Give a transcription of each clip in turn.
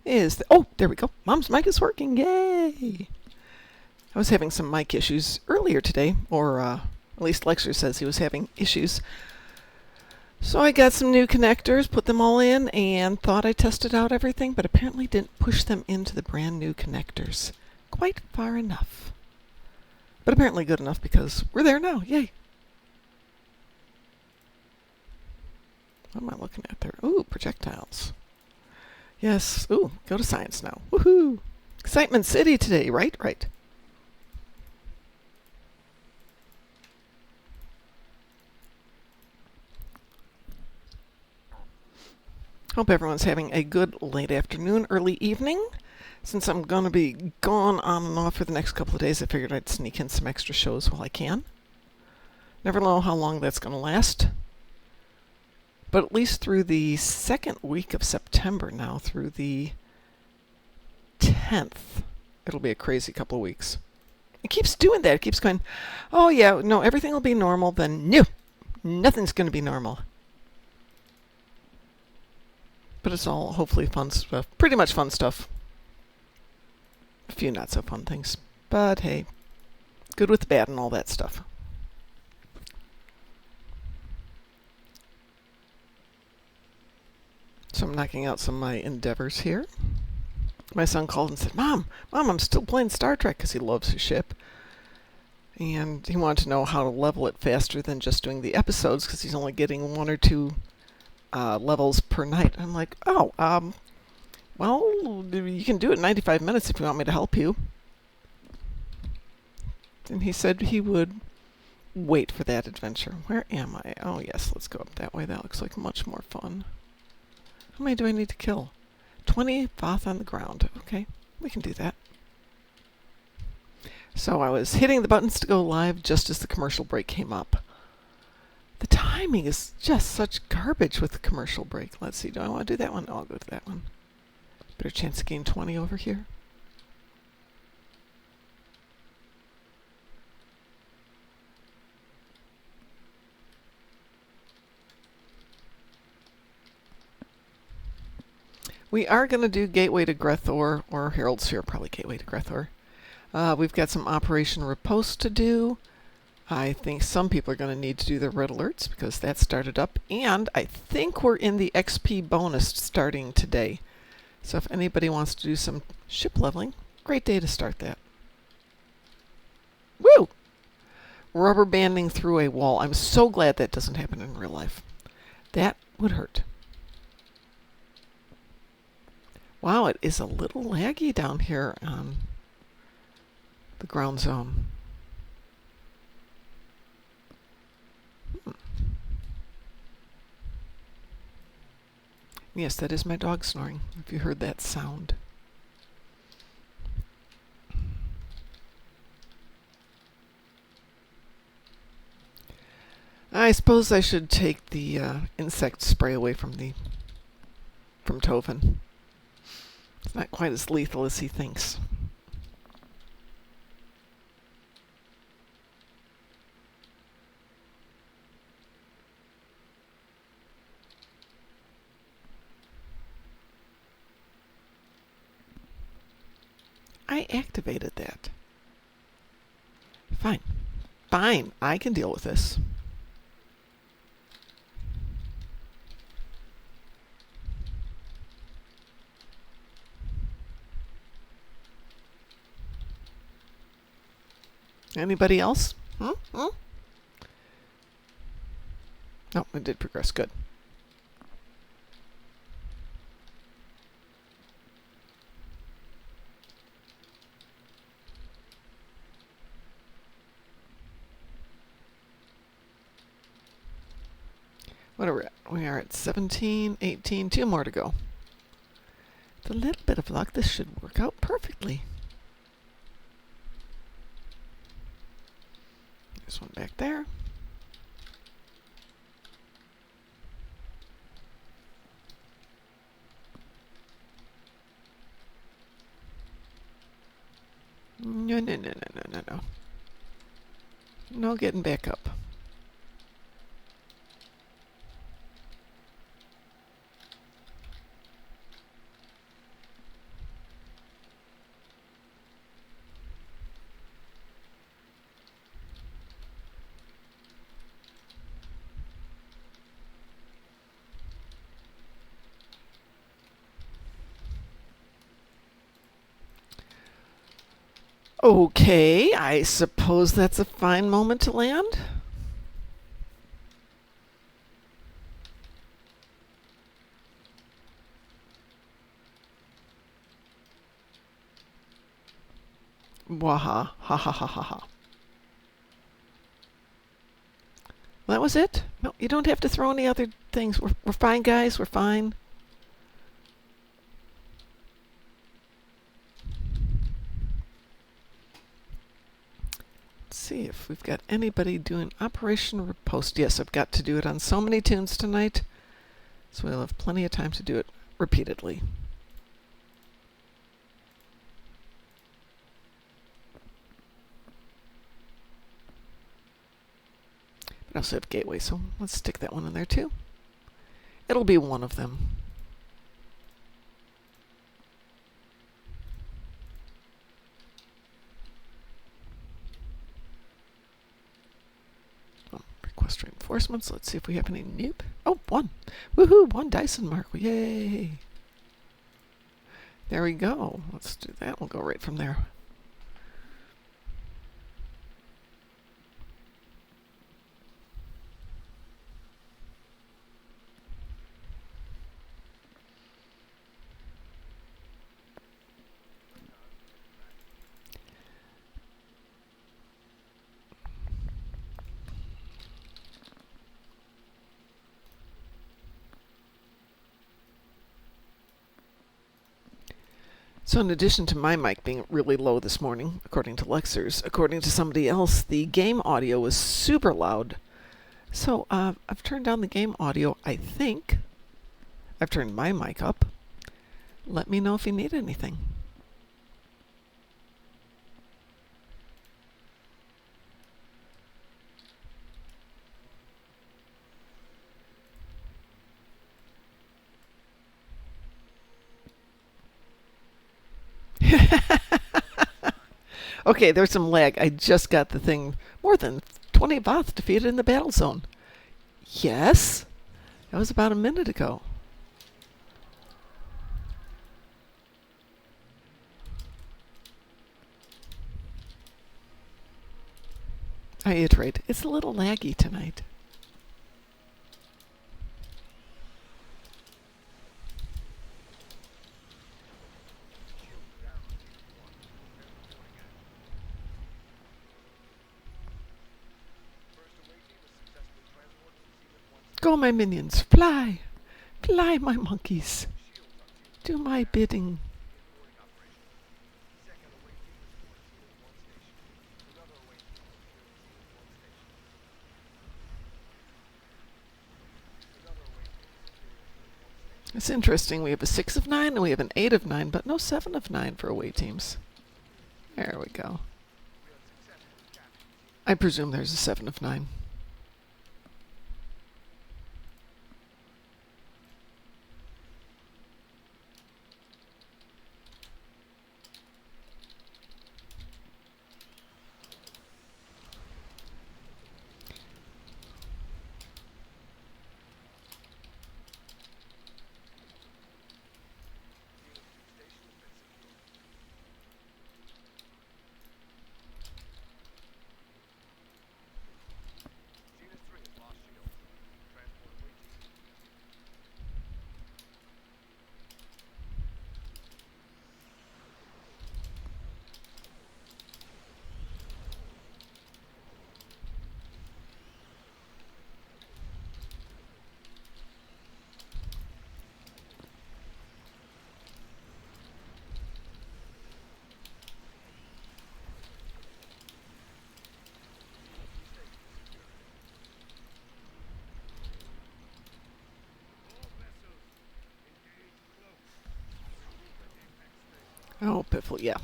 is... Oh, there we go. Mom's mic is working. Yay! I was having some mic issues earlier today, or at least Lexer says he was having issues. So I got some new connectors, put them all in, and thought I tested out everything, but apparently didn't push them into the brand new connectors quite far enough. But apparently good enough because we're there now. Yay! What am I looking at there? Ooh, projectiles. Yes. Ooh, go to science now. Woohoo! Excitement City today, right? Right. Hope everyone's having a good late afternoon, early evening. Since I'm going to be gone on and off for the next couple of days, I figured I'd sneak in some extra shows while I can. Never know how long that's going to last. But at least through the second week of September now, through the 10th, it'll be a crazy couple of weeks. It keeps doing that. It keeps going, oh yeah, no, everything will be normal. Then no, nothing's going to be normal. But it's all hopefully fun stuff. Pretty much fun stuff. A few not so fun things. But hey, good with bad and all that stuff. So I'm knocking out some of my endeavors here. My son called and said, Mom, I'm still playing Star Trek because he loves his ship. And he wanted to know how to level it faster than just doing the episodes because he's only getting 1 or 2 levels per night. I'm like, well, you can do it in 95 minutes if you want me to help you. And he said he would wait for that adventure. Where am I? Oh, yes, let's go up that way. That looks like much more fun. How many do I need to kill? 20 Voth on the ground. Okay, we can do that. So I was hitting the buttons to go live just as the commercial break came up. The timing is just such garbage with the commercial break. Let's see, do I want to do that one? No, I'll go to that one. Better chance to gain 20 over here. We are going to do Gateway to Grethor, or Herald Sphere, probably Gateway to Grethor. We've got some Operation Riposte to do. I think some people are going to need to do the red alerts because that started up. And I think we're in the XP bonus starting today. So if anybody wants to do some ship leveling, great day to start that. Woo! Rubber banding through a wall. I'm so glad that doesn't happen in real life. That would hurt. Wow, it is a little laggy down here on the ground zone. Yes, that is my dog snoring, if you heard that sound. I suppose I should take the insect spray away from Tovin. It's not quite as lethal as he thinks. I activated that. Fine. Fine. I can deal with this. Anybody else? No, it did progress. Good. What are we at? We are at 17, 18, 2 more to go. With a little bit of luck, this should work out perfectly. There's one back there. No. No getting back up. Okay, I suppose that's a fine moment to land. Waha, ha ha ha ha ha. That was it? No, you don't have to throw any other things. We're fine, guys. We're fine. Let's see if we've got anybody doing Operation Riposte. Yes, I've got to do it on so many tunes tonight, so we'll have plenty of time to do it repeatedly. But I also have Gateway, so let's stick that one in there too. It'll be one of them. Request reinforcements. Let's see if we have any new. Oh, one. Woohoo! One Dyson mark. Yay! There we go. Let's do that. We'll go right from there. So in addition to my mic being really low this morning, according to Lexers, according to somebody else, the game audio was super loud. So I've turned down the game audio, I think. I've turned my mic up. Let me know if you need anything. Okay, there's some lag. I just got the thing. More than 20 bots defeated in the battle zone. Yes? That was about a minute ago. I iterate. It's a little laggy tonight. Go, my minions, fly! Fly, my monkeys! Do my bidding. It's interesting. We have a 6 of 9 and we have an 8 of 9, but no 7 of 9 for away teams. There we go. I presume there's a 7 of 9. Oh, pitiful, yeah.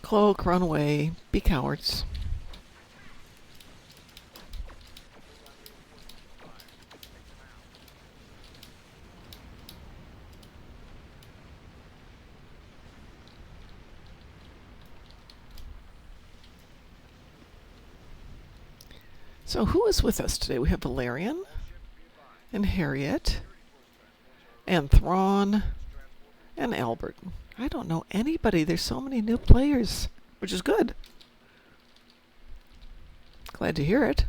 Cloak, run away, be cowards. So who is with us today? We have Valerian and Harriet and Thrawn and Albert. I don't know anybody. There's so many new players. which is good. Glad to hear it.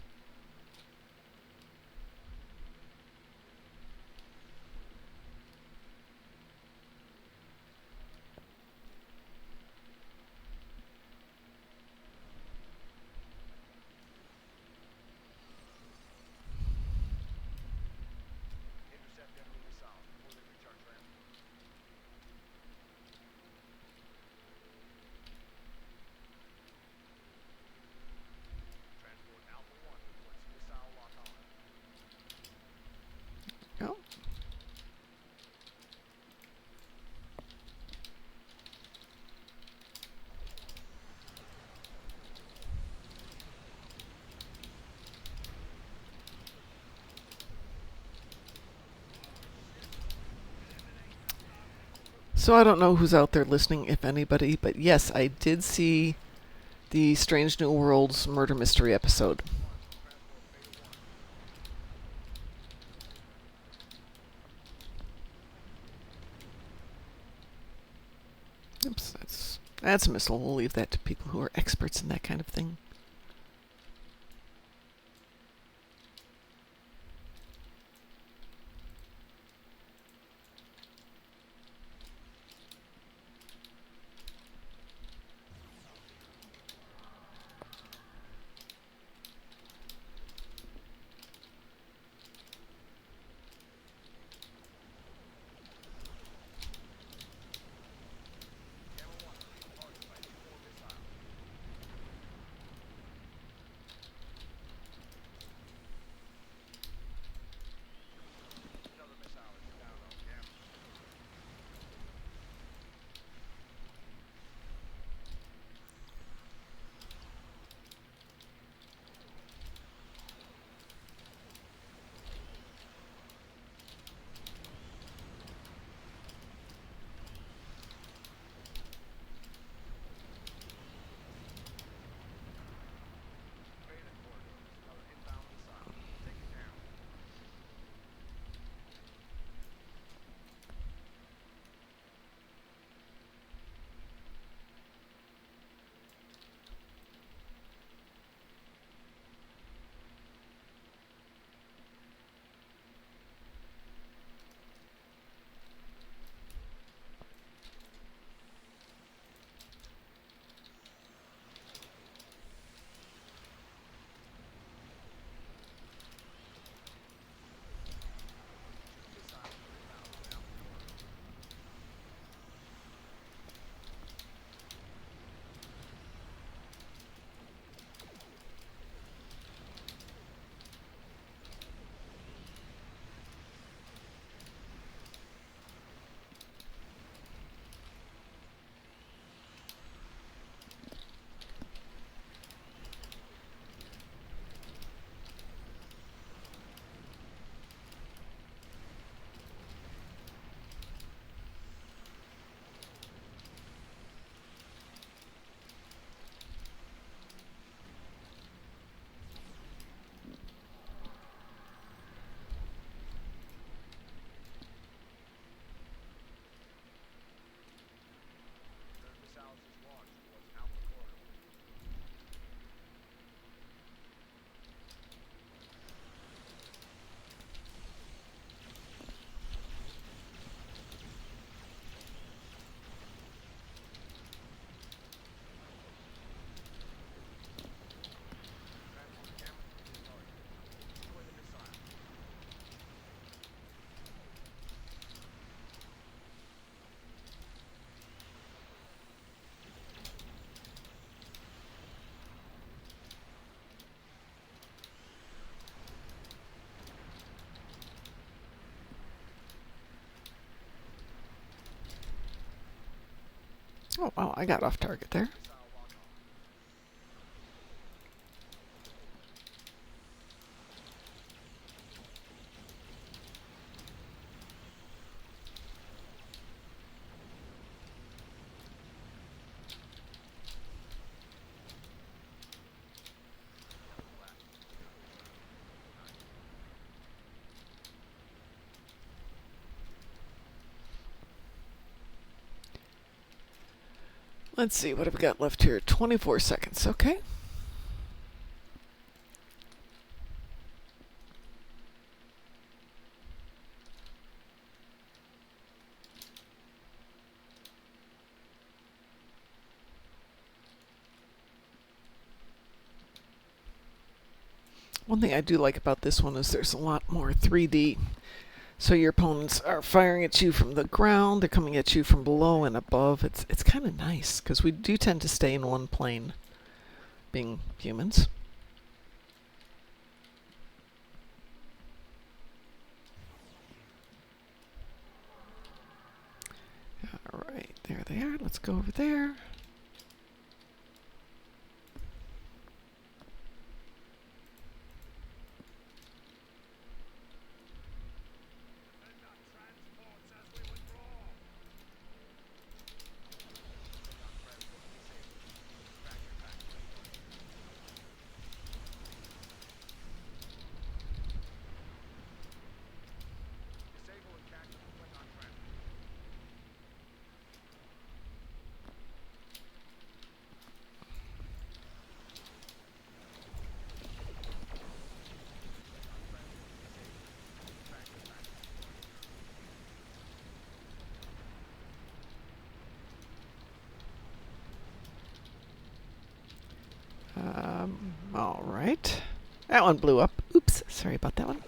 Oh. So I don't know who's out there listening, if anybody, but yes, I did see the Strange New Worlds murder mystery episode. Oops, that's a missile. We'll leave that to people who are experts in that kind of thing. Oh, wow, I got off target there. Let's see, what have we got left here? 24 seconds, okay. One thing I do like about this one is there's a lot more 3D. So your opponents are firing at you from the ground, they're coming at you from below and above. It's kind of nice, because we do tend to stay in one plane, being humans. Alright, there they are. Let's go over there. Alright. That one blew up. Oops, sorry about that one.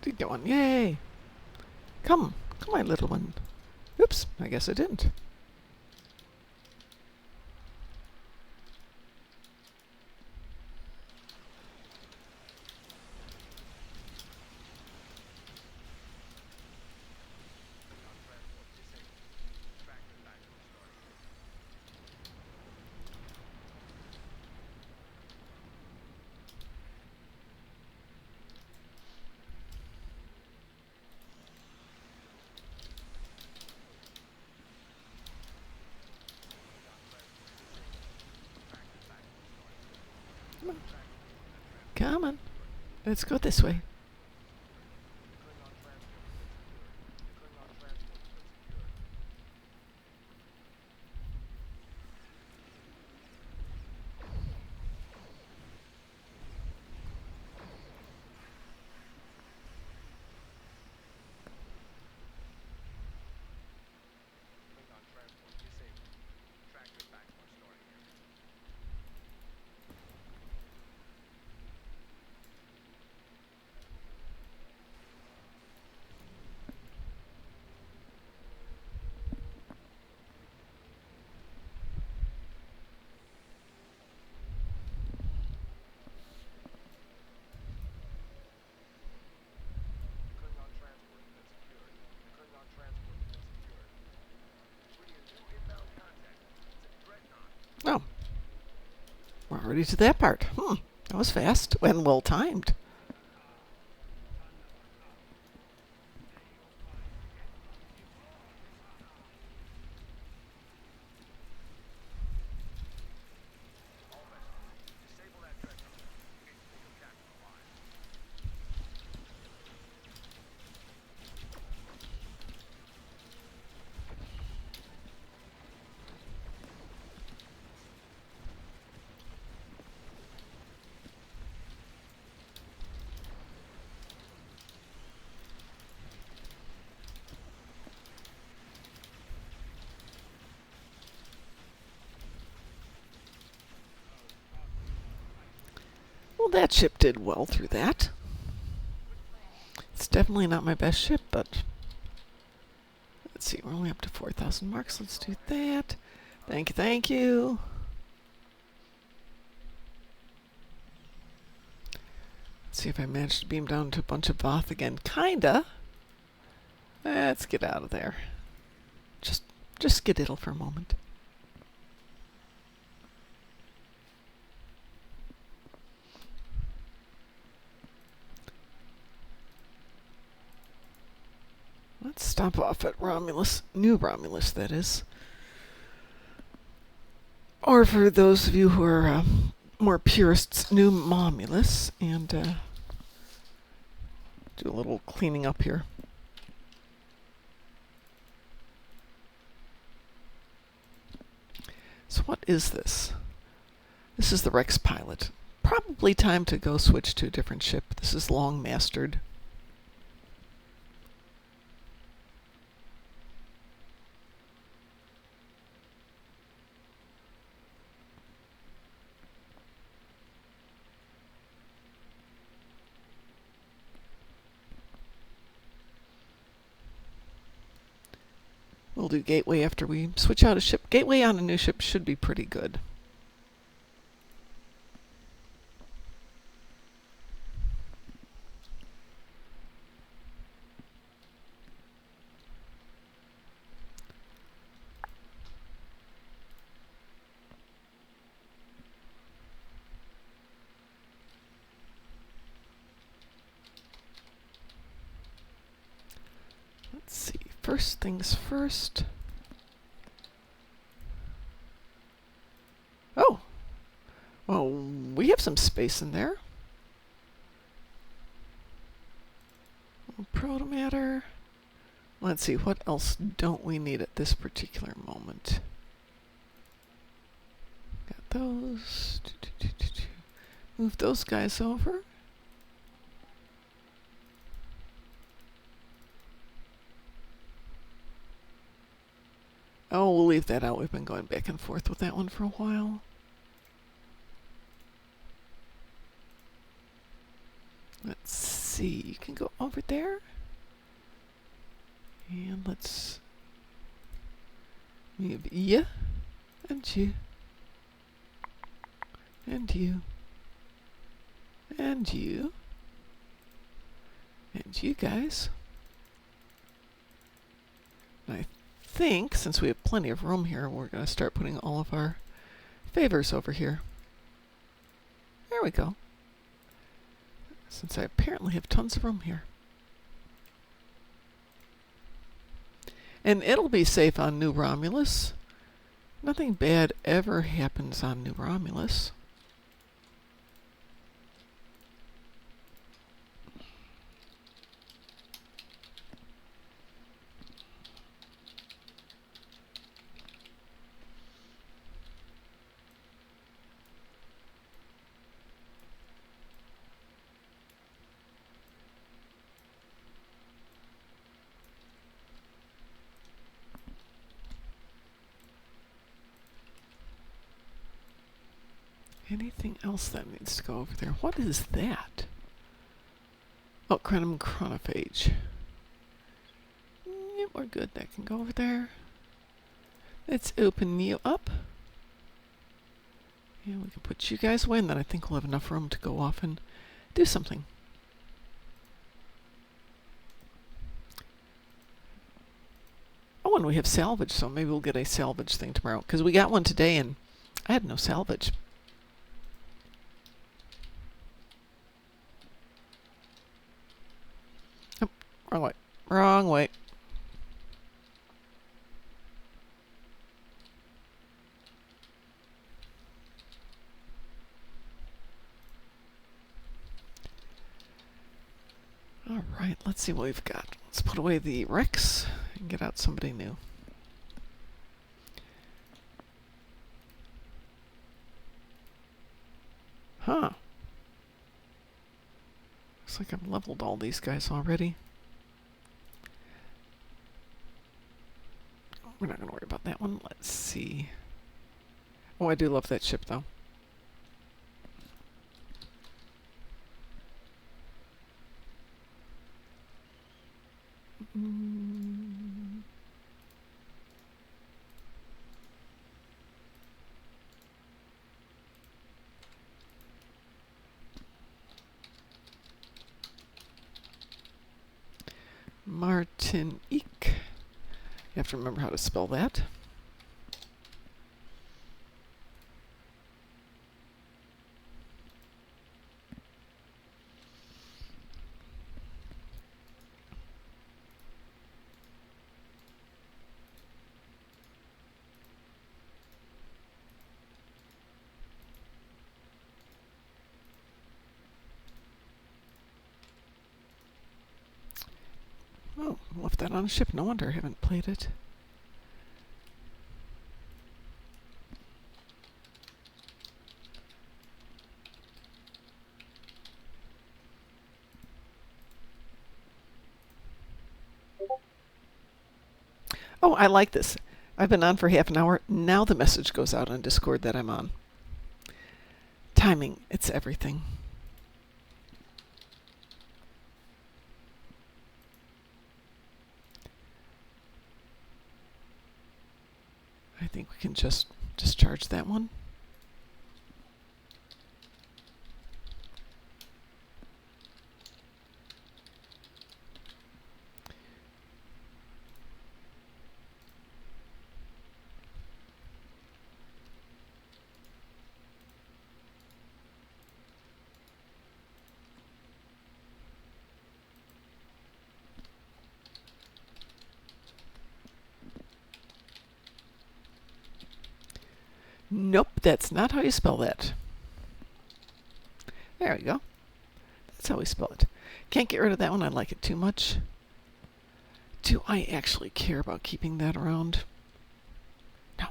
Did get one. Yay! Come, my little one. Oops, I guess I didn't. Come on. Let's go this way. Oh, we're already to that part. That was fast and well timed. Well, that ship did well through that. It's definitely not my best ship, but let's see, we're only up to 4,000 marks. Let's do that. Thank you, thank you. Let's see if I manage to beam down to a bunch of Voth again. Kinda. Let's get out of there. Just skedaddle for a moment. Let's stop off at Romulus, New Romulus, that is. Or for those of you who are more purists, New Momulus, and do a little cleaning up here. So what is this? This is the Rex pilot. Probably time to go switch to a different ship. This is long mastered. We'll do Gateway after we switch out a ship. Gateway on a new ship should be pretty good. Let's see. First things first. Oh. Well, we have some space in there. Protomatter. Let's see, what else don't we need at this particular moment? Got those. Move those guys over. Oh, we'll leave that out. We've been going back and forth with that one for a while. Let's see. You can go over there. And let's move you and you and you and you and you guys. And I think since we have plenty of room here, we're going to start putting all of our favors over here. There we go. Since I apparently have tons of room here. And it'll be safe on New Romulus. Nothing bad ever happens on New Romulus. Anything else that needs to go over there? What is that? Oh, chronophage. Yeah, we're good. That can go over there. Let's open you up. And we can put you guys away, and then I think we'll have enough room to go off and do something. Oh, and we have salvage, so maybe we'll get a salvage thing tomorrow. Because we got one today, and I had no salvage. Oh, wrong way. Wrong way. All right, let's see what we've got. Let's put away the Rex and get out somebody new. Huh. Looks like I've leveled all these guys already. We're not going to worry about that one. Let's see. Oh, I do love that ship, though. Martinique. You have to remember how to spell that. Oh, left that on a ship. No wonder I haven't played it. Oh, I like this. I've been on for half an hour. Now the message goes out on Discord that I'm on. Timing, it's everything. I think we can just discharge that one. Nope, that's not how you spell that. There we go. That's how we spell it. Can't get rid of that one. I like it too much. Do I actually care about keeping that around? No.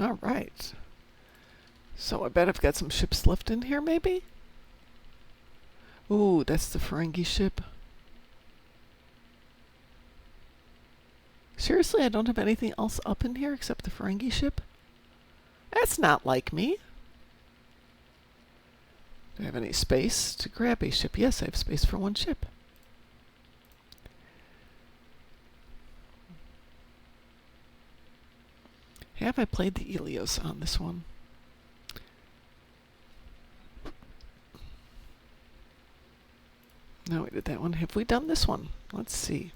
All right. So I bet I've got some ships left in here, maybe? Ooh, that's the Ferengi ship. Seriously, I don't have anything else up in here except the Ferengi ship? That's not like me. Do I have any space to grab a ship? Yes, I have space for one ship. Have I played the Ilios on this one? No, we did that one. Have we done this one? Let's see.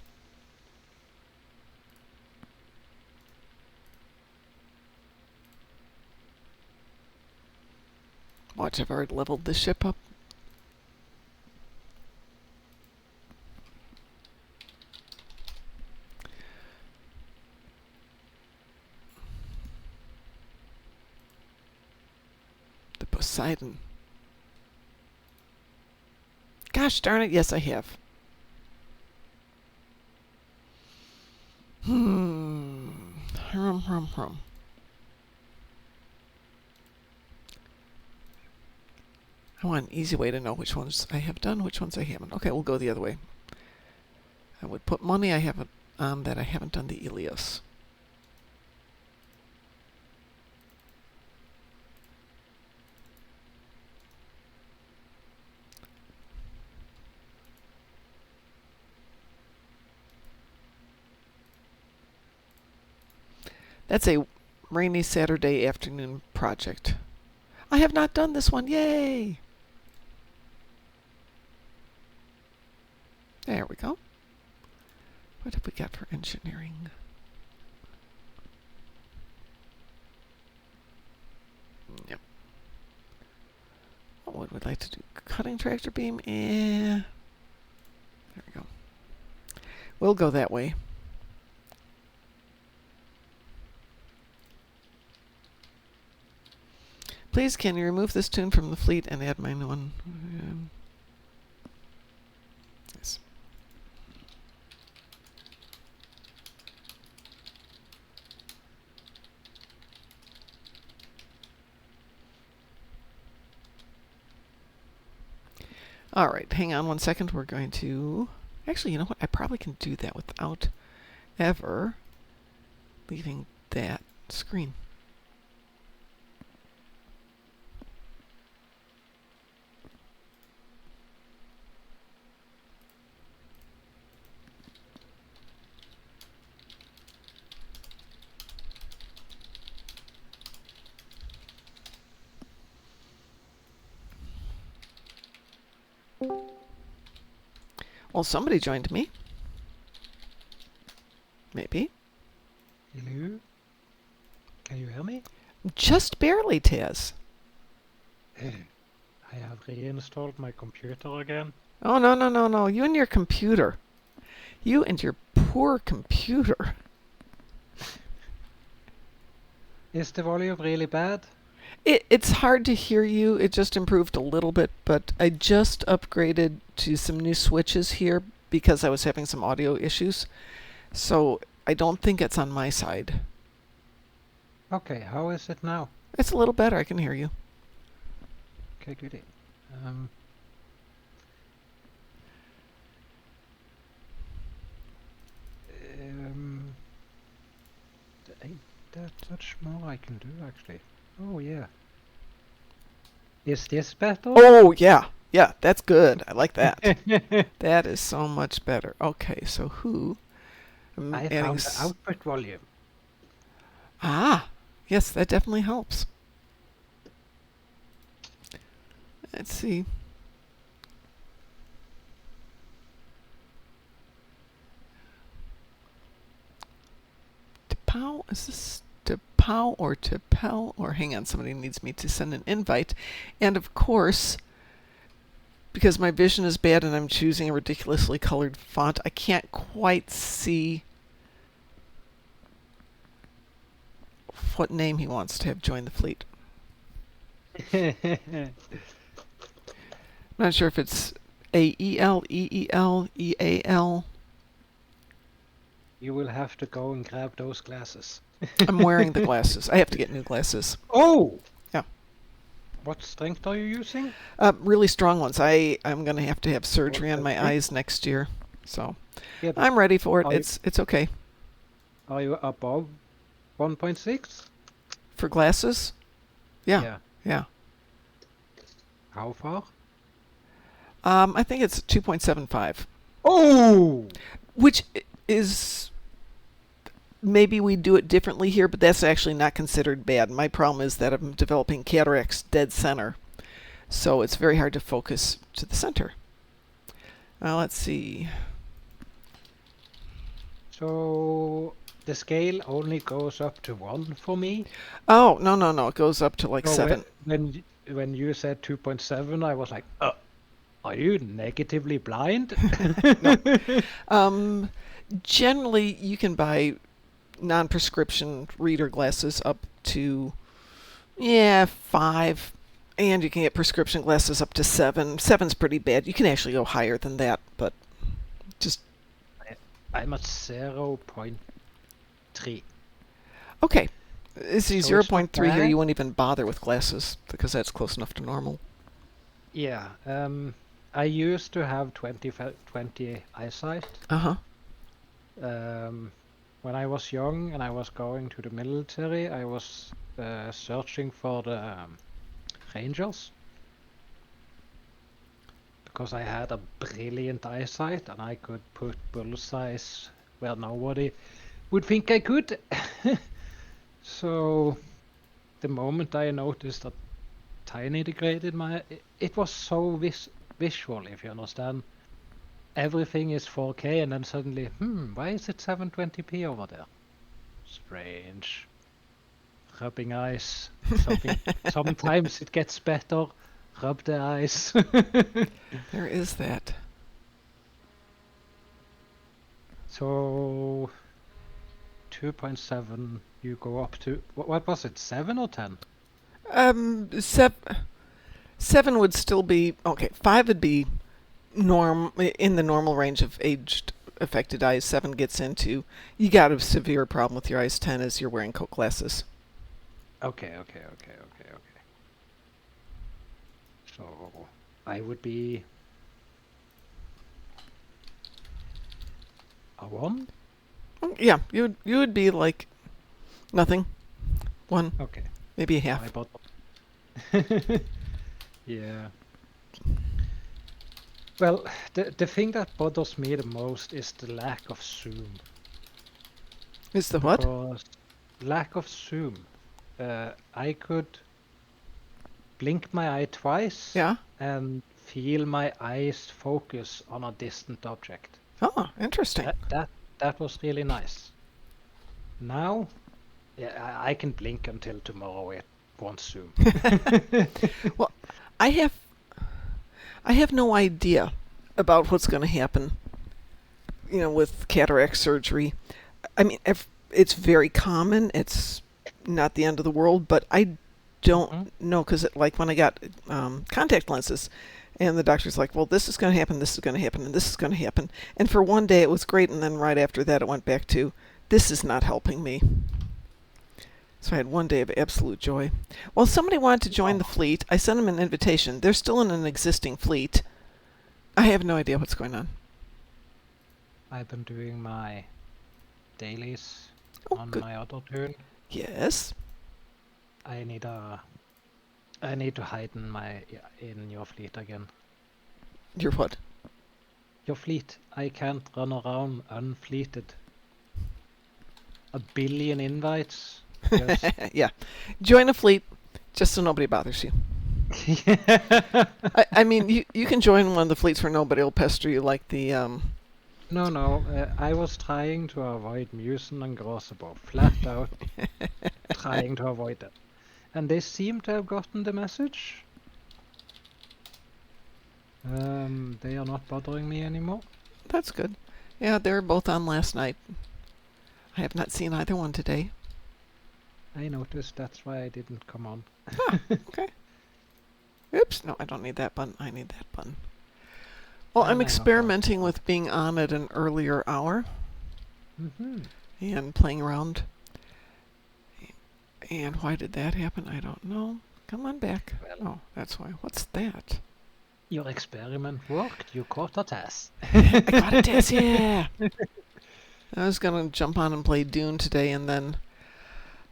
Watch, I've already leveled this ship up. The Poseidon. Gosh darn it, yes I have. I want an easy way to know which ones I have done, which ones I haven't. Okay, we'll go the other way. I would put money I haven't on that I haven't done the Ilios. That's a rainy Saturday afternoon project. I have not done this one. Yay! There we go. What have we got for engineering? Yep. What would we like to do? Cutting tractor beam? There we go. We'll go that way. Please, can you remove this tune from the fleet and add my new one? Yes. All right, hang on 1 second. We're going to... Actually, you know what? I probably can do that without ever leaving that screen. well, somebody joined me. Maybe. Hello? Can you hear me? Just barely, Taz. I have reinstalled my computer again. Oh, no, no, no, no. You and your computer. You and your poor computer. Is the volume really bad? It's hard to hear you. It just improved a little bit, but I just upgraded to some new switches here because I was having some audio issues. So I don't think it's on my side. Okay, how is it now? It's a little better. I can hear you. Okay, goody. There ain't that much more I can do actually. Oh yeah. Is this better? Oh, yeah. Yeah, that's good. I like that. That is so much better. Okay, so who? I'm I adding found the output volume. Ah, yes, that definitely helps. Let's see. T'Pau, is this T'Pau or T'Pel? Or hang on, somebody needs me to send an invite. And of course, because my vision is bad and I'm choosing a ridiculously colored font, I can't quite see what name he wants to have join the fleet. Not sure if it's AEL, EEL, EAL. You will have to go and grab those glasses. I'm wearing the glasses. I have to get new glasses. Oh! Yeah. What strength are you using? Really strong ones. I'm going to have surgery on my Okay. eyes next year. So Yeah, but I'm ready for it. Are you- It's okay. are you above 1.6? For glasses? Yeah. Yeah. How far? I think it's 2.75. Oh! Which is, maybe we do it differently here, but that's actually not considered bad. My problem is that I'm developing cataracts dead center, so it's very hard to focus to the center. Let's see. So the scale only goes up to 1 for me. Oh, no, no, no. It goes up to like So 7. when you said 2.7, I was like, are you negatively blind? Generally, you can buy non-prescription reader glasses up to 5, and you can get prescription glasses up to 7. 7's pretty bad. You can actually go higher than that, but just I'm at 0.3. okay. See, So it's not 0.3 here, bad. you won't even bother with glasses because that's close enough to normal. Yeah. I used to have 20 eyesight. Uh-huh. When I was young and I was going to the military, I was searching for the Rangers because I had a brilliant eyesight and I could put bullseyes where nobody would think I could. So the moment I noticed that tiny degraded it was so visual, if you understand. Everything is 4K and then suddenly, why is it 720p over there? Strange. Rubbing eyes. Sometimes it gets better. Rub the eyes. There is that. So 2.7, you go up to, what was it, 7 or 10? 7 would still be okay. 5 would be in the normal range of aged affected eyes. 7 gets into, you got a severe problem with your eyes. 10 is you're wearing Coke glasses. Okay. So I would be a 1? Yeah, you would be like nothing. 1, Okay. maybe a half. I bought. Yeah. Well, the thing that bothers me the most is the lack of zoom. Is the what? Because lack of zoom. I could blink my eye twice Yeah. and feel my eyes focus on a distant object. Oh, interesting. That was really nice. Now, yeah, I can blink until tomorrow. It won't zoom. Well, I have no idea about what's going to happen, with cataract surgery. I mean, it's very common. It's not the end of the world, but I don't know, because like when I got contact lenses, and the doctor's like, well, this is going to happen, this is going to happen, and this is going to happen. And for one day it was great, and then right after that it went back to, this is not helping me. So I had one day of absolute joy. Well, somebody wanted to join the fleet. I sent them an invitation. They're still in an existing fleet. I have no idea what's going on. I've been doing my dailies on good. my other turn. Yes. I need to hide in your fleet again. Your what? Your fleet. I can't run around unfleeted. 1 billion invites. Just... Yeah. Join a fleet just so nobody bothers you. I mean, you can join one of the fleets where nobody will pester you, like the... No. I was trying to avoid Musen and Grosebo. Flat out trying to avoid it. And they seem to have gotten the message. They are not bothering me anymore. That's good. Yeah, they were both on last night. I have not seen either one today. I noticed, that's why I didn't come on. Okay. Oops, no, I don't need that button. I need that button. Well, I'm experimenting with being on at an earlier hour. And playing around. And why did that happen? I don't know. Come on back. Well, oh, that's why. What's that? Your experiment worked. You caught a task. I caught a task, yeah! I was going to jump on and play Dune today, and then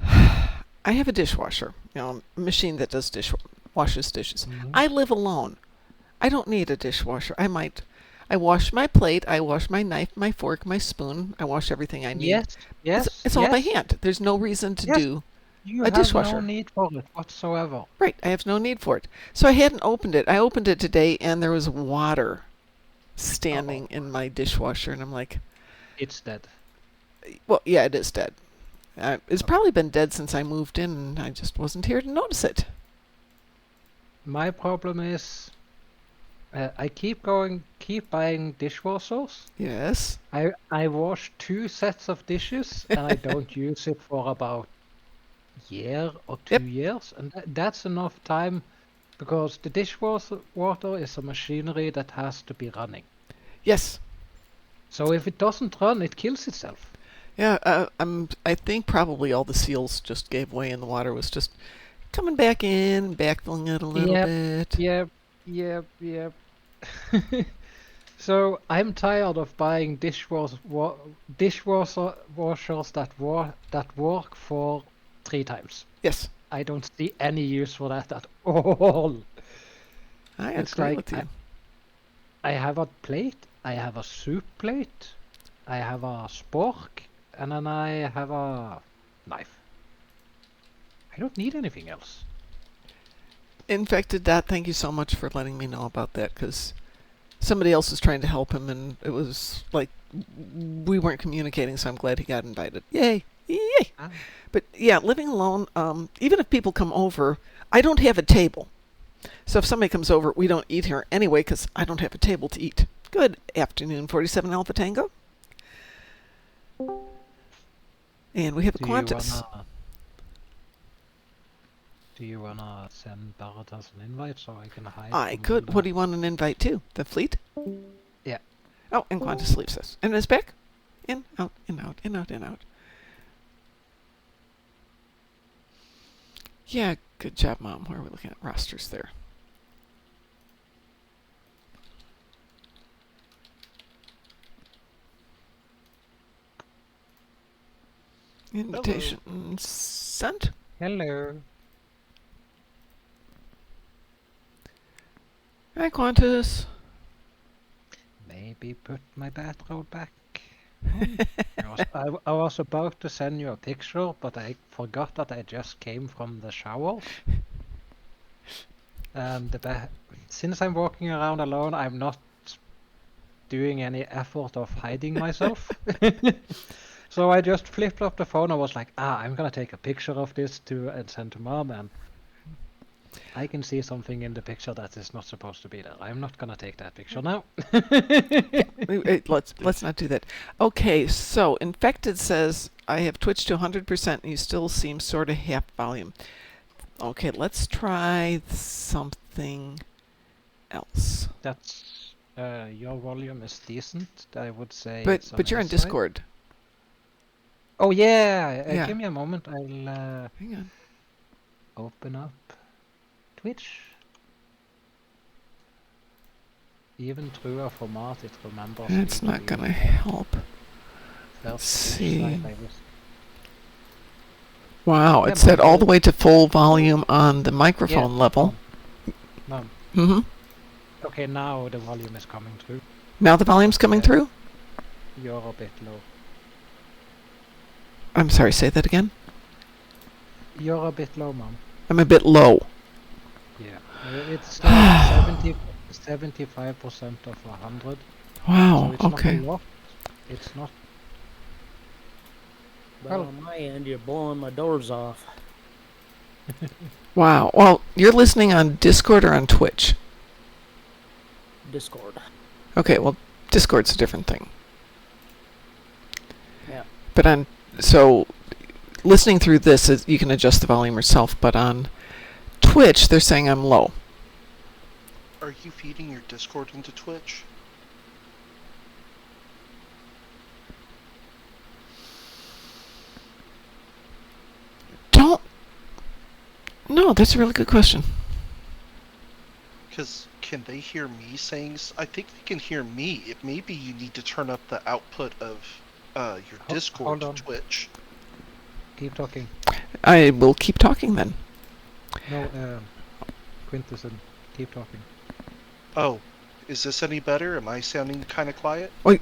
I have a dishwasher, a machine that does washes dishes. I live alone. I don't need a dishwasher. I wash my plate, I wash my knife, my fork, my spoon. I wash everything I need. Yes. It's all by hand. There's no reason to do a dishwasher. You have no need for it whatsoever. Right, I have no need for it. So I hadn't opened it. I opened it today, and there was water standing in my dishwasher, and I'm like... It's dead. Well, yeah, it is dead. It's probably been dead since I moved in, and I just wasn't here to notice it. My problem is... I keep buying dishwashers. Yes. I wash 2 sets of dishes, and I don't use it for about a year or 2 years, and that's enough time, because the dishwasher water is a machinery that has to be running. Yes. So if it doesn't run, it kills itself. Yeah, I think probably all the seals just gave way, and the water was just coming back in, backfilling it a little bit. Yep. So I'm tired of buying dishwashers that work for 3 times. Yes. I don't see any use for that at all. I agree with you. I have a plate, I have a soup plate, I have a spork, and then I have a knife. I don't need anything else. In fact, Dad, thank you so much for letting me know about that, because somebody else was trying to help him, and it was like we weren't communicating, so I'm glad he got invited. Yay! Yay! But yeah, living alone, even if people come over, I don't have a table. So if somebody comes over, we don't eat here anyway, because I don't have a table to eat. Good afternoon, 47 Alpha Tango. And we have a Qantas. Do you wanna send Barrett as an invite so I can hide? I could. What do you want an invite to? The fleet? Yeah. Oh, and Qantas leaves us. And is back? In, out, in, out, in, out, in, out. Yeah, good job, Mom. Where are we looking at rosters there? Invitation sent. Hello. Hi, Qantas. Maybe put my bathrobe back. I was about to send you a picture, but I forgot that I just came from the shower. since I'm walking around alone, I'm not doing any effort of hiding myself. So I just flipped up the phone. I was like, I'm gonna take a picture of this and send to Mom, and I can see something in the picture that is not supposed to be there. I'm not gonna take that picture now. Wait, let's not do that. Okay, so Infected says I have Twitch to 100% and you still seem sort of half volume. Okay, let's try something else. That's your volume is decent. I would say. But you're on Discord. Oh yeah. Yeah. Give me a moment. I'll Hang on. open up Twitch. Even truer format, it remembers. That's not gonna help. Let's see. Wow, it's set all the way to full volume on the microphone level. Mom. Mm-hmm. Okay, now the volume is coming through. Now the volume's coming through? You're a bit low. I'm sorry, say that again? You're a bit low, Mom. I'm a bit low. Yeah. It's 75% of 100. Wow, so it's okay. Not a lot. It's not. Well, on my end, you're blowing my doors off. Wow. Well, you're listening on Discord or on Twitch? Discord. Okay, well, Discord's a different thing. Yeah. But so listening through this, you can adjust the volume yourself, but on Twitch, they're saying I'm low. Are you feeding your Discord into Twitch? No, that's a really good question. Because can they hear me saying? I think they can hear me. Maybe you need to turn up the output of your Discord to Twitch. Keep talking. I will keep talking then. No, Quintesson, keep talking. Oh, is this any better? Am I sounding kind of quiet? Well,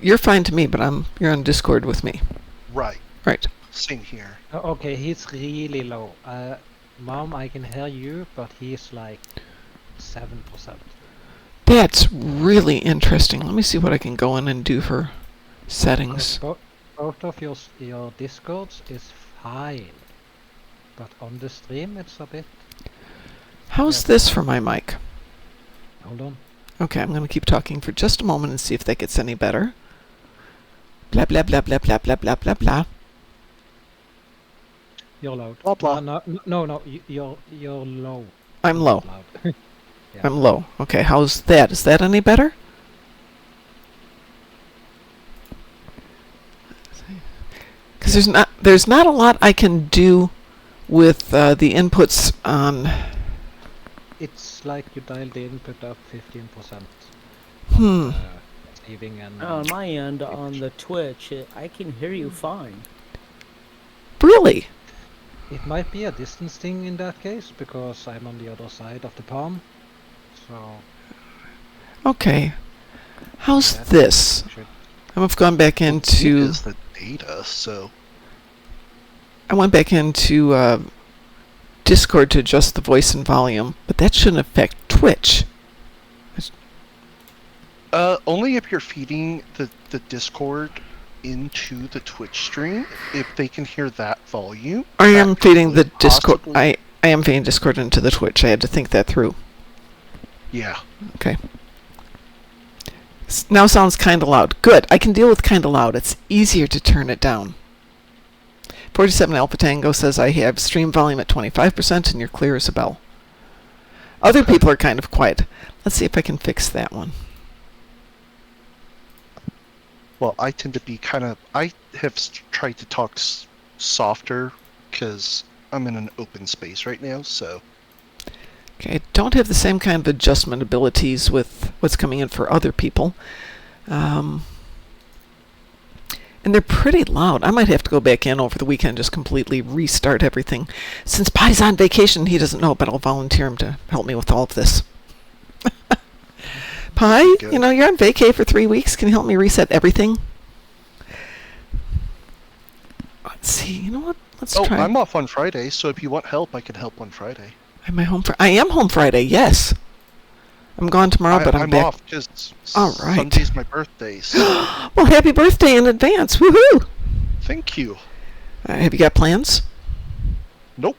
you're fine to me, but you're on Discord with me. Right. Right. Same here. Okay, he's really low. Mom, I can hear you, but he's like 7%. That's really interesting. Let me see what I can go in and do for settings. Both of your Discords is fine, but on the stream it's a bit. How's this for my mic? Hold on. Okay, I'm going to keep talking for just a moment and see if that gets any better. Blah, blah, blah, blah, blah, blah, blah, blah, blah. You're loud. Blah, blah. No, you're low. I'm low. Yeah. I'm low. Okay, how's that? Is that any better? Because there's not a lot I can do with the inputs on. It's like you dialed the input up 15%. Receiving and On my end, on the Twitch, I can hear you fine. Really? it might be a distance thing in that case, because I'm on the other side of the palm. So Okay. How's this? I've gone back into. Is the data, so I went back into Discord to adjust the voice and volume, but that shouldn't affect Twitch. only if you're feeding the Discord into the Twitch stream, if they can hear that volume. I am feeding the Discord. Possibly. I am feeding Discord into the Twitch. I had to think that through. Yeah. Okay. Now sounds kind of loud. Good. I can deal with kind of loud. It's easier to turn it down. 47 Alpha Tango says I have stream volume at 25% and you're clear as a bell. Other people are kind of quiet. Let's see if I can fix that one. Well, I tend to be I have tried to talk softer because I'm in an open space right now, so. Okay, I don't have the same kind of adjustment abilities with what's coming in for other people. And they're pretty loud. I might have to go back in over the weekend and just completely restart everything. Since Potty's on vacation, he doesn't know, but I'll volunteer him to help me with all of this. Pie, you know, you're on vacay for 3 weeks. Can you help me reset everything? Let's see. You know what? Let's try. I'm off on Friday, so if you want help, I can help on Friday. Am I home? I am home Friday, yes. I'm gone tomorrow, but I'm I'm back. off because All right. Sunday's my birthday. So Well, happy birthday in advance. Woohoo! thank you. Have you got plans? Nope,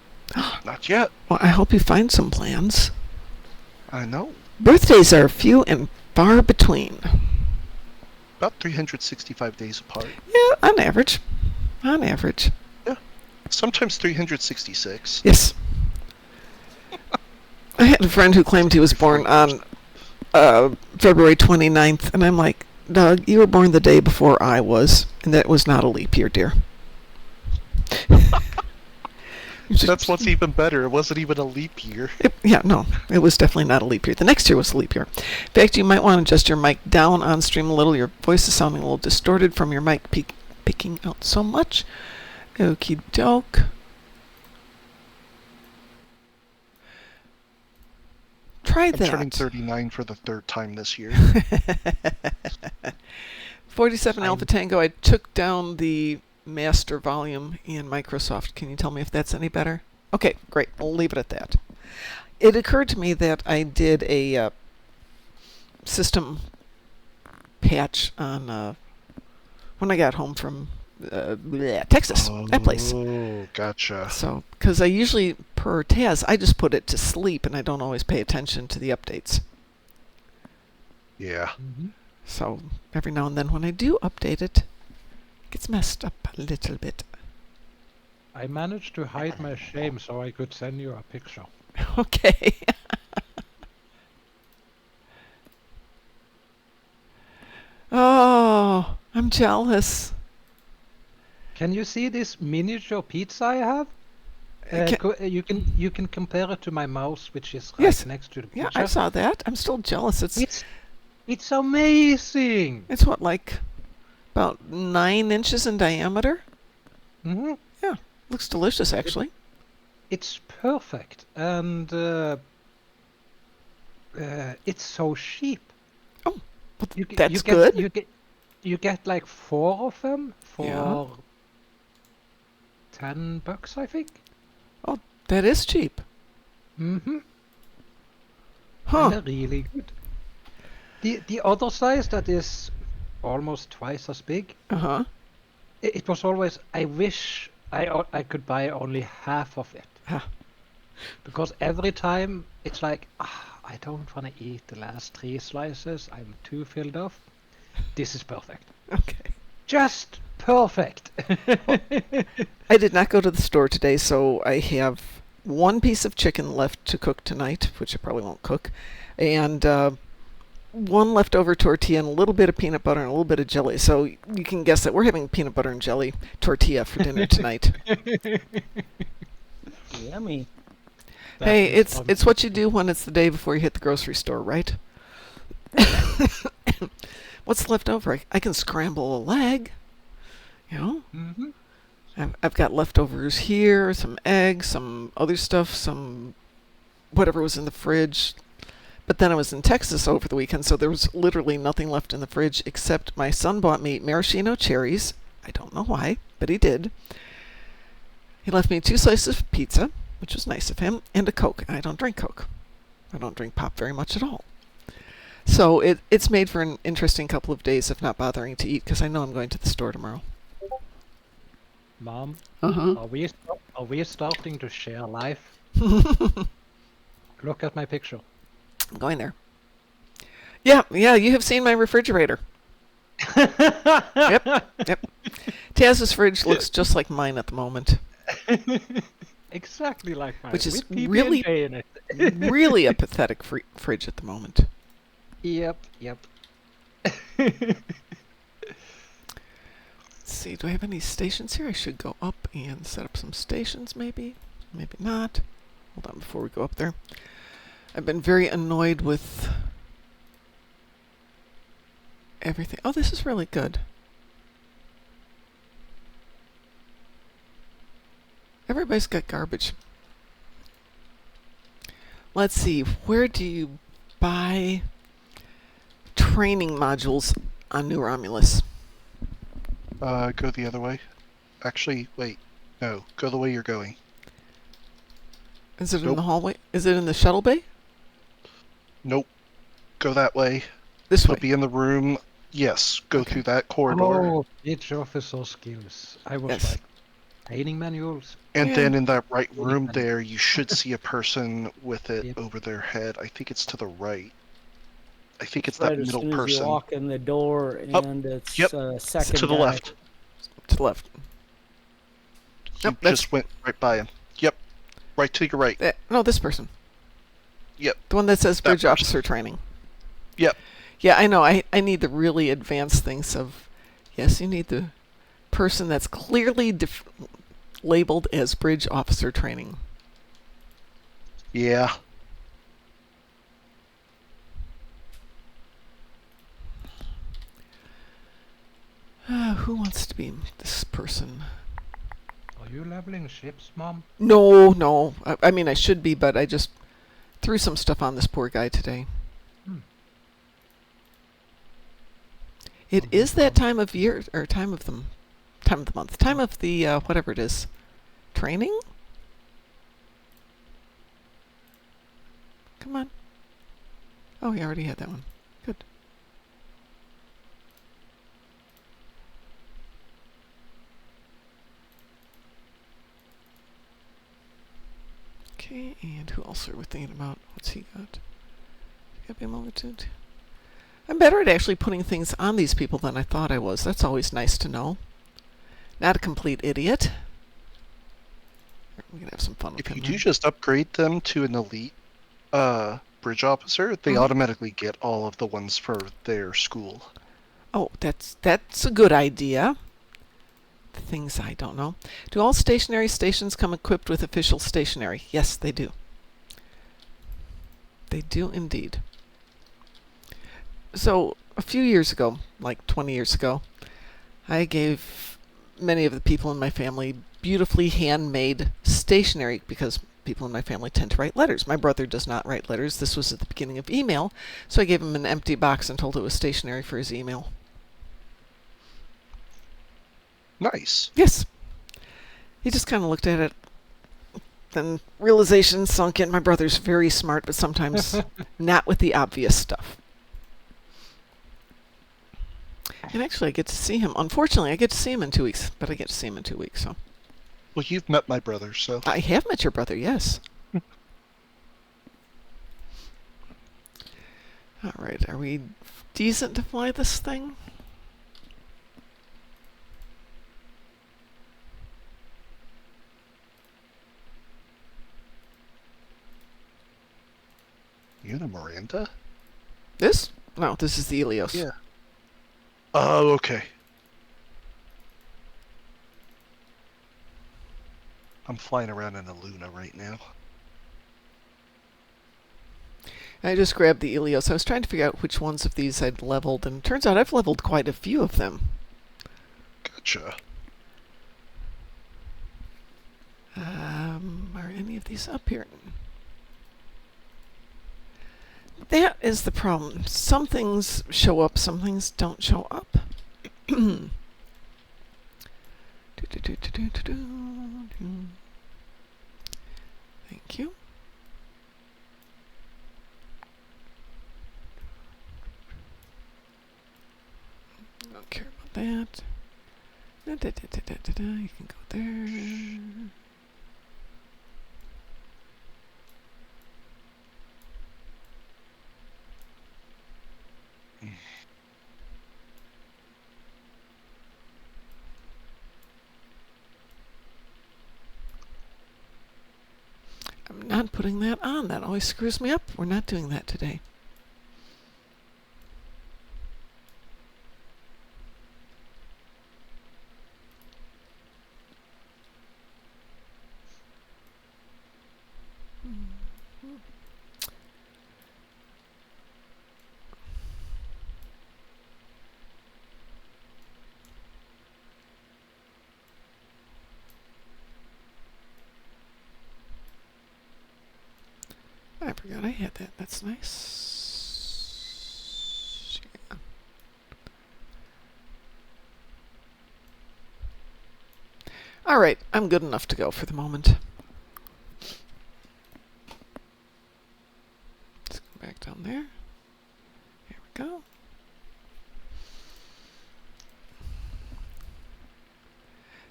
not yet. Well, I hope you find some plans. I know. Birthdays are few and far between. About 365 days apart. Yeah, on average. On average. Sometimes 366. Yes. I had a friend who claimed he was born on February 29th, and I'm like, Doug, you were born the day before I was, and that was not a leap year, dear. That's what's even better. It wasn't even a leap year. No, it was definitely not a leap year. The next year was a leap year. In fact, you might want to adjust your mic down on stream a little. Your voice is sounding a little distorted from your mic picking out so much. Okie doke. Try I'm that. turning 39 for the third time this year. 47 Alpha Tango, I took down the master volume in Microsoft. Can you tell me if that's any better? Okay, great. I'll leave it at that. It occurred to me that I did a system patch on when I got home from Texas, that place. Oh, gotcha. So, because I usually, per Taz, I just put it to sleep and I don't always pay attention to the updates. Yeah. Mm-hmm. So, every now and then when I do update it, it gets messed up a little bit. I managed to hide my shame so I could send you a picture. Okay. Oh, I'm jealous. Can you see this miniature pizza I have? You can compare it to my mouse, which is right Yes. next to the Yeah, picture. I saw that. I'm still jealous. It's amazing. It's what, like about 9 inches in diameter? Hmm. Looks delicious, actually. It's perfect, and it's so cheap. Well, You g- that's you good. You get like 4 of them for Yeah. $10, I think. That is cheap. Mm-hmm. Huh. And they're really good. The other size that is almost twice as big. Uh-huh. It was always, I wish I could buy only half of it. Huh. Because every time it's like, I don't want to eat the last 3 slices. I'm too filled up. This is perfect. Okay. Just perfect. I did not go to the store today, so I have 1 piece of chicken left to cook tonight, which I probably won't cook, and 1 leftover tortilla and a little bit of peanut butter and a little bit of jelly. So you can guess that we're having peanut butter and jelly tortilla for dinner tonight. Yummy. Hey, That is it's what you do when it's the day before you hit the grocery store, right? What's left over? I can scramble a leg. You know? Mhm. I've got leftovers here, some eggs, some other stuff, some whatever was in the fridge. But then I was in Texas over the weekend, so there was literally nothing left in the fridge except my son bought me maraschino cherries. I don't know why, but he did. He left me 2 slices of pizza, which was nice of him, and a Coke. I don't drink Coke. I don't drink pop very much at all. So it's made for an interesting couple of days of not bothering to eat because I know I'm going to the store tomorrow. Mom, Uh-huh. are we starting to share life? Look at my picture. I'm going there. Yeah, you have seen my refrigerator. Yep. Taz's fridge looks just like mine at the moment. Exactly like mine. Which is with PB&J really- in it. Really a pathetic fridge at the moment. Yep. Let's see, do I have any stations here? I should go up and set up some stations, maybe. Maybe not. Hold on before we go up there. I've been very annoyed with everything. Oh, this is really good. Everybody's got garbage. Let's see, where do you buy training modules on New Romulus? Go the other way. Actually, wait. No, go the way you're going. Is it in Nope. the hallway? Is it in the shuttle bay? Nope. Go that way. This He'll way. be in the room. Yes, go Okay. through that corridor. Oh, each officer skills. I was Yes. like, training manuals. And Yeah. then in that right Really room funny. there, you should see a person with it Yep. over their head. I think it's to the right. I think it's Right that as middle soon as you person. walk in the door, Up. and it's Yep. second To the guy. left. To the left. You Nope, that's just went right by him. Yep. Right to your right. no, this person. Yep. The one that says That bridge person. officer training. Yep. Yeah, I know. I need the really advanced things of. Yes, you need the person that's clearly labeled as bridge officer training. Yeah. Who wants to be this person? Are you leveling ships, Mom? No. I mean, I should be, but I just threw some stuff on this poor guy today. It is that time of year, or time of the month, time of the whatever it is, training. Come on. Oh, he already had that one. Good. Okay, and who else are we thinking about? What's he got? Got a multitude. I'm better at actually putting things on these people than I thought I was. That's always nice to know. Not a complete idiot. We're gonna have some fun with If him. you then. do just upgrade them to an elite bridge officer, they Mhm. automatically get all of the ones for their school. Oh, that's a good idea. Things I don't know. Do all stationary stations come equipped with official stationery? Yes, they do. They do indeed. So, a few years ago, like 20 years ago, I gave many of the people in my family beautifully handmade stationery because people in my family tend to write letters. My brother does not write letters. This was at the beginning of email, so I gave him an empty box and told it was stationery for his email. Nice. Yes. He just kind of looked at it. Then realization sunk in. My brother's very smart, but sometimes not with the obvious stuff. And actually, I get to see him. Unfortunately, I get to see him in 2 weeks, but I get to see him in 2 weeks, so. Well, you've met my brother, so. I have met your brother, yes. All right, are we decent to fly this thing? You the Miranda? This? No, this is the Ilios. Yeah. Oh, okay. I'm flying around in a Luna right now. I just grabbed the Ilios. I was trying to figure out which ones of these I'd leveled, and it turns out I've leveled quite a few of them. Gotcha. Are any of these up here? That is the problem. Some things show up, some things don't show up. Thank you. Don't care about that. You can go there. I'm not putting that on. That always screws me up. We're not doing that today. I forgot I had that. That's nice. Yeah. All right, I'm good enough to go for the moment. Let's go back down there.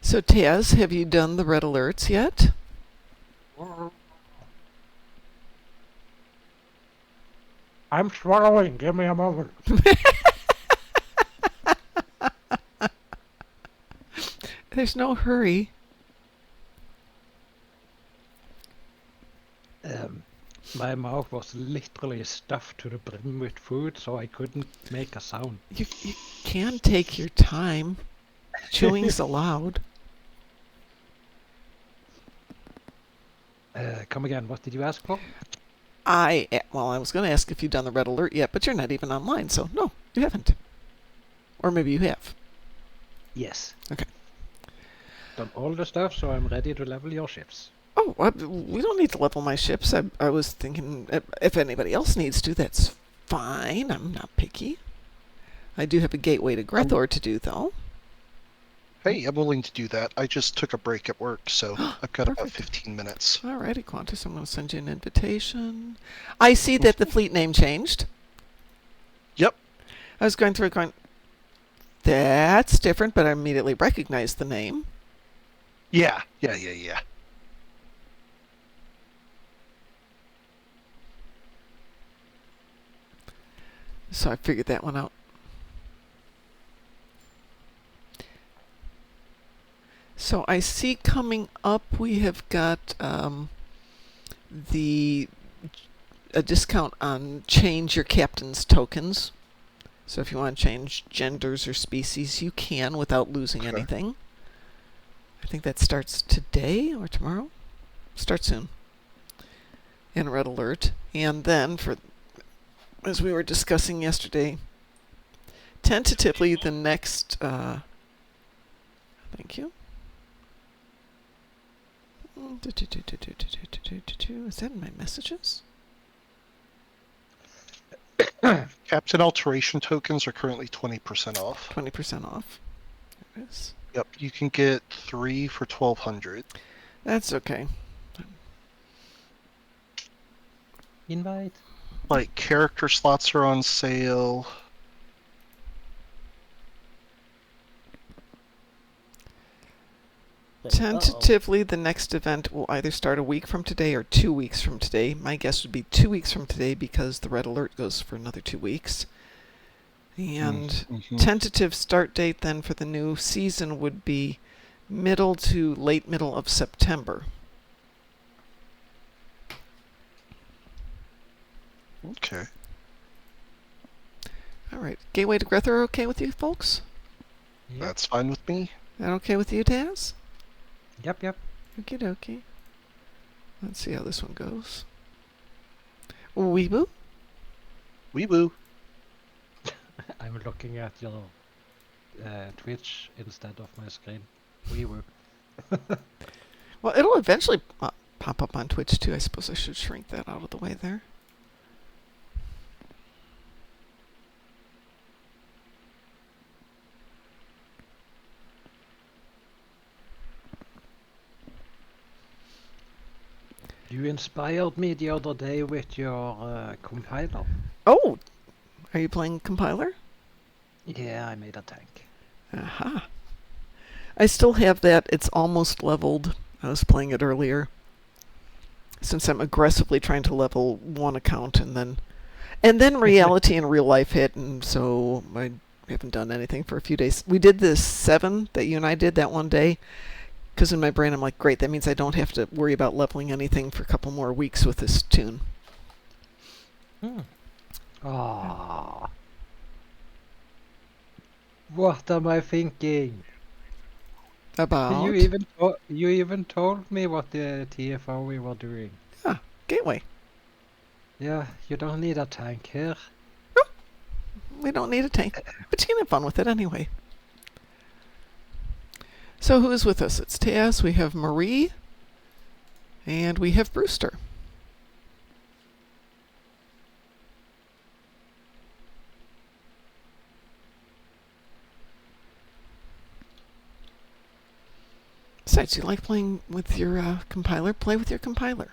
So, Taz, have you done the red alerts yet? I'm swallowing. Give me a moment. There's no hurry. My mouth was literally stuffed to the brim with food, so I couldn't make a sound. You can take your time. Chewing's allowed. Come again, what did you ask for? I was going to ask if you've done the red alert yet, but you're not even online, so no, you haven't. Or maybe you have. Yes. Okay. Done all the stuff, so I'm ready to level your ships. Oh, we don't need to level my ships. I was thinking if anybody else needs to, that's fine. I'm not picky. I do have a gateway to Grethor to do, though. Hey, I'm willing to do that. I just took a break at work, so I've got about Perfect. 15 minutes. Alrighty, Qantas, I'm going to send you an invitation. I see that the fleet name changed. Yep. I was going through it going, that's different, but I immediately recognized the name. Yeah. So I figured that one out. So I see coming up we have got a discount on change your captain's tokens. So if you want to change genders or species, you can without losing anything. I think that starts today or tomorrow. Starts soon. And red alert. And then, as we were discussing yesterday, tentatively the next... thank you. Is that in my messages? Captain alteration tokens are currently 20% off. 20% off. There it is. Yep, you can get 3 for 1,200. That's okay. Invite. Like, character slots are on sale. Tentatively, the next event will either start a week from today or 2 weeks from today. My guess would be 2 weeks from today because the red alert goes for another 2 weeks. And tentative start date then for the new season would be middle to late middle of September. Okay. All right. Gateway to Grethor okay with you folks? Yep. That's fine with me. That okay with you, Taz? Yep. Okie dokie. Let's see how this one goes. Weeboo? Weeboo. I'm looking at your Twitch instead of my screen. We were. Well, it'll eventually pop up on Twitch too. I suppose I should shrink that out of the way there. You inspired me the other day with your compiler. Oh! Are you playing compiler? Yeah, I made a tank. Aha. I still have that. It's almost leveled. I was playing it earlier. Since I'm aggressively trying to level one account and then reality and real life hit, and so I haven't done anything for a few days. We did this 7 that you and I did that one day. Because in my brain I'm like, great, that means I don't have to worry about leveling anything for a couple more weeks with this tune. Ah. What am I thinking? About? You even told me what the TFO we were doing. Ah, Gateway. Yeah, you don't need a tank here. We don't need a tank. But you can have fun with it anyway. So who is with us? It's Taz, we have Marie, and we have Brewster. Besides, you like playing with your compiler? Play with your compiler.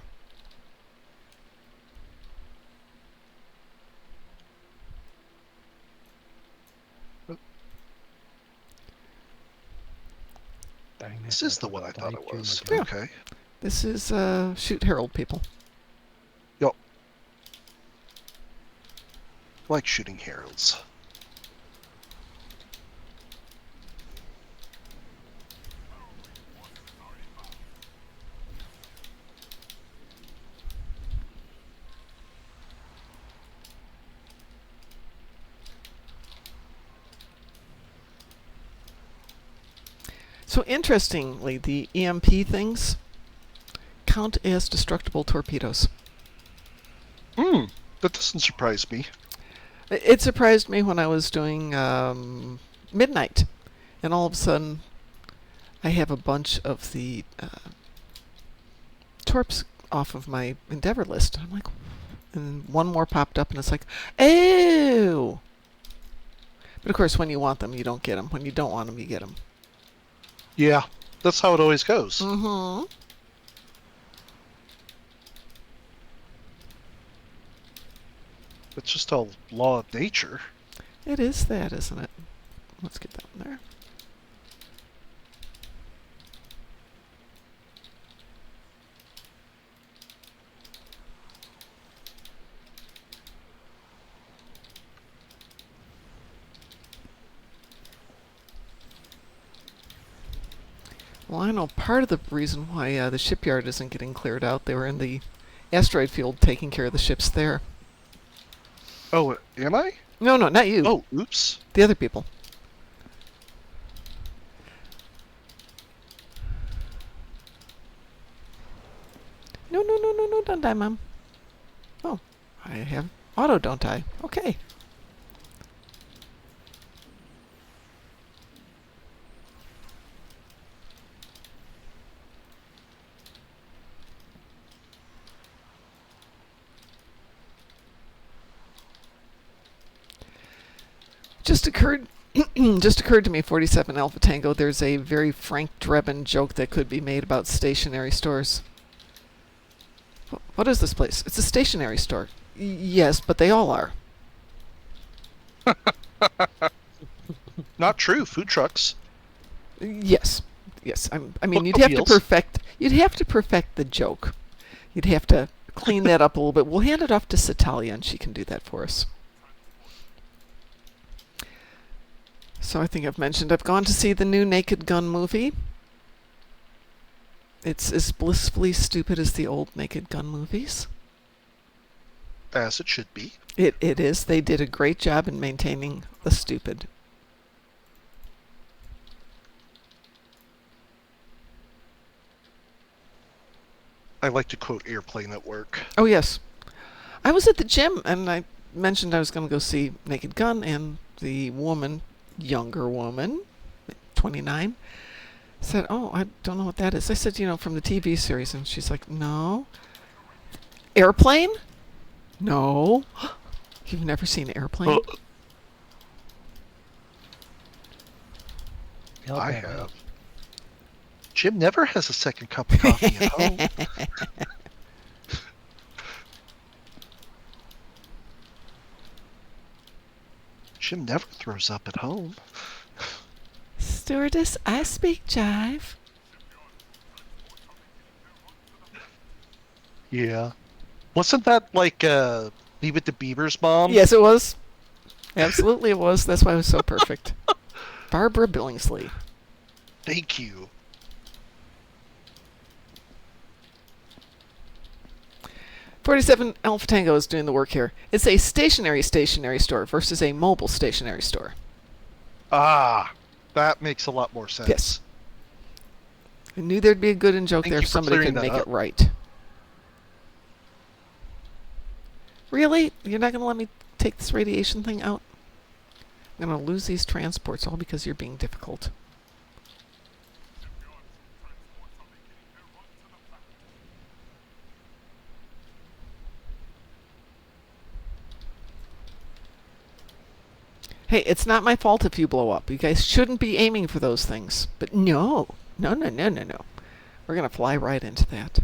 Dang it, This is the forgot one I thought it IQ was. again. Okay. This is Shoot Herald people. Yup. Like shooting heralds. So interestingly, the EMP things count as destructible torpedoes. Hmm. That doesn't surprise me. It surprised me when I was doing midnight, and all of a sudden, I have a bunch of the torps off of my Endeavor list. I'm like, and one more popped up, and it's like, oh! But of course, when you want them, you don't get them. When you don't want them, you get them. Yeah, that's how it always goes. Mm-hmm. It's just a law of nature. It is that, isn't it? Let's get that one there. Well, I know part of the reason why the shipyard isn't getting cleared out. They were in the asteroid field taking care of the ships there. Oh, am I? No, not you. Oh, oops. The other people. No, don't die, Mom. Oh, I have auto don't die. Okay. Just occurred to me, 47 Alpha Tango, there's a very Frank Drebin joke that could be made about stationary stores. What is this place? It's a stationary store. Yes, but they all are. Not true. Food trucks. Yes. I mean, Book you'd have to appeals. perfect the joke. You'd have to clean that up a little bit. We'll hand it off to Satalia, and she can do that for us. So I think I've mentioned I've gone to see the new Naked Gun movie. It's as blissfully stupid as the old Naked Gun movies. As it should be. It is. They did a great job in maintaining the stupid. I like to quote Airplane at work. Oh, yes. I was at the gym, and I mentioned I was going to go see Naked Gun, and the woman, younger woman, 29, said, oh, I don't know what that is. I said, from the TV series, and she's like, no. Airplane? No. You've never seen Airplane? Yeah, I okay. have. Jim never has a second cup of coffee at home. Jim never throws up at home. Stewardess, I speak jive. Yeah. Wasn't that like Leave It to Beaver's mom? Yes, it was. Absolutely it was. That's why it was so perfect. Barbara Billingsley. Thank you. 47 Alpha Tango is doing the work here. It's a stationary store versus a mobile stationary store. Ah, that makes a lot more sense. Yes. I knew there'd be a good in joke Thank there you if for somebody clearing could that make up. it right. Really? You're not going to let me take this radiation thing out? I'm going to lose these transports all because you're being difficult. Hey, it's not my fault if you blow up. You guys shouldn't be aiming for those things. But no. No. We're going to fly right into that.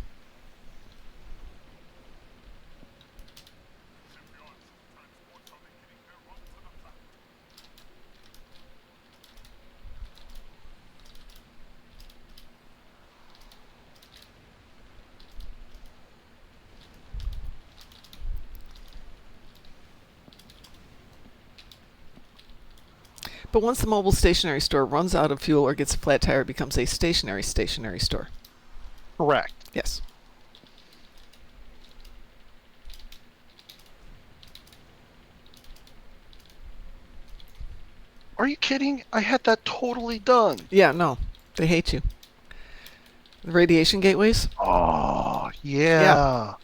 But once the mobile stationary store runs out of fuel or gets a flat tire, it becomes a stationary store. Correct. Yes. Are you kidding? I had that totally done. Yeah, no. They hate you. The radiation gateways? Oh, yeah.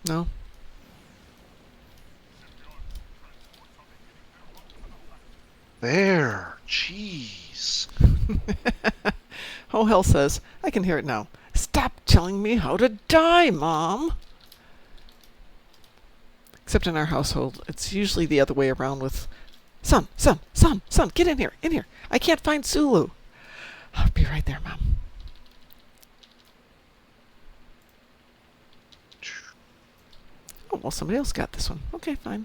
No. There. Jeez. Oh, hell says, I can hear it now. Stop telling me how to die, Mom! Except in our household, it's usually the other way around with, Son, get in here. I can't find Sulu. I'll be right there, Mom. Oh, well, somebody else got this one. Okay, fine.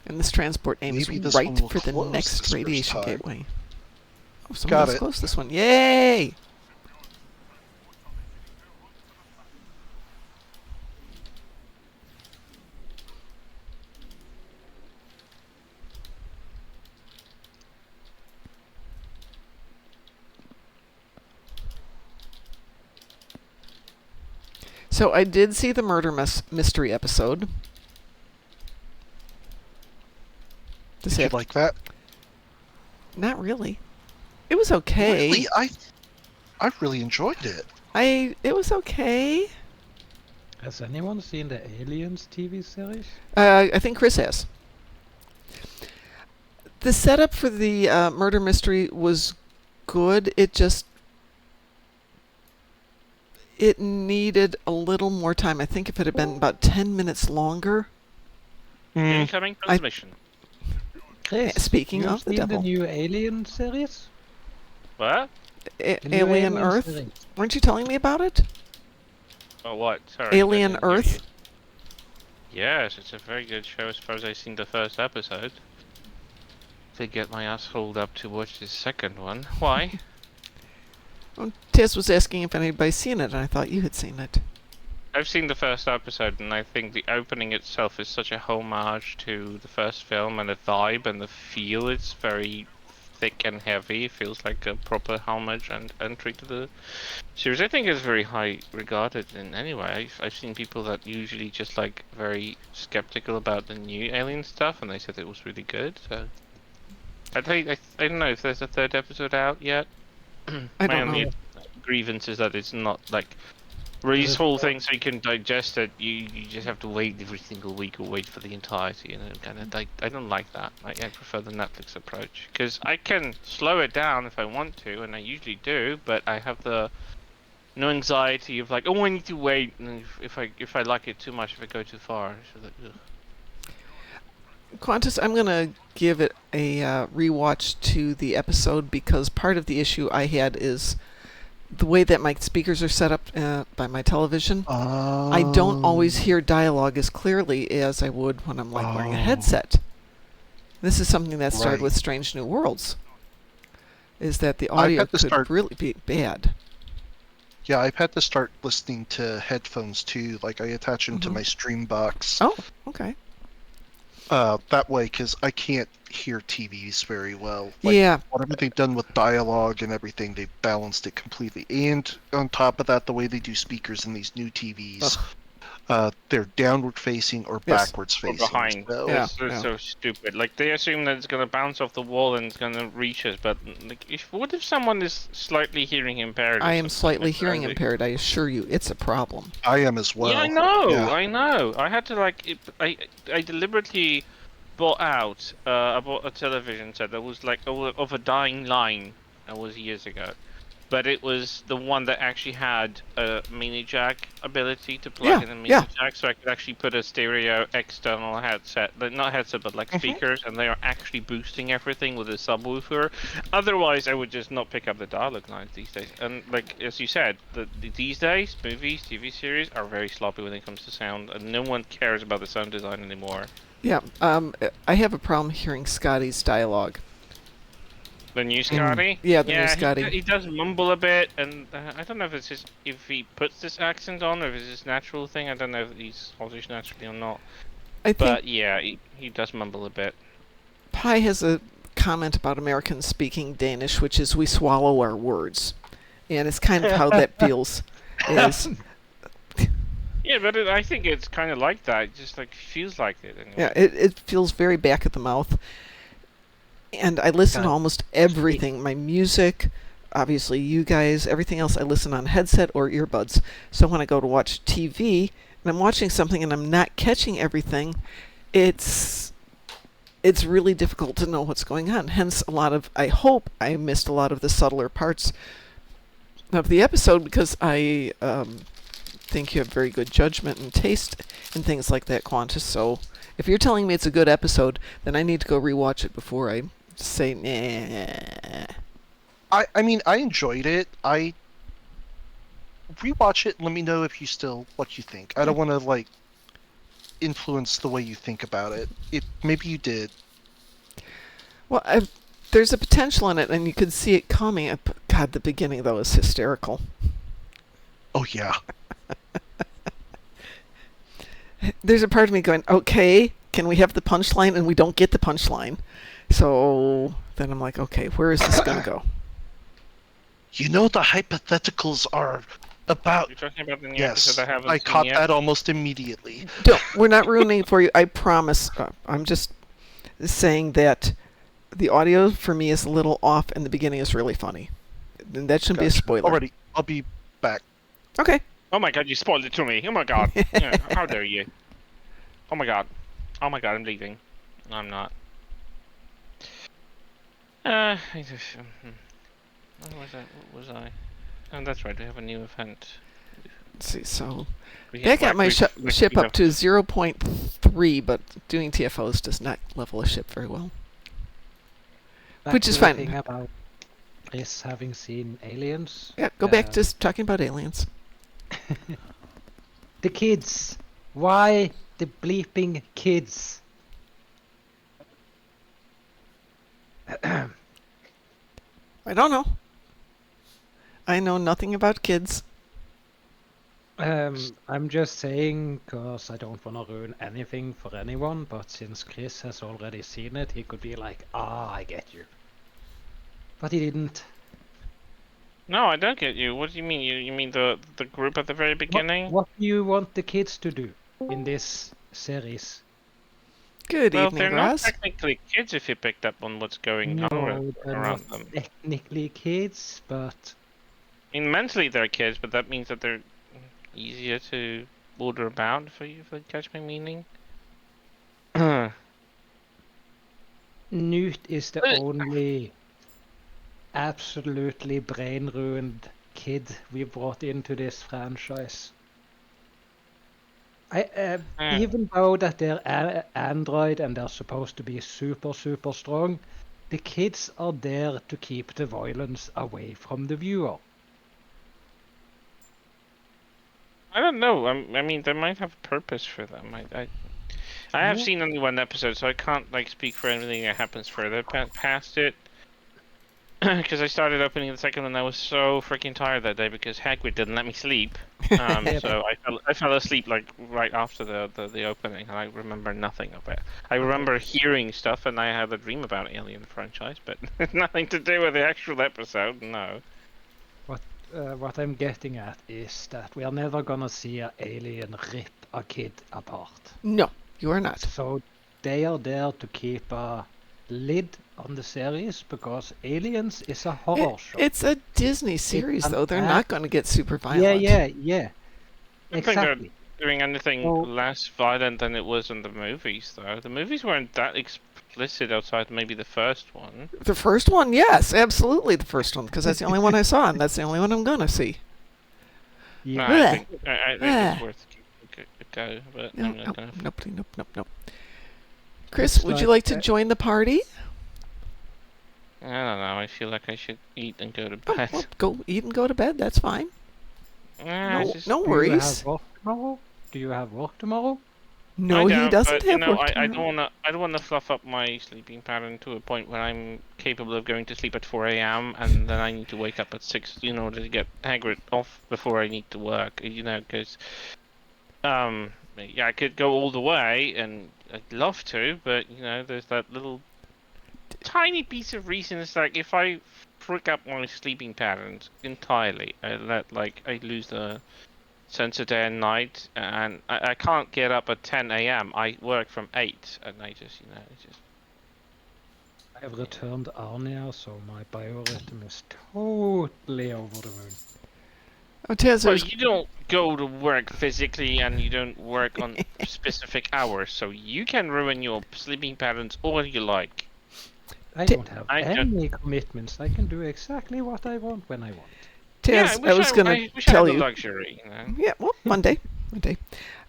And this transport aims Maybe this right one will for the close next this first radiation time. gateway. Oh, somebody Got else it. closed this one. Yay! So I did see the murder mystery episode. Did you like that? Not really. It was okay. Really? I really enjoyed it. It was okay. Has anyone seen the Aliens TV series? I think Chris has. The setup for the murder mystery was good. It needed a little more time. I think if it had been about 10 minutes longer. Incoming transmission. Chris, Speaking you've of the seen devil. the new Alien series? What? The new Alien Earth? series. Weren't you telling me about it? Oh, what? Sorry. I Alien didn't hear Earth? you. Yes, it's a very good show as far as I've seen the first episode. To get my ass holed up to watch the second one. Why? Well, Tess was asking if anybody's seen it, and I thought you had seen it. I've seen the first episode, and I think the opening itself is such a homage to the first film, and the vibe and the feel. It's very thick and heavy. It feels like a proper homage and entry to the series. I think it's very high regarded in any way. I've seen people that usually just like very skeptical about the new Alien stuff, and they said it was really good. So I don't know if there's a third episode out yet. I My don't only know. grievance is that it's not like release whole thing so you can digest it. You just have to wait every single week or wait for the entirety, and it kind of like I don't like that. I prefer the Netflix approach because I can slow it down if I want to, and I usually do. But I have the no anxiety of like, oh, I need to wait, and if I like it too much, if I go too far, so that, ugh. Qantas, I'm going to give it a rewatch to the episode because part of the issue I had is the way that my speakers are set up by my television. I don't always hear dialogue as clearly as I would when I'm like wearing a headset. This is something that started Right. with Strange New Worlds. Is that the audio could really be bad. Yeah, I've had to start listening to headphones too. Like I attach them to my stream box. Oh, okay. That way, because I can't hear TVs very well. Like, Yeah. whatever they've done with dialogue and everything, they've balanced it completely. And on top of that, the way they do speakers in these new TVs, they're downward facing or Yes. backwards Or facing. behind. So, Yeah. It's so stupid. Like they assume that it's gonna bounce off the wall and it's gonna reach us, but like, what if someone is slightly hearing impaired? or I am something? slightly It's hearing crazy. impaired. I assure you, it's a problem. I am as well. Yeah, I know. Yeah. I know. I had to like. I deliberately bought out. I bought a television set that was like of a dying line. That was years ago, but it was the one that actually had a mini jack ability to plug in a mini yeah. jack, so I could actually put a stereo external headset, not headset, but like speakers, and they are actually boosting everything with a subwoofer. Otherwise, I would just not pick up the dialogue lines these days. And like as you said, these days, movies, TV series are very sloppy when it comes to sound, and no one cares about the sound design anymore. Yeah. I have a problem hearing Scotty's dialogue. The new Scotty? Yeah, the new Scotty. He does mumble a bit, and I don't know if he puts this accent on or if it's his natural thing. I don't know if he's Scottish naturally or not. I think But yeah, he does mumble a bit. Pi has a comment about Americans speaking Danish, which is we swallow our words. And it's kind of how that feels. Is Yeah, but I think it's kind of like that. It just like feels like it. Anyway. yeah, it feels very back at the mouth. And I listen to almost everything. My music, obviously you guys, everything else I listen on headset or earbuds. So when I go to watch TV and I'm watching something and I'm not catching everything, it's really difficult to know what's going on. Hence I hope I missed a lot of the subtler parts of the episode because I think you have very good judgment and taste in things like that, Qantas. So if you're telling me it's a good episode, then I need to go rewatch it before I say nah. I mean, I enjoyed it. I rewatch it and let me know what you think. I don't want to like influence the way you think about it. Maybe you did. Well, there's a potential in it, and you could see it coming. God, the beginning though is hysterical. Oh yeah. There's a part of me going, okay, can we have the punchline? And we don't get the punchline. So then I'm like, okay, where is this going to go? You know the hypotheticals are about. You're talking about the new Yes, episode I haven't I seen caught yet? that almost immediately. We're not ruining it for you. I promise. I'm just saying that the audio for me is a little off, and the beginning is really funny. And that shouldn't be a Gotcha. spoiler. Already, I'll be back. Okay. Oh my god, you spoiled it to me. Oh my god. Yeah, how dare you? Oh my god. Oh my god, I'm leaving. No, I'm not. I just, what was I? Oh, that's right, we have a new event. Let's see. So We that got my ship we up have- to 0.3, but doing TFOs does not level a ship very well. Back Which to is the fine. thing about Chris having seen aliens. Yeah, go back to talking about aliens. The kids. Why the bleeping kids? I don't know. I know nothing about kids. I'm just saying, because I don't want to ruin anything for anyone, but since Chris has already seen it, he could be like, I get you. But he didn't. No, I don't get you. What do you mean? You mean the group at the very beginning? What do you want the kids to do in this series? Good Well, evening, they're not Ross. technically kids if you picked up on what's going on they're around not them. technically kids, but I mean, mentally they're kids, but that means that they're easier to order about, if you catch my meaning. Newt is the only absolutely brain-ruined kid we brought into this franchise. Even though that they're android and they're supposed to be super, super strong, the kids are there to keep the violence away from the viewer. I don't know. I mean, they might have a purpose for them. I have Yeah. seen only one episode, so I can't like speak for anything that happens further past it. Because I started opening the second and I was so freaking tired that day because Hagrid didn't let me sleep. So I fell asleep like right after the opening, and I remember nothing of it. I remember hearing stuff, and I had a dream about Alien franchise, but nothing to do with the actual episode. No. What I'm getting at is that we are never gonna see an alien rip a kid apart. No, you are not. So they are there to keep a lid on the series because Aliens is a horror show. It's a Disney series, an though. They're act- not going to get super violent. Yeah. I think Exactly. they're doing anything Well- less violent than it was in the movies, though. The movies weren't that listed outside maybe the first one. The first one, yes, absolutely the first one, because that's the only one I saw, and that's the only one I'm gonna see. No, Yeah. I think it's worth a go, but No, I'm not gonna. nope. Chris, It's would you like, like to join the party? I don't know. I feel like I should eat and go to Oh, bed. well, go eat and go to bed. That's fine. Nah, it's just, No Do you worries. have work tomorrow? Do you have work tomorrow? No, I he don't, doesn't but, you have know, work I tomorrow. don't wanna fluff up my sleeping pattern to a point where I'm capable of going to sleep at 4 a.m. and then I need to wake up at 6 in order to get Hagrid off before I need to work. You know, because yeah, I could go all the way, and I'd love to, but you know, there's that little tiny piece of reason. It's like if I frick up my sleeping patterns entirely, I lose the sense of day and night, and I can't get up at 10 a.m. I work from 8, and I just, you know, it's just. I have returned Arnia, so my biorhythm is totally over the moon. Oh, Taz, Well, there's you don't go to work physically, and you don't work on specific hours, so you can ruin your sleeping patterns all you like. I don't have any commitments. I can do exactly what I want when I want. Taz, I was going to I wish I tell had the you. luxury, you know? Yeah, well, one day.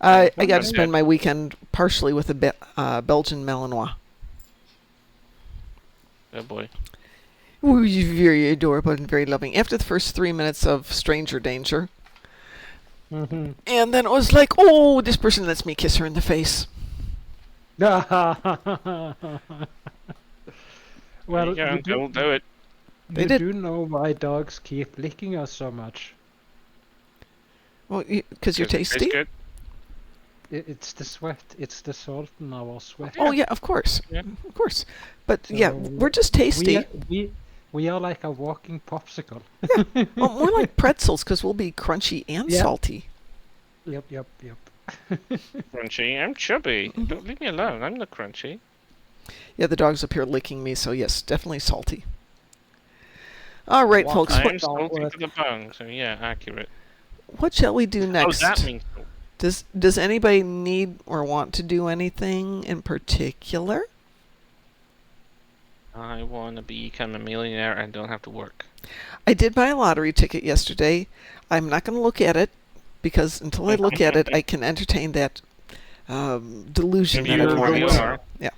I got to One spend day. my weekend partially with a Belgian Malinois. Oh boy. Ooh, he's very adorable and very loving. After the first 3 minutes of stranger danger, Mm-hmm. and then it was like, oh, this person lets me kiss her in the face. Well, Yeah, don't do it. They you did. do know why dogs keep licking us so much. Well, because you're Does it taste tasty. good? It's the sweat. It's the salt in our sweat. Oh yeah, of course, Yeah. of course. But yeah, So we're just tasty. We are like a walking popsicle. Well, more like pretzels because we'll be crunchy and Yeah. salty. Yep. Crunchy. I'm chubby. Don't leave me alone. I'm not crunchy. Yeah, the dog's up here licking me, so yes, definitely salty. All right, Walk folks, I what, am salty to the bone, so yeah, accurate. what shall we do Oh, next? that means. Does anybody need or want to do anything in particular? I want to become a millionaire and don't have to work. I did buy a lottery ticket yesterday. I'm not going to look at it because until I look at it, I can entertain that delusion Maybe that you're I'm the going winner. Yeah.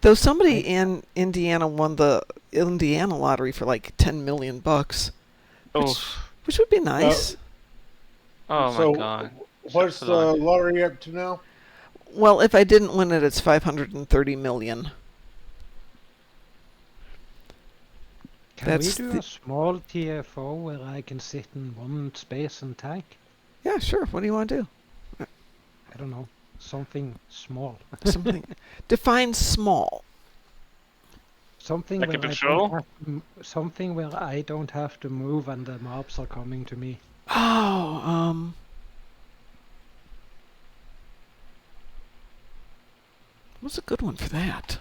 Though somebody in Indiana won the Indiana lottery for like $10 million, Oh, which would be nice. oh So, my god. What's Such a the lot. lottery up to now? Well, if I didn't win it, it's $530 million. Can That's we do a small TFO where I can sit in one space and tank? Yeah, sure. What do you want to do? I don't know. Something small. Something. Define small. Something Like a where patrol? something where I don't have to move and the mobs are coming to me. Oh, what's a good one for that?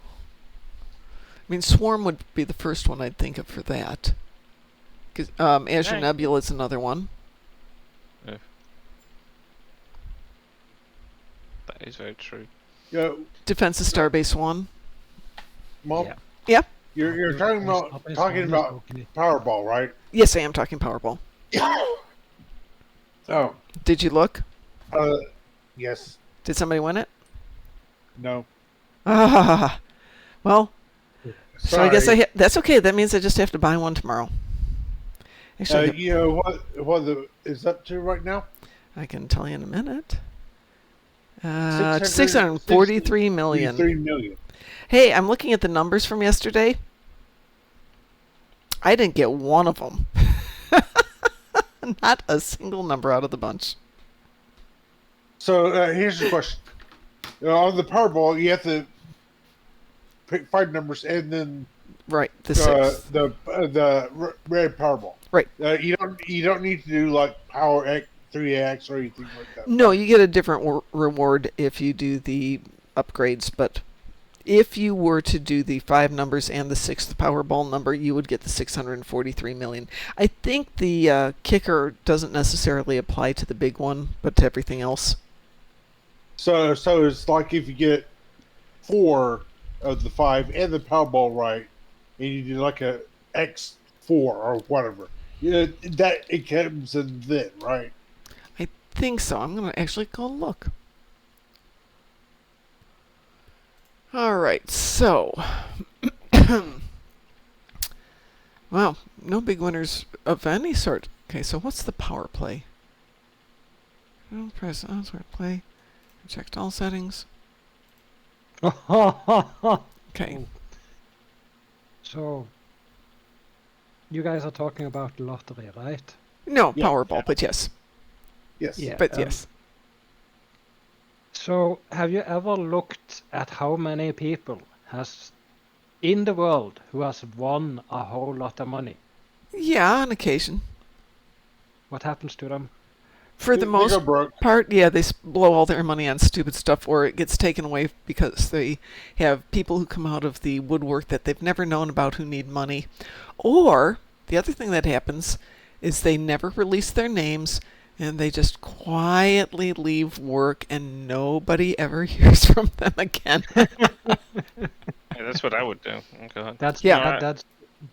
I mean, Swarm would be the first one I'd think of for that. 'Cause, Azure Right. Nebula is another one. That is very true. Yeah, Defense of Starbase 1. Mom. Yeah. Yeah. You're talking about Powerball, right? Yes, I am talking Powerball. Oh, Did you look? yes. Did somebody win it? No. Ah, well, so I guess Sorry. that's okay. That means I just have to buy one tomorrow. Actually, You know what is up to right now? I can tell you in a minute. 643 643 million. 3 million. Hey, I'm looking at the numbers from yesterday. I didn't get one of them. Not a single number out of the bunch. So here's the question: on the Powerball, you have to pick 5 numbers and then Right, the sixth. the red Powerball. Right. You don't need to do like Power X 3X or anything like that. No, you get a different reward if you do the upgrades, but if you were to do the 5 numbers and the 6th Powerball number, you would get the 643 million. I think the kicker doesn't necessarily apply to the big one, but to everything else. So it's like if you get 4, of the 5 and the Powerball right, and you did like a X4 or whatever, that it comes in then, right? I think so. I'm going to actually go look. All right, so. Wow, no big winners of any sort. Okay, so what's the power play? Press sort play. Checked all settings. Okay. So, you guys are talking about lottery, right? No, Yeah. Powerball, but yes. Yes. Yeah. But yes. So, have you ever looked at how many people has in the world who has won a whole lot of money? Yeah, on occasion. What happens to them? For the They most go broke. part, yeah, they blow all their money on stupid stuff, or it gets taken away because they have people who come out of the woodwork that they've never known about who need money. Or the other thing that happens is they never release their names and they just quietly leave work and nobody ever hears from them again. Yeah, that's what I would do. Oh, God. That's Yeah.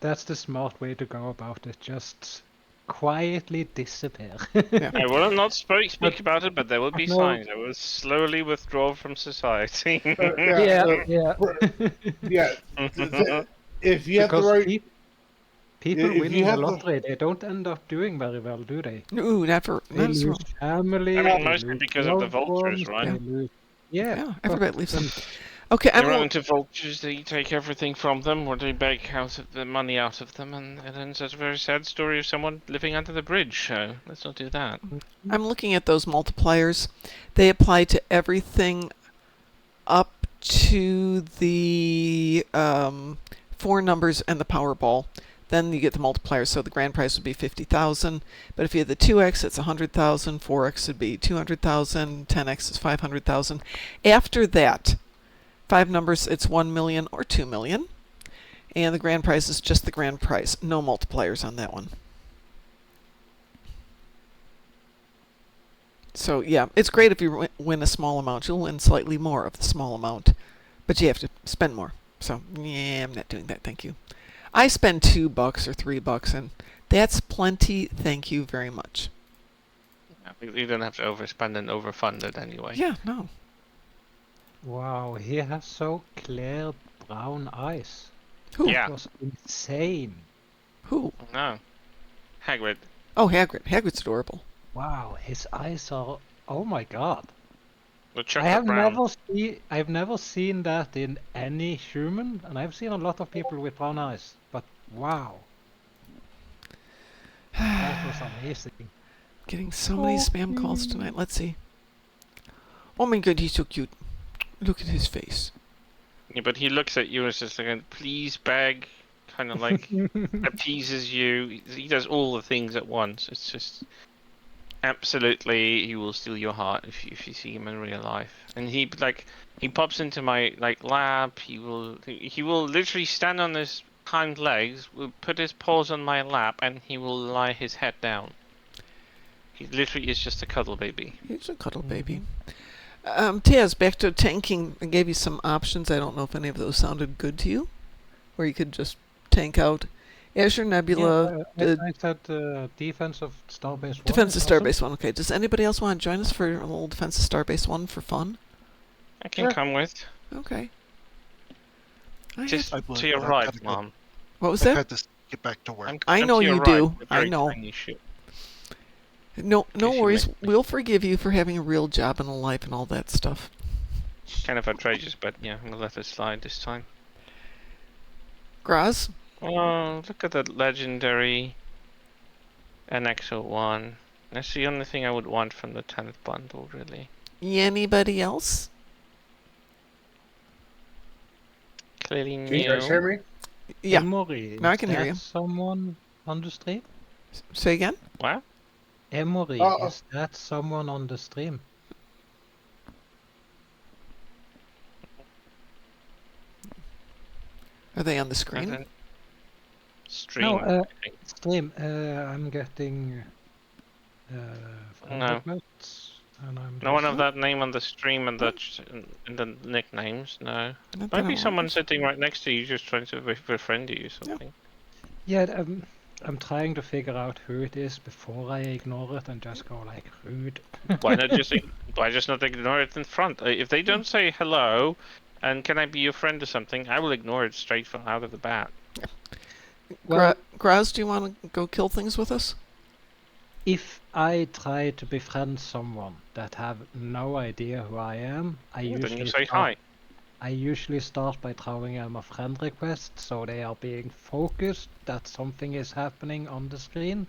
that's the smart way to go about it. Just quietly disappear. I will not speak about it, but there will be no. signs. I will slowly withdraw from society. Yeah. Yeah. If you have the Because right, people if you winning the have the- lottery, they don't end up doing very well, do they? Ooh, never. They That is lose wrong. family. I mean, they mostly lose because of the loved vultures, ones, right? they lose- Yeah, Yeah, everybody but leaves then- them. Okay, They I'm run into vultures, they take everything from them, or they beg out of the money out of them, and it ends as a very sad story of someone living under the bridge. So let's not do that. I'm looking at those multipliers. They apply to everything up to the 4 numbers and the Powerball. Then you get the multipliers. So the grand prize would be 50,000. But if you had the 2x, it's 100,000. 4x would be 200,000. 10x is 500,000. After that, 5 numbers, it's 1 million or 2 million. And the grand prize is just the grand prize. No multipliers on that one. So yeah, it's great if you win a small amount. You'll win slightly more of the small amount, but you have to spend more. So yeah, I'm not doing that. Thank you. I spend $2 or $3, and that's plenty. Thank you very much. You don't have to overspend and overfund it anyway. Yeah, no. Wow, he has so clear brown eyes. Who? Yeah. It was insane. Who? No. Hagrid. Oh, Hagrid. Hagrid's adorable. Wow, his eyes are. Oh my God! The I chocolate have brown. I've never seen that in any human, and I've seen a lot of people with brown eyes. But wow, that was amazing. Getting so many spam calls tonight. Let's see. Oh my God, he's so cute. Look at his face. Yeah, but he looks at you and is just like, please beg, kind of like appeases you. He does all the things at once. It's just absolutely, he will steal your heart if you see him in real life. And he pops into my lab. He will literally stand on his hind legs, will put his paws on my lap, and he will lie his head down. He literally is just a cuddle baby. He's a cuddle baby. Taz, back to tanking. I gave you some options. I don't know if any of those sounded good to you. Or you could just tank out Azure Nebula, I said defense of Starbase 1. Defense of is awesome. Starbase 1. Okay, does anybody else want to join us for a little Defense of Starbase 1 for fun? I can Sure. come with. Okay. Just I'd love to your that. right, Gotta go. Mom. What was I've that? had to get back to work. I I'm know to your you right, do. a I very know. tiny ship. No case you worries. make- We'll forgive you for having a real job and a life and all that stuff. Kind of outrageous, but yeah, I'm gonna let it slide this time. Graz? Oh, look at that legendary NX01. That's the only thing I would want from the 10th bundle, really. Anybody else? Clearly Can you guys hear new. me? Yeah. Emory. Now I can is hear that you. Someone on the stream? Say again? What? Emory. Uh-oh. Is that someone on the stream? Are they on the screen? Nothing. Stream. No, I think. stream. I'm getting. No. 500 votes. And I'm No one just- of that name on the stream and in the nicknames. No. Not that Might be I'm someone aware. sitting right next to you, just trying to befriend you or something. Yeah, I'm trying to figure out who it is before I ignore it and just go like rude. Why not why just not ignore it in front? If they don't say hello, and can I be your friend or something, I will ignore it straight from out of the bat. Well, Graz, do you want to go kill things with us? if I try to befriend someone that have no idea who I am, I Then usually you say start, hi. I usually start by throwing them a friend request, so they are being focused that something is happening on the screen,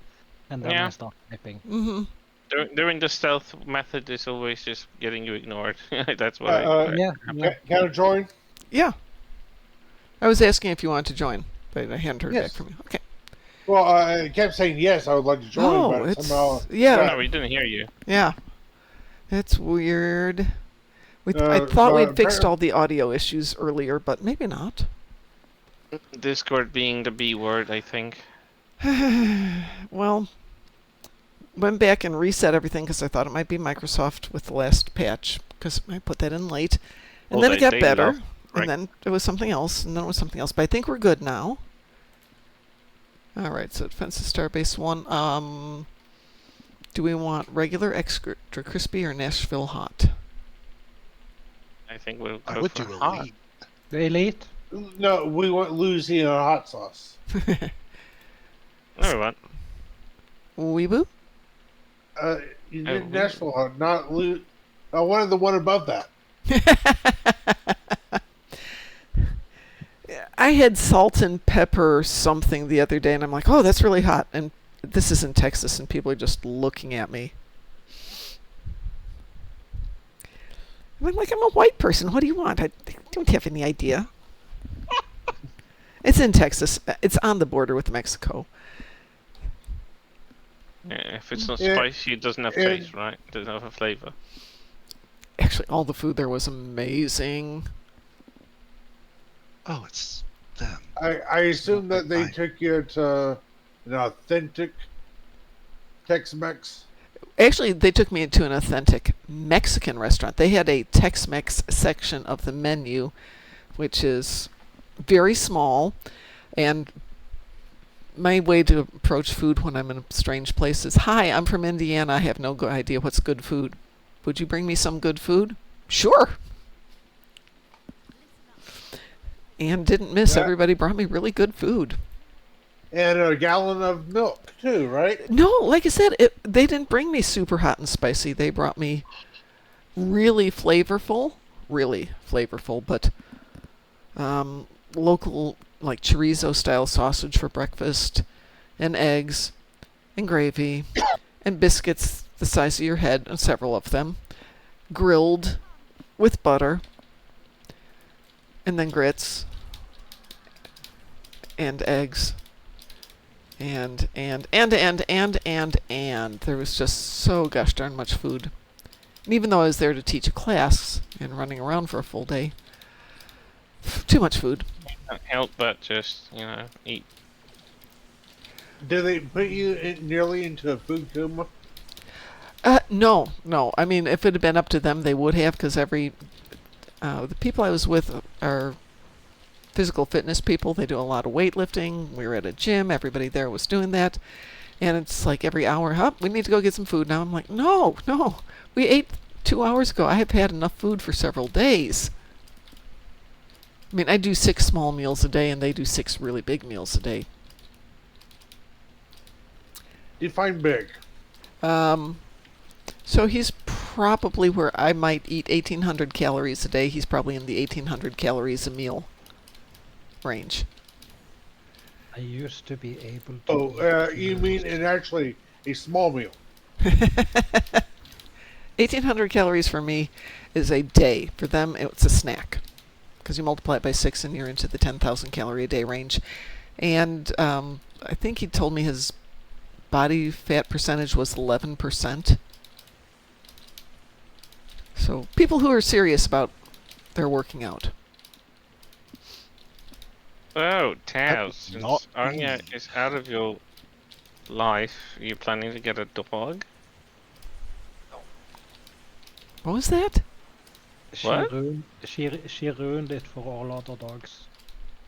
and then I Yeah. start typing. Mm-hmm. Doing the stealth method is always just getting you ignored. That's what I. Yeah, yeah. Can I join? Yeah. I was asking if you wanted to join, but I hadn't heard back Yes. from you. Okay. Well, I kept saying yes. I would like to join, Oh, but it's somehow yeah, No, we didn't hear you. yeah. It's weird. I thought we'd fixed all the audio issues earlier, but maybe not. Discord being the B word, I think. Well, went back and reset everything because I thought it might be Microsoft with the last patch because I put that in late, and Well, then it got they better, love- right. and then it was something else, and then it was something else. But I think we're good now. All right, so Defensive Starbase 1. Do we want regular extra crispy or Nashville hot? I think we'll go I would for do hot. elite. The elite? No, we want Louisiana hot sauce. No, we won't. Weeboo? You Oh, did Nashville hot, not I wanted the one above that. I had salt and pepper something the other day, and I'm like, oh, that's really hot. And this is in Texas, and people are just looking at me. I'm like, I'm a white person. What do you want? I don't have any idea. It's in Texas. It's on the border with Mexico. Yeah, if it's not Yeah. spicy, it doesn't have Yeah. taste, right? It doesn't have a flavor. Actually, all the food there was amazing. Oh, it's them. I assume that they Fine. took you to an authentic Tex-Mex. Actually, they took me to an authentic Mexican restaurant. They had a Tex-Mex section of the menu, which is very small. And my way to approach food when I'm in a strange place is, hi, I'm from Indiana. I have no idea what's good food. Would you bring me some good food? Sure. And didn't miss. Yeah. Everybody brought me really good food. And a gallon of milk too, right? No, like I said, they didn't bring me super hot and spicy. They brought me really flavorful, but local, like chorizo style sausage for breakfast, and eggs, and gravy, and biscuits the size of your head, and several of them, grilled with butter, and then grits, and eggs. And there was just so gosh darn much food. And even though I was there to teach a class and running around for a full day, too much food. Can't help but just, eat. Did they put you nearly into a food coma? No. I mean, if it had been up to them, they would have, because the people I was with are physical fitness people. They do a lot of weightlifting. We were at a gym. Everybody there was doing that. And it's like every hour, we need to go get some food now. I'm like, no. We ate 2 hours ago. I have had enough food for several days. I mean, I do 6 small meals a day, and they do 6 really big meals a day. Define big. So he's probably where I might eat 1,800 calories a day. He's probably in the 1,800 calories a meal range. I used to be able to. You mean in actually a small meal? 1,800 calories for me is a day. For them, it's a snack. Because you multiply it by 6 and you're into the 10,000 calorie a day range. And I think he told me his body fat percentage was 11%. So people who are serious about their working out. Oh, Taz, since not Anya me. is out of your life, are you planning to get a dog? What was that? What? She ruined it for all other dogs.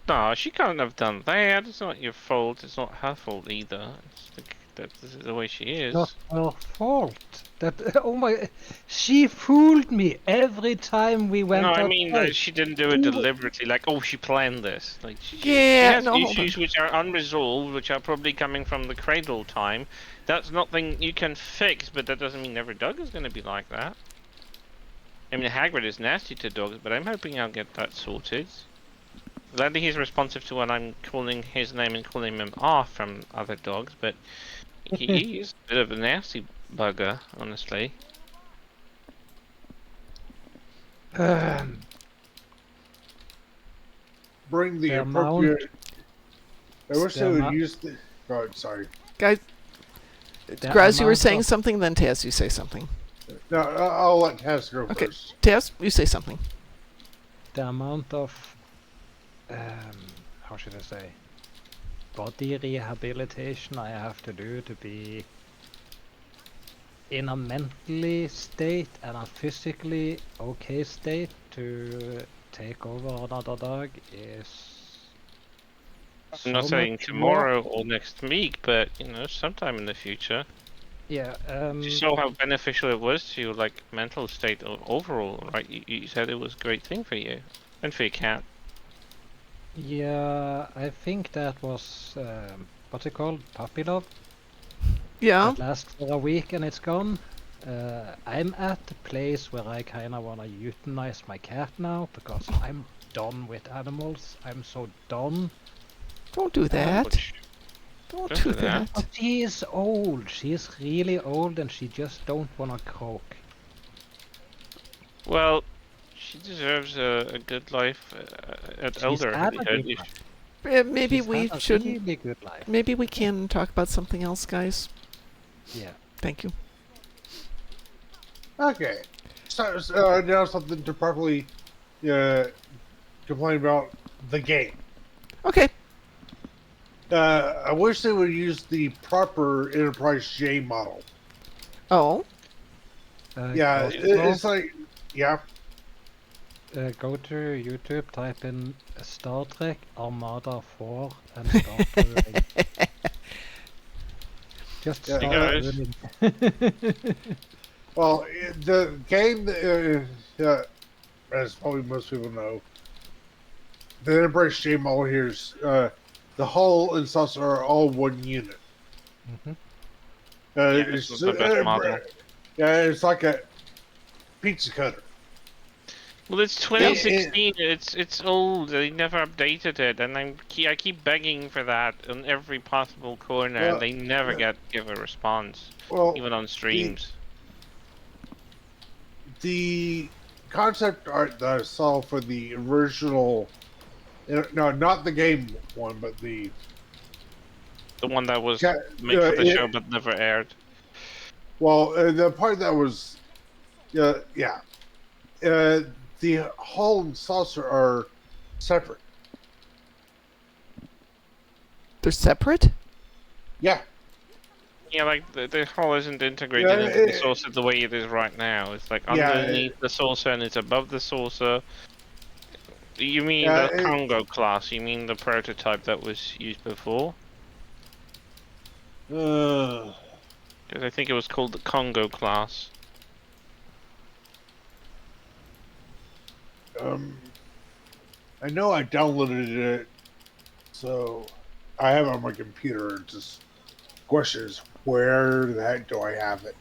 No, she can't have done that. It's not your fault. It's not her fault either. It's that's the way she is. Not her fault. That oh my, she fooled me every time we went No, I outside. mean that she didn't do it deliberately. Like, oh, she planned this. Like, she Yeah, has no, hold issues which are unresolved, which are probably coming from the cradle time. That's nothing you can fix, but that doesn't mean every dog is going to be like that. I mean, Hagrid is nasty to dogs, but I'm hoping I'll get that sorted. Gladly he's responsive to when I'm calling his name and calling him off from other dogs, but he is a bit of a nasty bugger, honestly. Bring the The appropriate. I wish they the would amount- use the. Oh, sorry. Guys, The Graz, you were amount saying of- something, then Taz, you say something. No, I'll let Taz go Okay. first. Taz, you say something. The amount of how should I say, body rehabilitation I have to do to be in a mentally state and a physically okay state to take over another dog is I'm not so saying much tomorrow or next week, but sometime in the future. Yeah. You saw how beneficial it was to your mental state overall, right? You said it was a great thing for you and for your cat. Yeah, I think that was what's it called? Puppy love. Yeah. That lasts for a week and it's gone. I'm at the place where I kind of want to euthanize my cat now because I'm done with animals. I'm so done. Don't do that. Ouch. Don't Don't do do that. that. But she is old. She is really old and she just don't want to croak. Well, she deserves a good life at She's elder. had a good If- life. Maybe She's we had a shouldn't. really good life. Maybe we can talk about something else, guys. Yeah. Thank you. Okay. So now something to properly complain about the game. Okay. I wish they would use the proper Enterprise J model. Oh. Yeah, it's like, yeah. Go to YouTube, type in Star Trek Armada 4 and start doing. Just Yeah, start guys. doing. Well, the game, as probably most people know, the Enterprise J model here is the hull and saucer are all one unit. Mhm. this was the best model. Yeah, it's like a pizza cutter. Well, it's 2016. It's old. They never updated it, and I keep begging for that on every possible corner, Well, and they never give a response, Well, even on streams. the concept art that I saw for the original, no, not the game one, but the The one that was Yeah, made for the it- show but never aired. the part that was, the hull and saucer are separate. They're separate? Yeah, Yeah, like the hull isn't integrated Yeah, into the it- saucer the way it is right now. It's like Yeah, underneath the saucer and it's above the saucer. You mean Yeah, the Congo class? You mean the prototype that was used before? Because I think it was called the Congo class. I know I downloaded it, so I have it on my computer. Just question is, where the heck do I have it?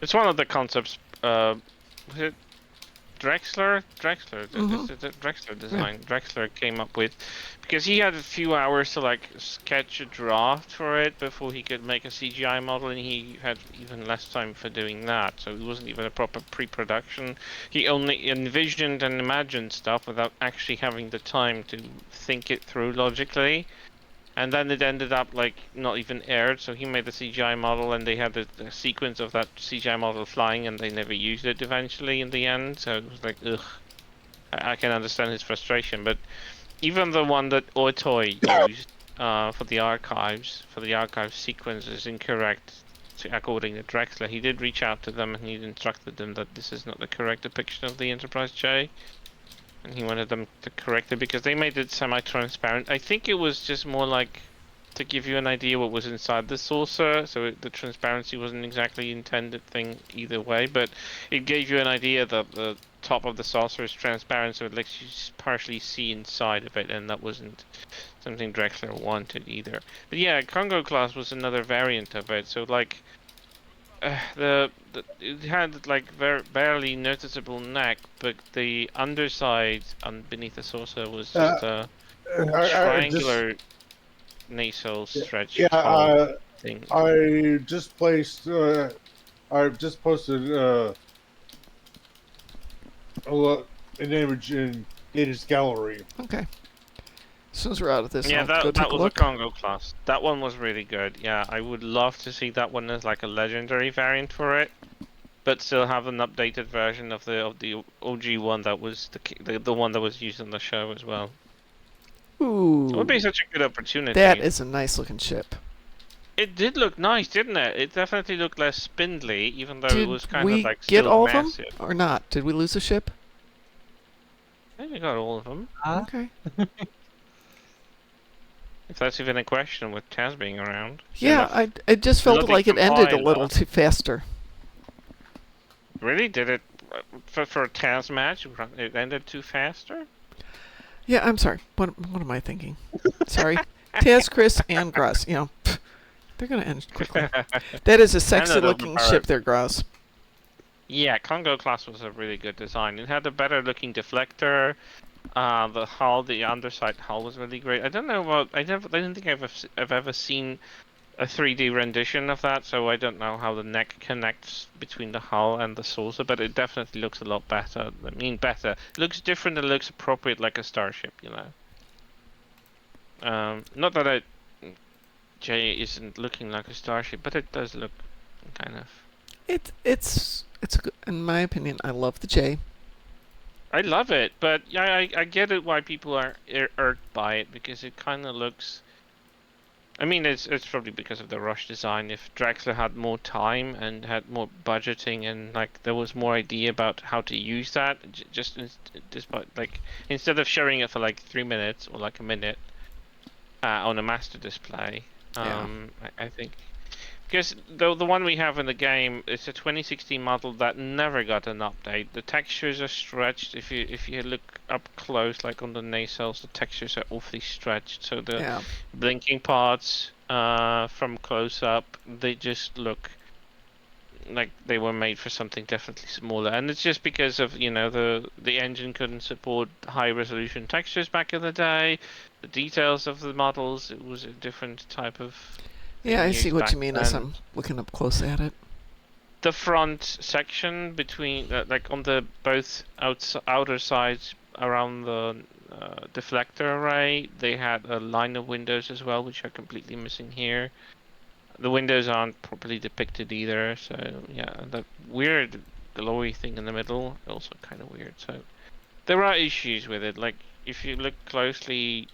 It's one of the concepts. Was it Drexler? Mhm. It's a Drexler design. Drexler came up with, because he had a few hours to sketch a draft for it before he could make a CGI model, and he had even less time for doing that. So it wasn't even a proper pre-production. He only envisioned and imagined stuff without actually having the time to think it through logically. And then it ended up not even aired, so he made the CGI model, and they had a sequence of that CGI model flying, and they never used it eventually in the end. So it was like, ugh. I can understand his frustration, but even the one that Otoy used for the archive sequence is incorrect according to Drexler, he did reach out to them and he instructed them that this is not the correct depiction of the Enterprise J. And he wanted them to correct it because they made it semi-transparent. I think it was just more like to give you an idea what was inside the saucer, so the transparency wasn't exactly intended thing either way, but it gave you an idea that the top of the saucer is transparent, so it lets you partially see inside of it, and that wasn't something Drexler wanted either. But yeah, Congo class was another variant of it, so like it had like barely noticeable neck, but the underside beneath the saucer was just a triangular nasal stretch thing. I just placed. I've just posted an image in Data's gallery. Okay. As soon as we're out of this, Yeah, I'll go take that a was look. a Congo class. That one was really good. Yeah, I would love to see that one as like a legendary variant for it, but still have an updated version of the OG one that was the one that was used on the show as well. Ooh. It would be such a good opportunity. That is a nice looking ship. It did look nice, didn't it? It definitely looked less spindly, even though Did it was kind we of like get still all massive. of them or not? Did we lose a ship? I think we got all of them. Okay. If that's even a question with Taz being around. Yeah, I just felt Nothing like it ended a compiled, little huh? too faster. Really? Did it for a Taz match? It ended too faster? Yeah, I'm sorry. What am I thinking? Sorry. Taz, Chris, and Gross. You know, they're going to end quickly. That is a sexy looking ship there, Gross. Yeah, Congo class was a really good design. It had a better looking deflector. The hull, the underside hull was really great. I don't know what I didn't think I've ever seen a 3D rendition of that, so I don't know how the neck connects between the hull and the saucer, but it definitely looks a lot better. I mean, better. It looks different. It looks appropriate, like a starship, you know. Not that J isn't looking like a starship, but it does look kind of. It's in my opinion, I love the J. I love it, but yeah, I get it why people are irked by it, because it kind of looks. I mean, it's probably because of the rush design. If Drexler had more time and had more budgeting, and like there was more idea about how to use that, just like instead of showing it for like 3 minutes or like a minute on a master display, I think. Because the one we have in the game, it's a 2016 model that never got an update. The textures are stretched. If you look up close, like on the nacelles, the textures are awfully stretched. So the blinking parts from close up, they just look like they were made for something definitely smaller. And it's just because of, you know, the engine couldn't support high resolution textures back in the day. The details of the models, it was a different type of. Yeah, I see what you mean as I'm looking up close at it. The front section between, like on the both outer sides around the deflector array, they had a line of windows as well, which are completely missing here. The windows aren't properly depicted either, so yeah, the weird glowy thing in the middle, also kind of weird. So there are issues with it. Like if you look closely,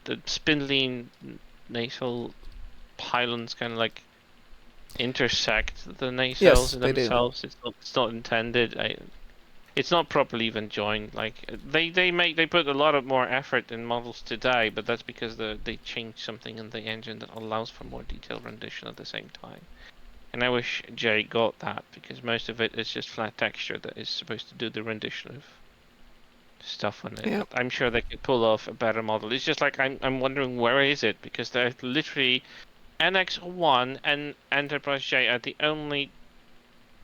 the spindly nasal pylons kind of like intersect the nacelles in themselves. It's not intended. It's not properly even joined. Like they put a lot of more effort in models today, but that's because they changed something in the engine that allows for more detailed rendition at the same time. And I wish Jay got that, because most of it is just flat texture that is supposed to do the rendition of stuff on it. Yep. I'm sure they could pull off a better model. It's just like I'm wondering where is it, because they're literally NX1 and Enterprise J are the only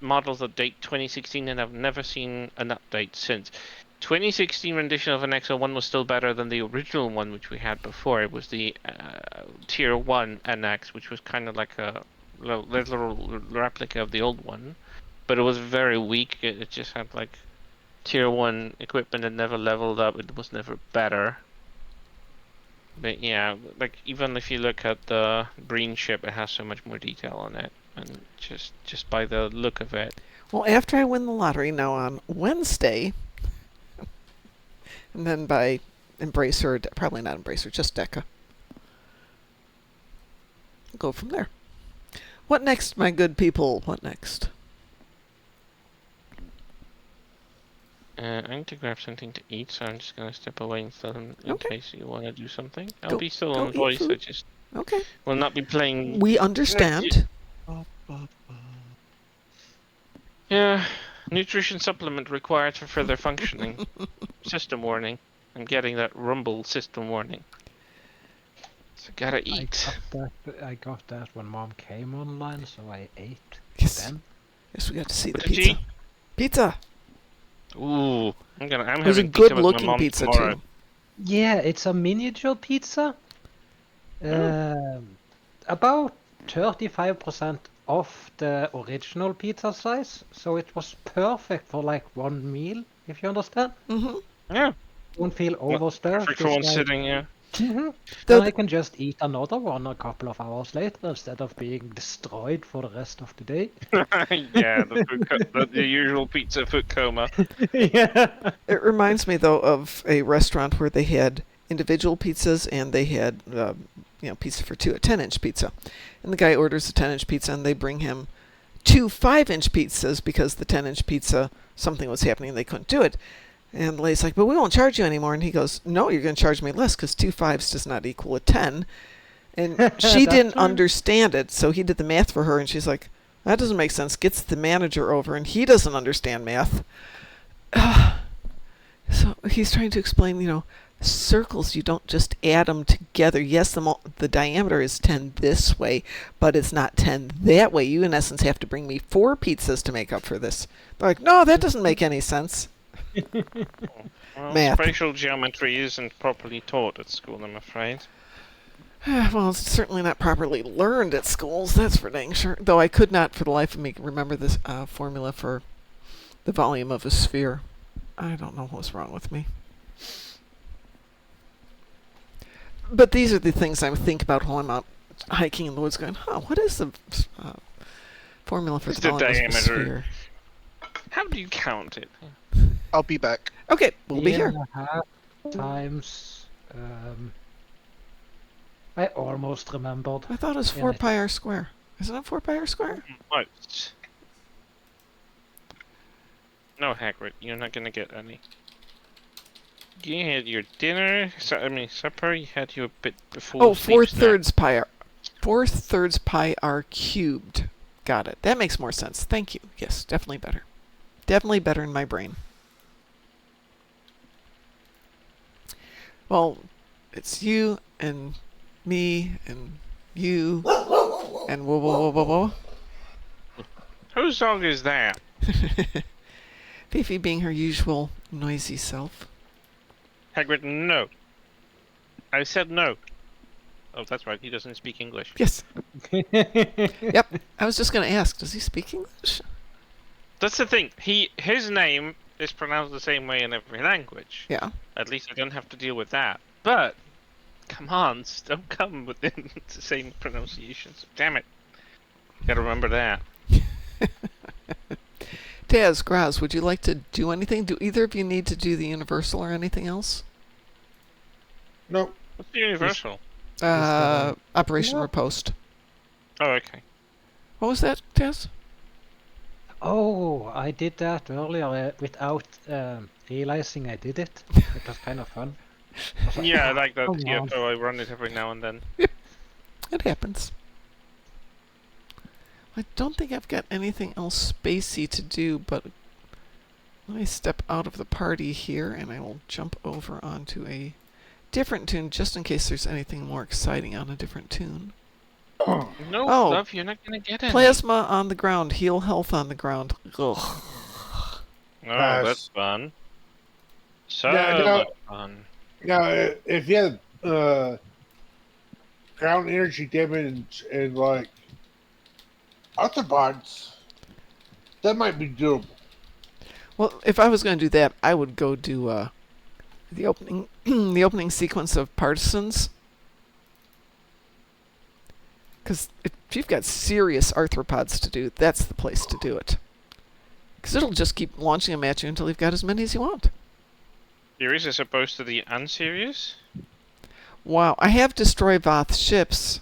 models that date 2016, and I've never seen an update since. 2016 rendition of NX1 was still better than the original one which we had before. It was the Tier 1 NX, which was kind of like a little replica of the old one, but it was very weak. It just had like Tier 1 equipment and never leveled up. It was never better. But yeah, like even if you look at the Breen ship, it has so much more detail on it, and just by the look of it. Well, after I win the lottery now on Wednesday, and then by Embracer, probably not Embracer, just Deca. Go from there. What next, my good people? What next? I need to grab something to eat, so I'm just gonna step away and tell him in Okay. case you want to do something. I'll Go- be still go on eat voice. I food. just Okay. will not be playing. We understand. Yeah, nutrition supplement required for further functioning. System warning. I'm getting that rumble system warning. So gotta eat. I got that when Mom came online, so I ate Yes. then. Yes, we got to see the What did you pizza. eat? Pizza. Ooh, I'm It was a having pizza with my good-looking mom pizza tomorrow. too. Yeah, it's a miniature pizza. About 35% of the original pizza size, so it was perfect for like one meal, if you understand. Mm-hmm. Yeah, Don't feel well, overstuffed. perfect for one sitting. Yeah. Mhm. Though Then I can just eat another one a couple of hours later instead of being destroyed for the rest of the day. Yeah, the usual pizza food coma. Yeah. It reminds me though of a restaurant where they had individual pizzas and they had pizza for two, a 10-inch pizza, and the guy orders a 10-inch pizza and they bring him two 5-inch pizzas because the 10-inch pizza something was happening and they couldn't do it. And the lady's like, but we won't charge you anymore. And he goes, no, you're going to charge me less because 2 5s does not equal a 10. And she That's didn't true. understand it, so he did the math for her, and she's like, that doesn't make sense. Gets the manager over, and he doesn't understand math. So he's trying to explain, circles, you don't just add them together. Yes, the diameter is 10 this way, but it's not 10 that way. You, in essence, have to bring me 4 pizzas to make up for this. They're like, no, that doesn't make any sense. Well, Math. spatial geometry isn't properly taught at school, I'm afraid. Well, it's certainly not properly learned at schools, that's for dang sure. Though I could not, for the life of me, remember this formula for the volume of a sphere. I don't know what's wrong with me. But these are the things I think about while I'm out hiking in the woods going, what is the formula for It's the the volume of a diameter. sphere? How do you count it? I'll be back. Okay, we'll be here. 3.5 times. I almost remembered. I thought it was 4 pi r square. Isn't it 4 pi r square? What? No, Hagrid, you're not gonna get any. You had your dinner, supper. You had your bit before. Oh, 4/3 pi r. 4/3 pi r cubed. Got it. That makes more sense. Thank you. Yes, definitely better. Definitely better in my brain. Well, it's you and me and you and whoa whoa whoa whoa whoa. Whose dog is that? Fifi being her usual noisy self. Hagrid, no. I said no. Oh, that's right. He doesn't speak English. Yes. Yep. I was just going to ask, does he speak English? That's the thing. His name is pronounced the same way in every language. Yeah. At least I don't have to deal with that. But commands don't come within the same pronunciations. Damn it. Gotta remember that. Taz, Graz, would you like to do anything? Do either of you need to do the universal or anything else? Nope. What's the universal? Operation No. Riposte. Oh, okay. What was that, Taz? Oh, I did that earlier without realizing I did it. It was kind of fun. I was like, Yeah, I like that. come Yeah, on. so I run it every now and then. It happens. I don't think I've got anything else spacey to do, but let me step out of the party here and I will jump over onto a different tune just in case there's anything more exciting on a different tune. No, Oh. love, you're not gonna get any. Plasma on the ground, heal health on the ground. Ugh. Oh, Nice. that's fun. So Yeah, no. much fun. Now, if you had ground energy damage and like arthropods, that might be doable. Well, if I was going to do that, I would go do the opening the opening sequence of Partisans. Because if you've got serious arthropods to do, that's the place to do it. Because it'll just keep launching them at you until you've got as many as you want. Serious as opposed to the unserious? Wow, I have destroy Voth ships.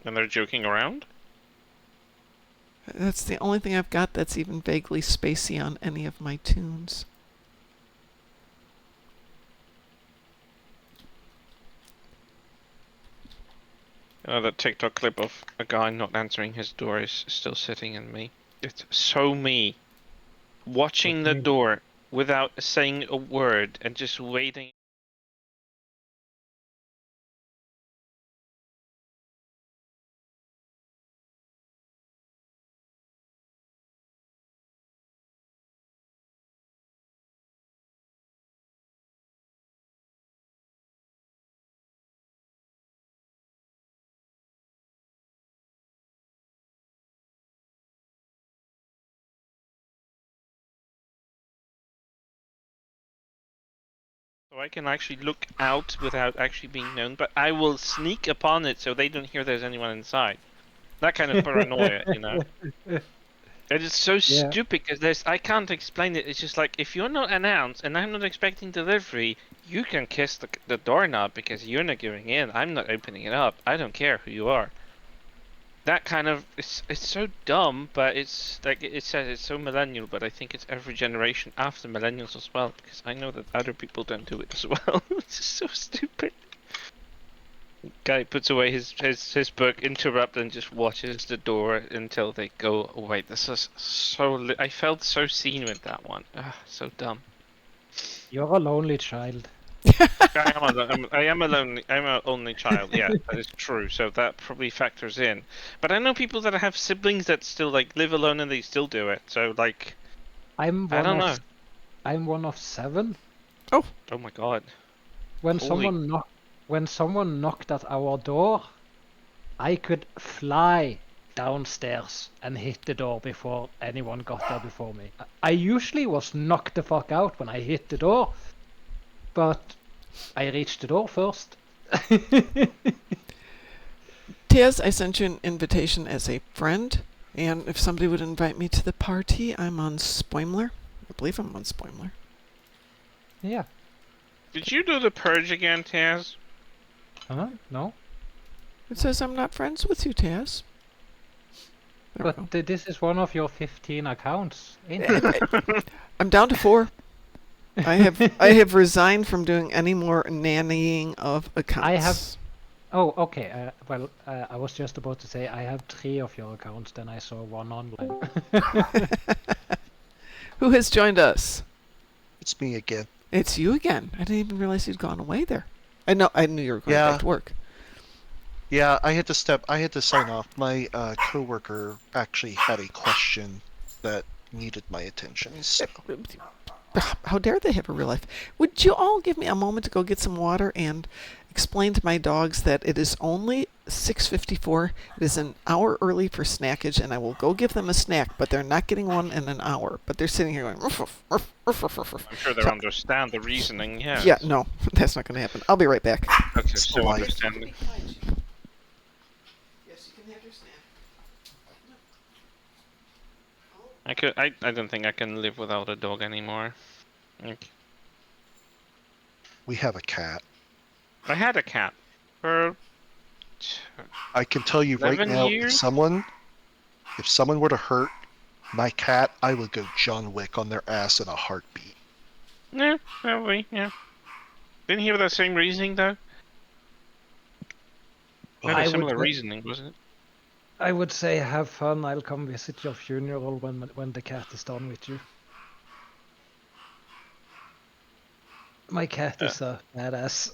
And they're joking around? That's the only thing I've got that's even vaguely spacey on any of my tunes. That TikTok clip of a guy not answering his door is still sitting in me. It's so me. Watching the door without saying a word and just waiting. So I can actually look out without actually being known, but I will sneak upon it so they don't hear there's anyone inside. That kind of paranoia, you know. It is so stupid because I can't explain it. It's just like if you're not announced and I'm not expecting delivery, you can kiss the doorknob because you're not giving in. I'm not opening it up. I don't care who you are. That kind of it's so dumb, but it's like it says it's so millennial, but I think it's every generation after millennials as well because I know that other people don't do it as well. It's just so stupid. Guy puts away his book, interrupts, and just watches the door until they go away. This is so. I felt so seen with that one. Ugh, so dumb. You're a lonely child. I am an only child. Yeah, that is true. So that probably factors in. But I know people that have siblings that still like live alone and they still do it. So like, I don't know. I'm one of 7. Oh my god. When Holy- someone knocked at our door, I could fly downstairs and hit the door before anyone got there before me. I usually was knocked the fuck out when I hit the door, but I reached the door first. Taz, I sent you an invitation as a friend, and if somebody would invite me to the party, I'm on Spoimler. I believe I'm on Spoimler. Yeah. Did you do the purge again, Taz? Huh? No? It says I'm not friends with you, Taz. There we go. But this is one of your 15 accounts, ain't it? I'm down to 4. I have resigned from doing any more nannying of accounts. Oh, okay. I was just about to say I have 3 of your accounts, then I saw one online. Who has joined us? It's me again. It's you again. I didn't even realize you'd gone away there. I knew you were going back to work. Yeah, I had to sign off. My coworker actually had a question that needed my attention. So. How dare they have a real life? Would you all give me a moment to go get some water and explain to my dogs that it is only 6:54. It is an hour early for snackage, and I will go give them a snack, but they're not getting one in an hour. But they're sitting here going, ruff, ruff, ruff, ruff, ruff, ruff. I'm sure they understand the reasoning, yeah. Yeah, no, that's not going to happen. I'll be right back. Okay, so understanding. Yes, you can have your snack. I don't think I can live without a dog anymore. We have a cat. I had a cat for I can tell you right 11 now, years? if someone were to hurt my cat, I would go John Wick on their ass in a heartbeat. Yeah, probably, yeah. Didn't hear that same reasoning though. Had a similar reasoning, wasn't it? I would say have fun. I'll come visit your funeral when the cat is done with you. My cat is a badass.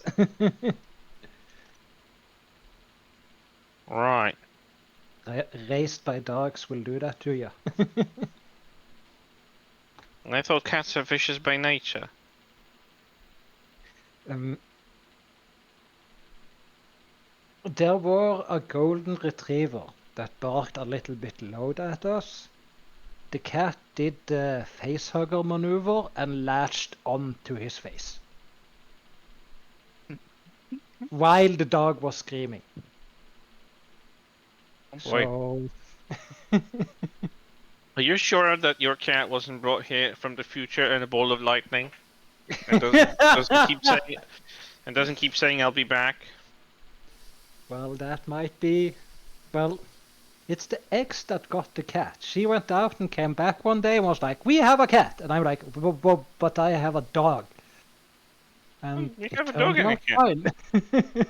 Right. Raised by dogs will do that to you. I thought cats are vicious by nature. There were a golden retriever that barked a little bit loud at us. The cat did the facehugger maneuver and latched onto his face. While the dog was screaming. Oh boy. So... Are you sure that your cat wasn't brought here from the future in a ball of lightning? And doesn't keep saying I'll be back? Well, that might be Well, it's the ex that got the cat. She went out and came back one day and was like, "We have a cat," and I'm like, "But I have a dog." And You it have a turned dog and a out cat. fine.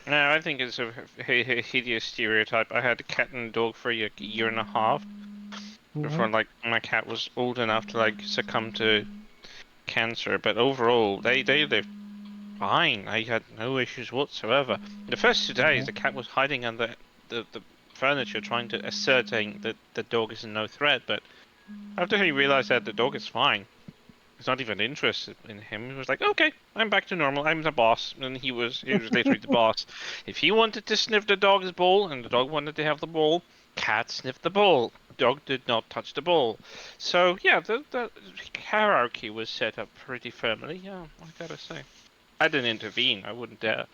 No, I think it's a hideous stereotype. I had a cat and a dog for a year and a half before, like, my cat was old enough to, like, succumb to cancer. But overall, they lived fine. I had no issues whatsoever. The first 2 days, the cat was hiding under the furniture, trying to ascertain that the dog is no threat. But after he realized that the dog is fine, he's not even interested in him. He was like, "Okay, I'm back to normal. I'm the boss." And he was literally the boss. If he wanted to sniff the dog's ball and the dog wanted to have the ball, cat sniffed the ball. Dog did not touch the ball. So yeah, the hierarchy was set up pretty firmly. Yeah, I gotta say, I didn't intervene. I wouldn't dare.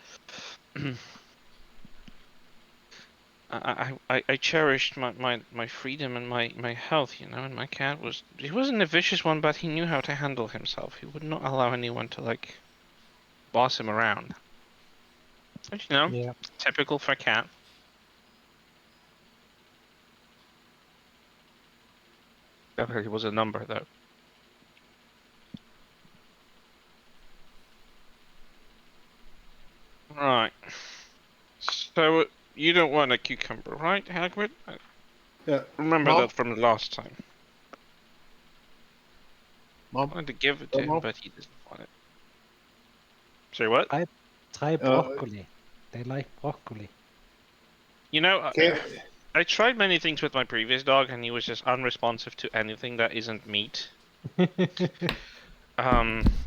I cherished my freedom and my health, and my cat he wasn't a vicious one, but he knew how to handle himself. He would not allow anyone to, like, boss him around. Which, Yeah. typical for a cat. Definitely was a number, though. Right. So, you don't want a cucumber, right, Hagrid? Yeah. Remember Mom? that from the last time. I Mom? wanted to give it to him, Mom? but he doesn't want it. Sorry, what? Try broccoli. They like broccoli. Can't, I tried many things with my previous dog, and he was just unresponsive to anything that isn't meat.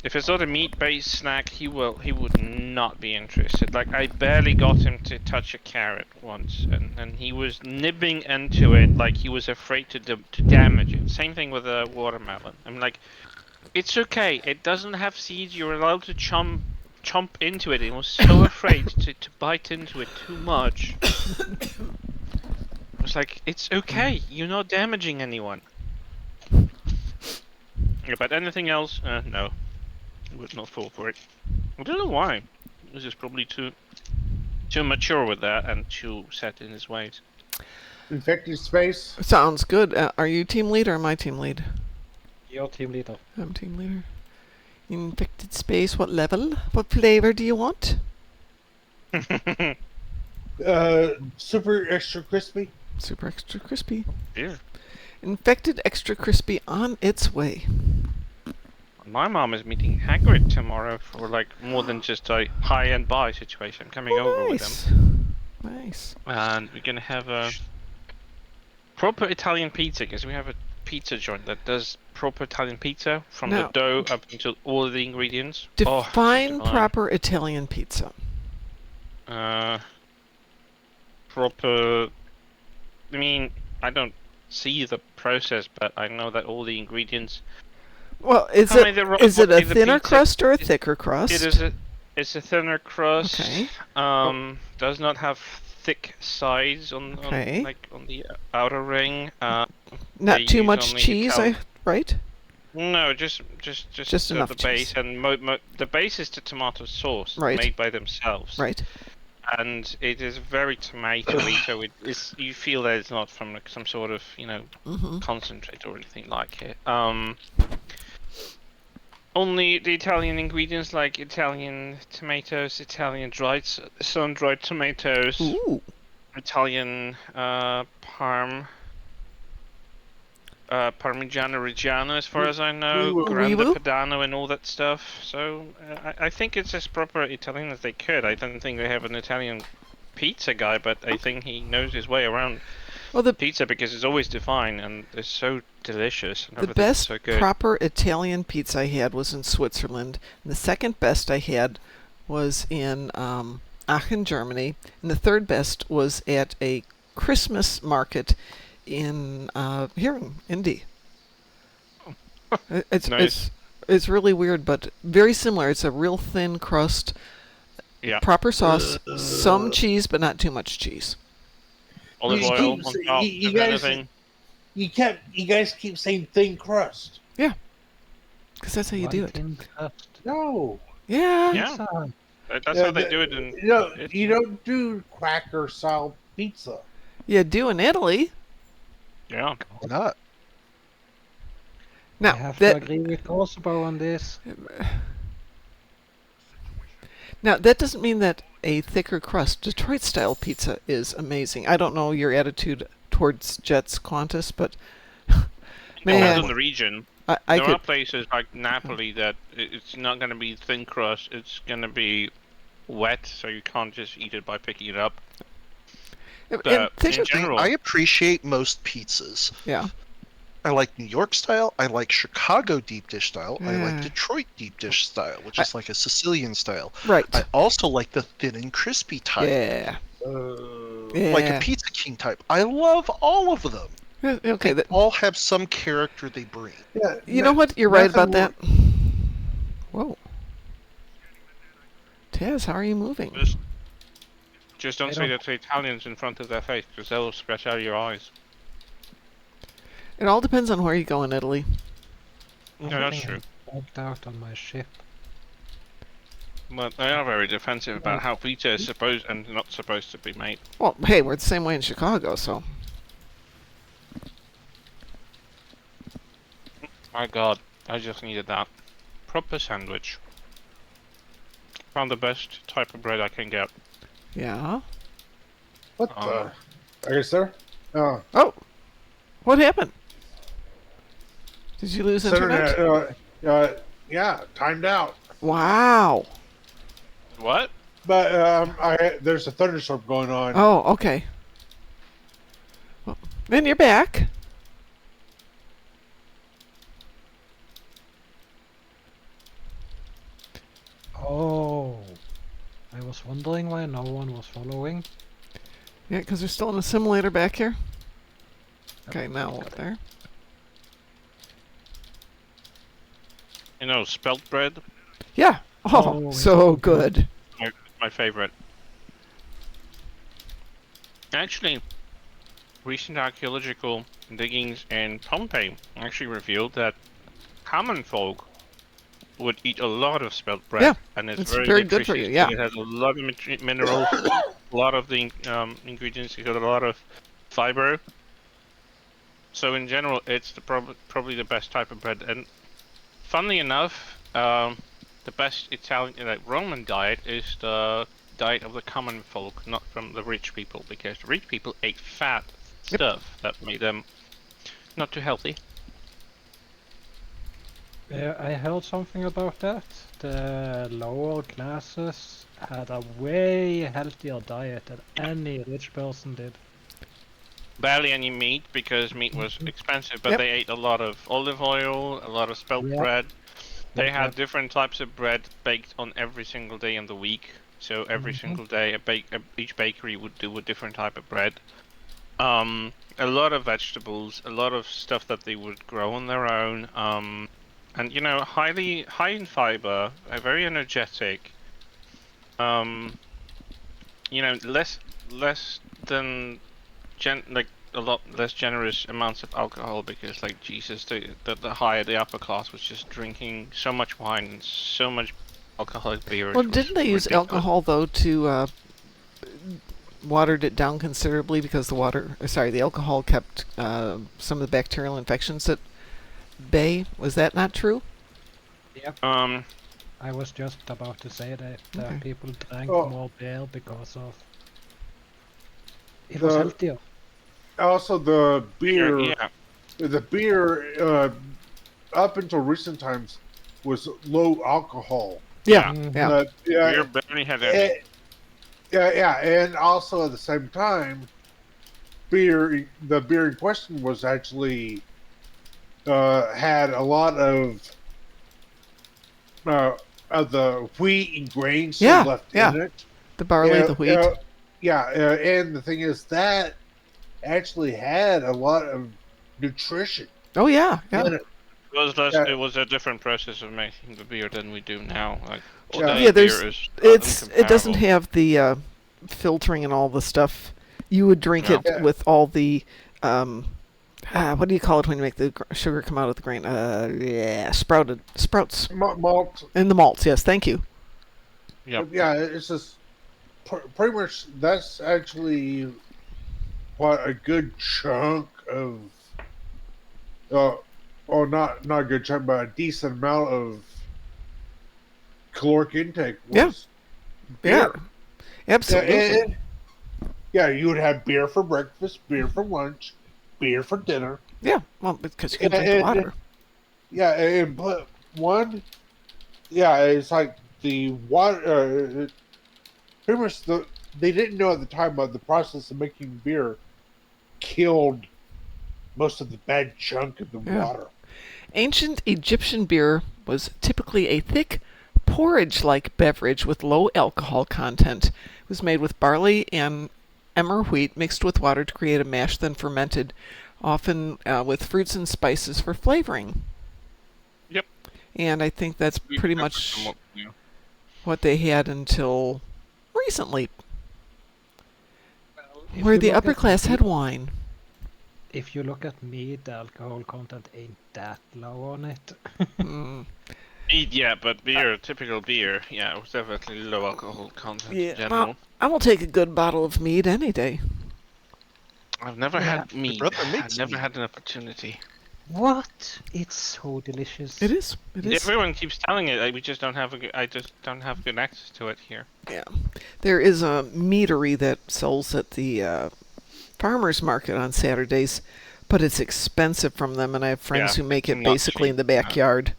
If it's not a meat-based snack, he would not be interested. Like, I barely got him to touch a carrot once, and he was nibbing into it like he was afraid to damage it. Same thing with a watermelon. I'm like, it's okay. It doesn't have seeds. You're allowed to chomp into it. He was so afraid to bite into it too much. I was like, it's okay. You're not damaging anyone. Yeah, but anything else, no. Would not fall for it. I don't know why. He was just probably too mature with that and too set in his ways. infected space. Sounds good. Are you team lead or am I team lead? Your team leader. I'm team leader. Infected space, what level? What flavor do you want? Super extra crispy. Super extra crispy. Yeah. Infected extra crispy on its way. My mom is meeting Hagrid tomorrow for, like, more than just a high-end buy situation. Coming over with him. Nice. And we're gonna have a proper Italian pizza, because we have a pizza joint that does proper Italian pizza from Now, the dough up until all of the ingredients. Define divine. proper Italian pizza. Proper. I mean, I don't see the process, but I know that all the ingredients. Well, is Tell me it the is it a what the thinner pizza- crust or a it- thicker crust? It's a thinner crust. Okay. Does not have thick sides on Okay. on the outer ring. Not they too use much only cheese, right? No, just enough the cheese. base, and the base is the tomato sauce Right. made by themselves. Right. And it is very tomatoey, so you feel that it's not from, like, some sort of Mm-hmm. concentrate or anything like it. Only the Italian ingredients, like Italian tomatoes, Italian sun-dried tomatoes, Ooh. Italian Parmigiano Reggiano, as far as I know, Grande Weevil? Padano and all that stuff. So I think it's as proper Italian as they could. I don't think they have an Italian pizza guy, but I think he knows his way around Well, the pizza because it's always defined and it's so delicious and the everything's best so good. proper Italian pizza I had was in Switzerland. And the second best I had was in Aachen, Germany. And the third best was at a Christmas market in here in Indy. Nice. It's really weird, but very similar. It's a real thin crust, Yeah. proper sauce, some cheese, but not too much cheese. Olive You oil keep- on you- top, you if guys- anything. You guys keep saying thin crust. Because that's how you do it. White in crust. No. Yeah. Yeah. Pizza. That's how they do it in You don't do cracker style pizza. You do in Italy. Yeah. Why not? Now I have to that agree with Kosovo on this. now that doesn't mean that a thicker crust Detroit style pizza is amazing. I don't know your attitude towards Jets Qantas, but Depends on man, the region. I There are could. places like Napoli that it's not going to be thin crust. It's going to be wet, so you can't just eat it by picking it up. And But thick, in general, I appreciate most pizzas. yeah. I like New York style. I like Chicago deep dish style. I like Yeah. Detroit deep dish style, which is like a Sicilian style. Right. I also like the thin and crispy type, Yeah. Yeah. like a Pizza King type. I love all of them. Okay. They all have some character they bring. Yeah, You know what? You're right about nothing that. Whoa. Taz, how are you moving? just don't I say don't- that to Italians in front of their face, because they'll scratch out your eyes. It all depends on where you go in Italy. Yeah, that's Something true. bugged out on my ship. But they are very defensive about how pizza is supposed and not supposed to be made. Well, hey, we're the same way in Chicago, so. My God, I just needed that proper sandwich. Found the best type of bread I can get. Yeah. What the? I guess there. Oh, Oh. What happened? Did you lose internet? yeah, timed out. Wow. What? But there's a thunderstorm going on. Oh, okay. Well, then you're back. Oh, I was wondering why no one was following. Yeah, because they're still in a simulator back here. Okay, now what there? You know, spelt bread, Yeah. Oh, Oh, so it's good. my favorite. Actually, recent archaeological diggings in Pompeii actually revealed that common folk would eat a lot of spelt bread, Yeah, and it's it's very, very good for you, nutritious, yeah. and it has a lot of minerals, a lot of the ingredients. It got a lot of fiber. So in general, it's probably the best type of bread. And funnily enough, the best Italian, like Roman diet is the diet of the common folk, not from the rich people, because the rich people ate fat stuff that made them not too healthy. Yeah, I heard something about that. The lower classes had a way healthier diet than any rich person did. Barely any meat because meat was expensive, but Yep. they ate a lot of olive oil, a lot of spelt Yep. bread. They Yep, had yep. different types of bread baked on every single day in the week. So every single day, each bakery would do a different type of bread. A lot of vegetables, a lot of stuff that they would grow on their own. And you know, high in fiber, very energetic. You know, less than like a lot less generous amounts of alcohol, because like Jesus, the higher the upper class was just drinking so much wine and so much alcoholic beer. Well, didn't they use alcohol though to watered it down considerably because the alcohol kept some of the bacterial infections at bay? Was that not true? Yep. I was just about to say that Okay. people drank Oh. more beer because of it was The- healthier. Also, the beer. Yeah, The beer, up until recent times, was low alcohol. Yeah. Yeah. Yeah, beer barely had any. yeah, and also at the same time, the beer in question was actually had a lot of the wheat and grain still Yeah, left yeah. in it. The barley, the wheat. And the thing is that actually had a lot of nutrition Oh yeah, yeah. in it. It was less. Yeah. It was a different process of making the beer than we do now. Like Yeah. today, Yeah, there's- beer is It doesn't incomparable. have the filtering and all the stuff. You would drink No. it Yeah. with all the what do you call it when you make the sugar come out of the grain? Sprouts Malt. and the malts. Yes, thank you. Yep. Yeah, it's just pretty much that's actually but a good chunk of, well, not a good chunk, but a decent amount of caloric intake was beer. Absolutely. Yeah, you would have beer for breakfast, beer for lunch, beer for dinner. Yeah, well, because you can drink water. Yeah, and but one, yeah, it's like the water. Pretty much they didn't know at the time about the process of making beer killed most of the bad chunk of the water. Ancient Egyptian beer was typically a thick, porridge-like beverage with low alcohol content. It was made with barley and emmer wheat mixed with water to create a mash, then fermented, often with fruits and spices for flavoring. Yep. And I think that's pretty much what they had until recently, where the upper class had wine. If you look at mead, the alcohol content ain't that low on it. Yeah, but beer, typical beer, yeah, it was definitely low alcohol content in general. Well, I will take a good bottle of mead any day. I've never had mead. brother I've makes never mead. had an opportunity. What? It's so delicious. It is. It is. Everyone keeps telling it. I just don't have good access to it here. Yeah, there is a meadery that sells at the farmers market on Saturdays, but it's expensive from them, and I have friends who make it not basically in the backyard.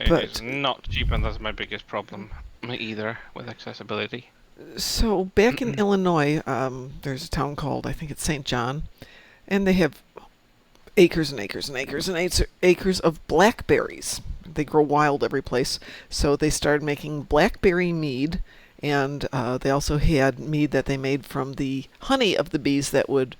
But- It's not cheap, and that's my biggest problem either with accessibility. So back in Illinois, there's a town called, I think it's St. John, and they have acres and acres and acres and acres of blackberries. They grow wild every place. So they started making blackberry mead, and they also had mead that they made from the honey of the bees that would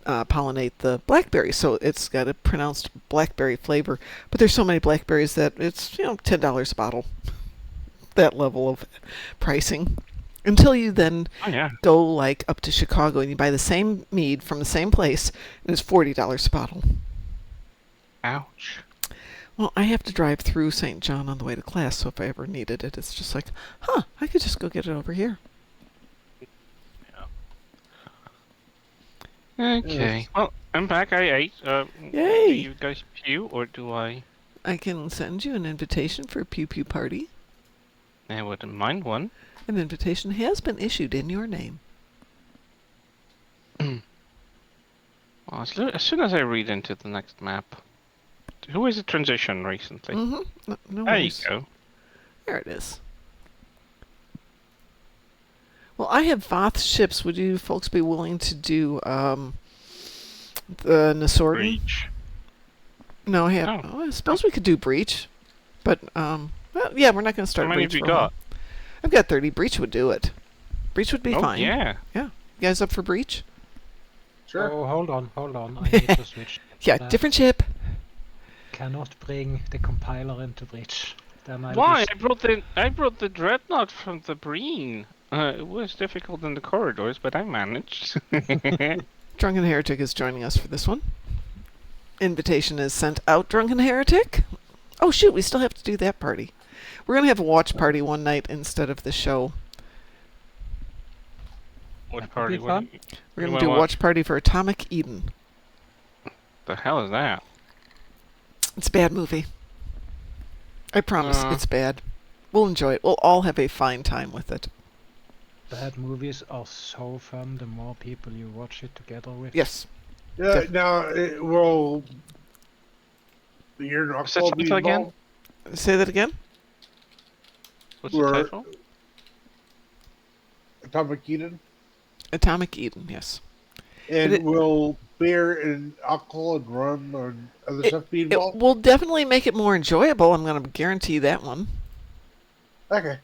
pollinate the blackberries. So it's got a pronounced blackberry flavor. But there's so many blackberries that it's $10 a bottle. That level of pricing. Until you then go like up to Chicago and you buy the same mead from the same place, and it's $40 a bottle. Ouch. Well, I have to drive through St. John on the way to class, so if I ever needed it, it's just like, I could just go get it over here. Okay. Well, I'm back. I ate. Yay! Do you guys pew, or do I? I can send you an invitation for a Pew Pew party. I wouldn't mind one. An invitation has been issued in your name. Well, as soon as I read into the next map. Who is a transition recently? Mm-hmm. No There you worries. go. There it is. Well, I have Voth ships. Would you folks be willing to do the Nasordan? Breach. No, I have. Oh. Oh, I suppose we could do Breach, but well, yeah, we're not going to start How many Breach. have you for a while. got? I've got 30. Breach would do it. Breach would be Oh, fine. yeah. You guys up for Breach? Sure. Oh, hold on. I need to switch. Yeah, That- different ship. Cannot bring the compiler into Breach. Then I'll Why? be I brought the dreadnought from the Breen. It was difficult in the corridors, but I managed. Drunken Heretic is joining us for this one. Invitation is sent out, Drunken Heretic. Oh, shoot, we still have to do that party. We're going to have a watch party one night instead of the show. What That would party? be fun. We're going What to do a watch? watch party for Atomic Eden. The hell is that? It's a bad movie. I promise, Uh. it's bad. We'll enjoy it. We'll all have a fine time with it. Bad movies are so fun the more people you watch it together with. Yes. Yeah. Def- Now, will your What's the knuckle be title again? involved? Say that again? What's the We're- title? Atomic Eden? Atomic Eden, yes. And It- will beer and alcohol and rum and other stuff be It involved? will definitely make it more enjoyable. I'm going to guarantee that one. Okay.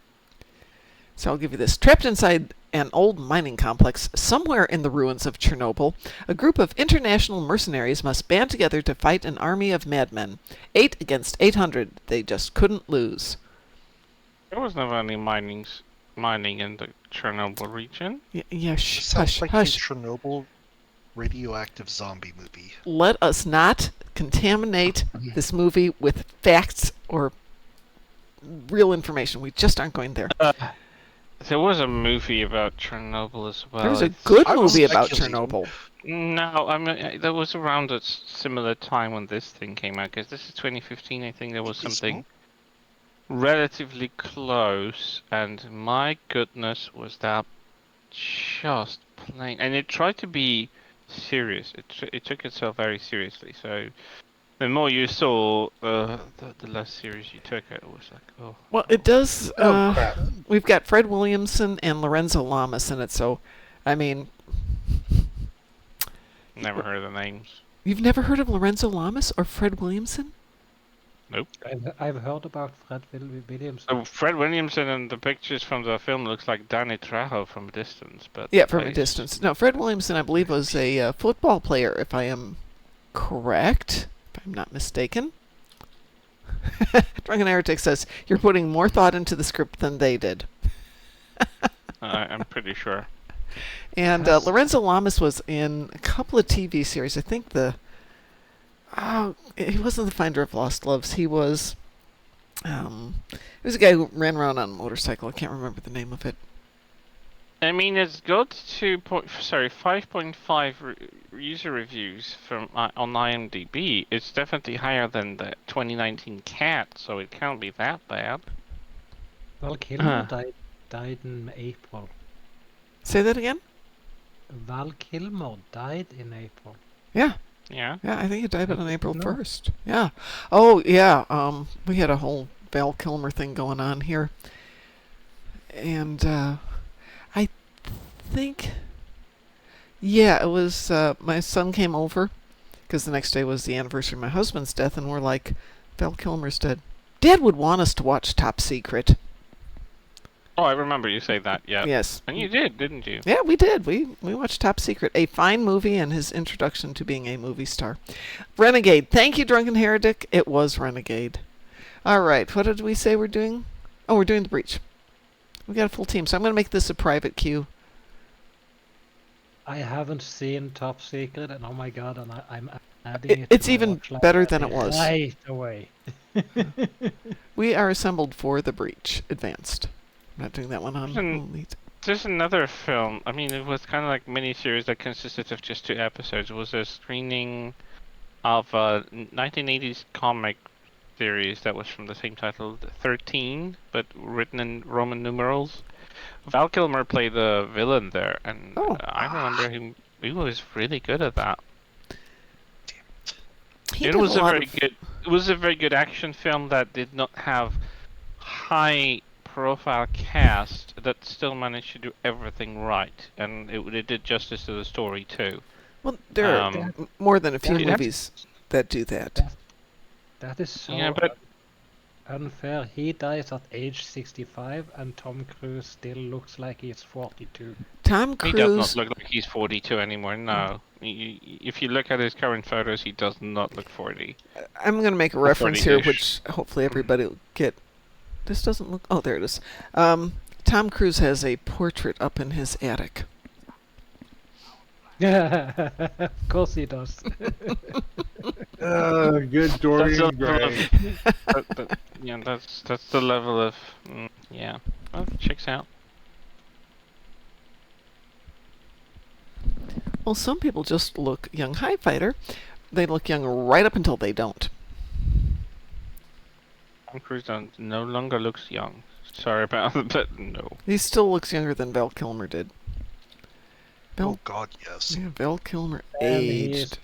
So I'll give you this. Trapped inside an old mining complex somewhere in the ruins of Chernobyl, a group of international mercenaries must band together to fight an army of madmen. 8 against 800. They just couldn't lose. There was never any mining in the Chernobyl region. Yeah, This sounds hush, like hush. a Chernobyl radioactive zombie movie. Let us not contaminate this movie with facts or real information. We just aren't going there. There was a movie about Chernobyl as well. There's a It's- good I was movie about speculating. Chernobyl. No, I mean that was around a similar time when this thing came out. Because this is 2015, I think there was something relatively close, and my goodness, was that just plain. And it tried to be serious. It took itself very seriously. So the more you saw, the less serious you took it. It was like, oh. Well, it does. Oh crap! We've got Fred Williamson and Lorenzo Lamas in it, so I mean, Never heard of the names. you've never heard of Lorenzo Lamas or Fred Williamson? I've heard about Fred Williams. So Fred Williamson in the pictures from the film looks like Danny Trejo from a distance, but Yeah, from a it's- distance. No, Fred Williamson, I believe, was a football player, if I am correct, if I'm not mistaken. Drunken Heretic says, you're putting more thought into the script than they did. I'm pretty sure. And Yes. Lorenzo Lamas was in a couple of TV series. I think he wasn't the Finder of Lost Loves. He was a guy who ran around on a motorcycle. I can't remember the name of it. I mean, it's got 5.5 user reviews from on IMDb. It's definitely higher than the 2019 Cat, so it can't be that bad. Val Kilmer died in April. Say that again? Val Kilmer died in April. Yeah. Yeah. Yeah, I think it died on April No. 1st. Yeah. Oh, yeah. We had a whole Val Kilmer thing going on here. And I think, yeah, it was my son came over because the next day was the anniversary of my husband's death, and we're like, Val Kilmer's dead. Dad would want us to watch Top Secret. Oh, I remember you say that. Yeah. Yes. And you did, didn't you? Yeah, we did. We watched Top Secret, a fine movie, and his introduction to being a movie star. Renegade. Thank you, Drunken Heretic. It was Renegade. All right. What did we say we're doing? Oh, we're doing The Breach. We got a full team, so I'm going to make this a private queue. I haven't seen Top Secret, and oh my god, and I'm adding it. It's to my even watch list better than it was. right away. We are assembled for The Breach Advanced. I'm not doing that one on Elite. There's another film. I mean, it was kind of like miniseries that consisted of just 2 episodes. It was a screening of a 1980s comic series that was from the same title, 13, but written in Roman numerals. Val Kilmer played the villain there, and Oh. I remember he was really good at that. He It did was a a lot very of- good. It was a very good action film that did not have high-profile cast that still managed to do everything right, and it did justice to the story too. Well, there are more than a few Yeah. movies that do that. That is so Yeah, but- unfair. He dies at age 65, and Tom Cruise still looks like he's 42. Tom He does Cruise. not look like he's 42 anymore. No, if you look at his current photos, he does not look 40. I'm going to make a reference here, 40-ish. which hopefully everybody will get. This doesn't look. Oh, there it is. Tom Cruise has a portrait up in his attic. Of course he does. Good Dorian Gray. Yeah, that's the level of yeah. Well, checks out. Well, some people just look young. Hi, Fighter. They look young right up until they don't. Tom Cruise no longer looks young. Sorry about it, but no. He still looks younger than Val Kilmer did. Oh God, yes. Yeah, Val Kilmer And he is- aged.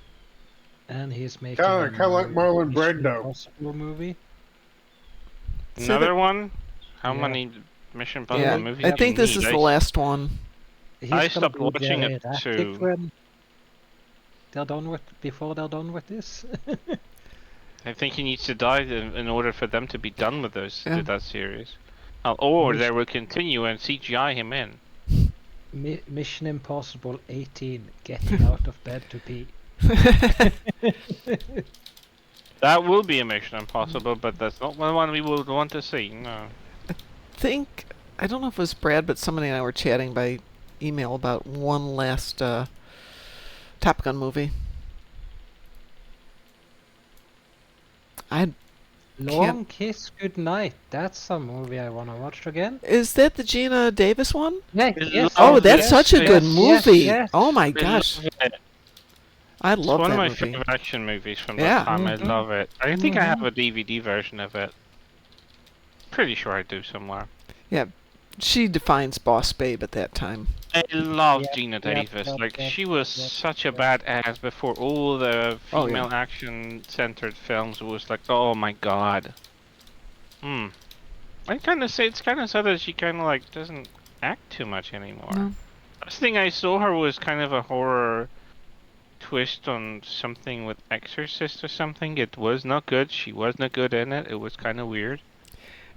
And he's making Kinda like Marlon Mission Brando. Impossible movie. So Another that- one? How Yeah. many Mission Impossible Yeah, movies? I do think you this need? is the last one. He's I gonna stopped be watching very it erratic too. when they're done with before they're done with this. I think he needs to die in order for them to be done with Yeah. that series. Or Yes. they will continue and CGI him in. Mission Impossible 18, getting out of bed to pee. That will be a Mission Impossible, but that's not the one we would want to see. No. I don't know if it was Brad, but somebody and I were chatting by email about one last Top Gun movie. Long Kiss Goodnight. That's a movie I want to watch again. Is that the Gina Davis one? Yeah, I yes. Oh, love that's it. such a good Yes, movie. yes. Oh my I gosh, love it. I It's love one that of my movie. favorite action movies from Yeah. that time. I Mhm. love it. I think I have Mhm. a DVD version of it. Pretty sure I do somewhere. She defines boss babe at that time. I love Yep, Gina yep, Davis. yep, Like yep, she was yep, such a yep. badass before all the Oh, yeah. female action-centered films was like, oh my god. I kind of say it's kind of sad that she kind of like doesn't act too much anymore. No. Last thing I saw her was kind of a horror twist on something with Exorcist or something. It was not good. She was not good in it. It was kind of weird.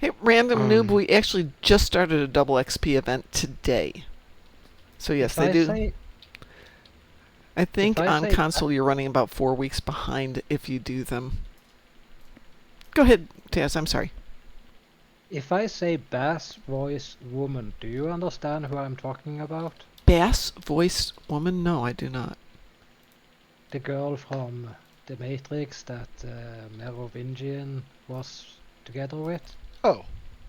Hey, random noob, we actually just started a double XP event today. So yes, If they I do. say I think I on say- console you're running about 4 weeks behind if you do them. Go ahead, Taz. I'm sorry. if I say bass voice woman, do you understand who I'm talking about? Bass voiced woman? No, I do not. The girl from The Matrix that Merovingian was together with? Oh,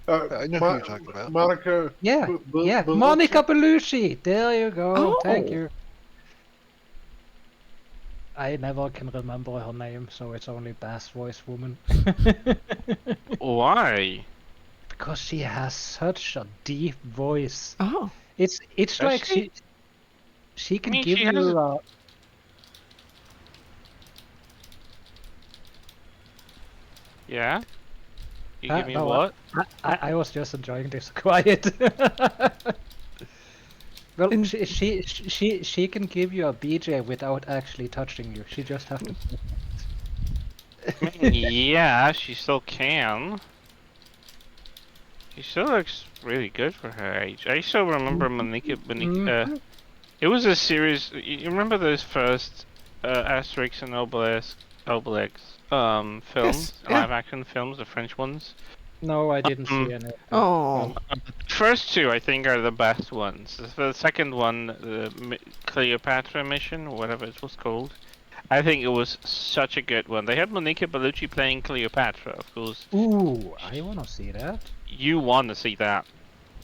I know who you're talking about. Monica. Yeah, yeah, Bellucci? Monica Bellucci. There you go. Thank Oh. you. I never can remember her name, so it's only bass voice woman. Why? Because she has such a deep voice. Oh. It's Does like she? she can mean, give she has you Yeah. You Uh, give me no, what? I was just enjoying this quiet. Well, And- she can give you a BJ without actually touching you. She just have to. I mean, yeah, she still can. She still looks really good for her age. I still remember Monica. It was a series. You remember those first Asterix and Obelix films, yeah. live action films, the French ones? No, I didn't see any. Oh. First two, I think, are the best ones. The second one, the Cleopatra mission, or whatever it was called, I think it was such a good one. They had Monica Bellucci playing Cleopatra, of course. Ooh, I wanna see that. You want to see that.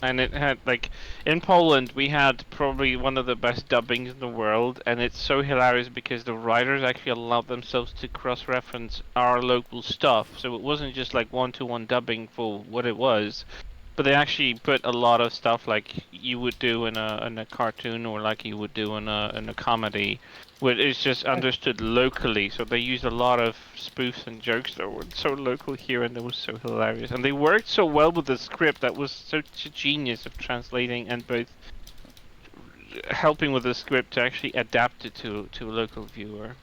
And it had, like, in Poland, we had probably one of the best dubbings in the world, and it's so hilarious because the writers actually allowed themselves to cross-reference our local stuff, so it wasn't just like one-to-one dubbing for what it was, but they actually put a lot of stuff like you would do in a cartoon or like you would do in a comedy, where it's just understood locally. So they used a lot of spoofs and jokes that were so local here, and it was so hilarious. And they worked so well with the script that was such a genius of translating and both helping with the script to actually adapt it to a local viewer.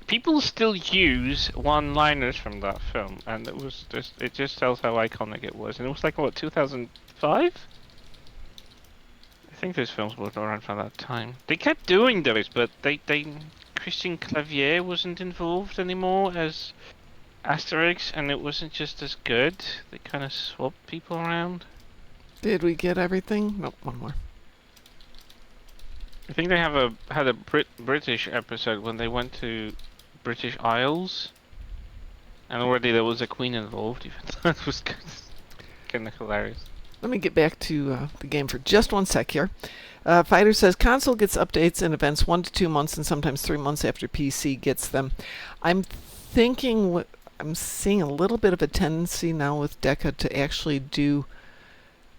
People still use one-liners from that film, and it just tells how iconic it was. And it was like what, 2005? I think those films were around for that time. They kept doing those, but Christian Clavier wasn't involved anymore as Asterix, and it wasn't just as good. They kind of swapped people around. Did we get everything? Nope, one more. I think they had a British episode when they went to British Isles, and already there was a queen involved. Even that was kind of hilarious. Let me get back to the game for just one sec here. Fighter says console gets updates and events 1 to 2 months and sometimes 3 months after PC gets them. I'm thinking I'm seeing a little bit of a tendency now with Deca to actually do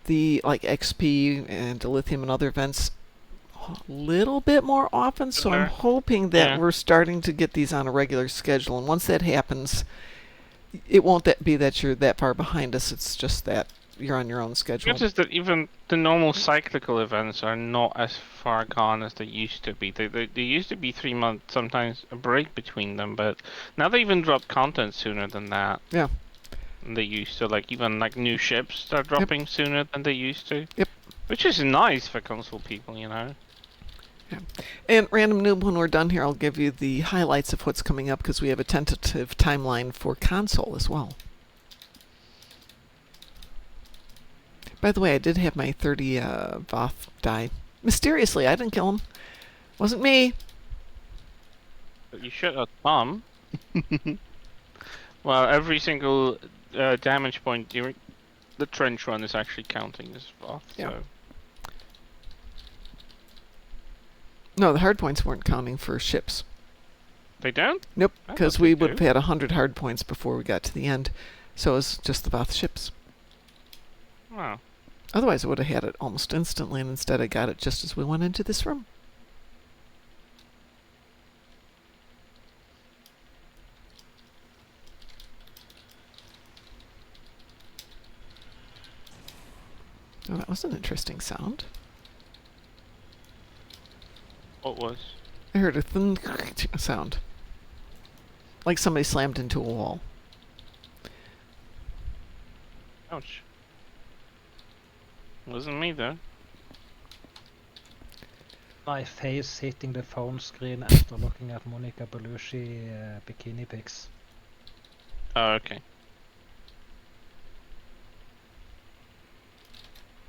the like XP and Dilithium and other events a little bit more often. So I'm hoping that Yeah. we're starting to get these on a regular schedule. And once that happens, it won't be that you're that far behind us. It's just that you're on your own schedule. It's just that even the normal cyclical events are not as far gone as they used to be. They used to be 3 months, sometimes a break between them, but now they even drop content sooner than that. Yeah. Than they used to. Like even like new ships start dropping sooner than they used to. Yep. Which is nice for console people, you know. And Random Noob, when we're done here, I'll give you the highlights of what's coming up because we have a tentative timeline for console as well. By the way, I did have my 30 Voth die. Mysteriously, I didn't kill him. Wasn't me. But you should have Tom. Well, every single damage point during the trench run is actually counting as Voth, Yeah. so... No, the hard points weren't counting for ships. They don't? Nope, I because thought we they would have do. had 100 hard points before we got to the end. So it was just the Voth ships. Wow. Otherwise, I would have had it almost instantly, and instead I got it just as we went into this room. Oh, that was an interesting sound. What was? I heard a thin sound. Like somebody slammed into a wall. Ouch. Wasn't me, though. My face hitting the phone screen after looking at Monica Bellucci bikini pics. Oh, okay.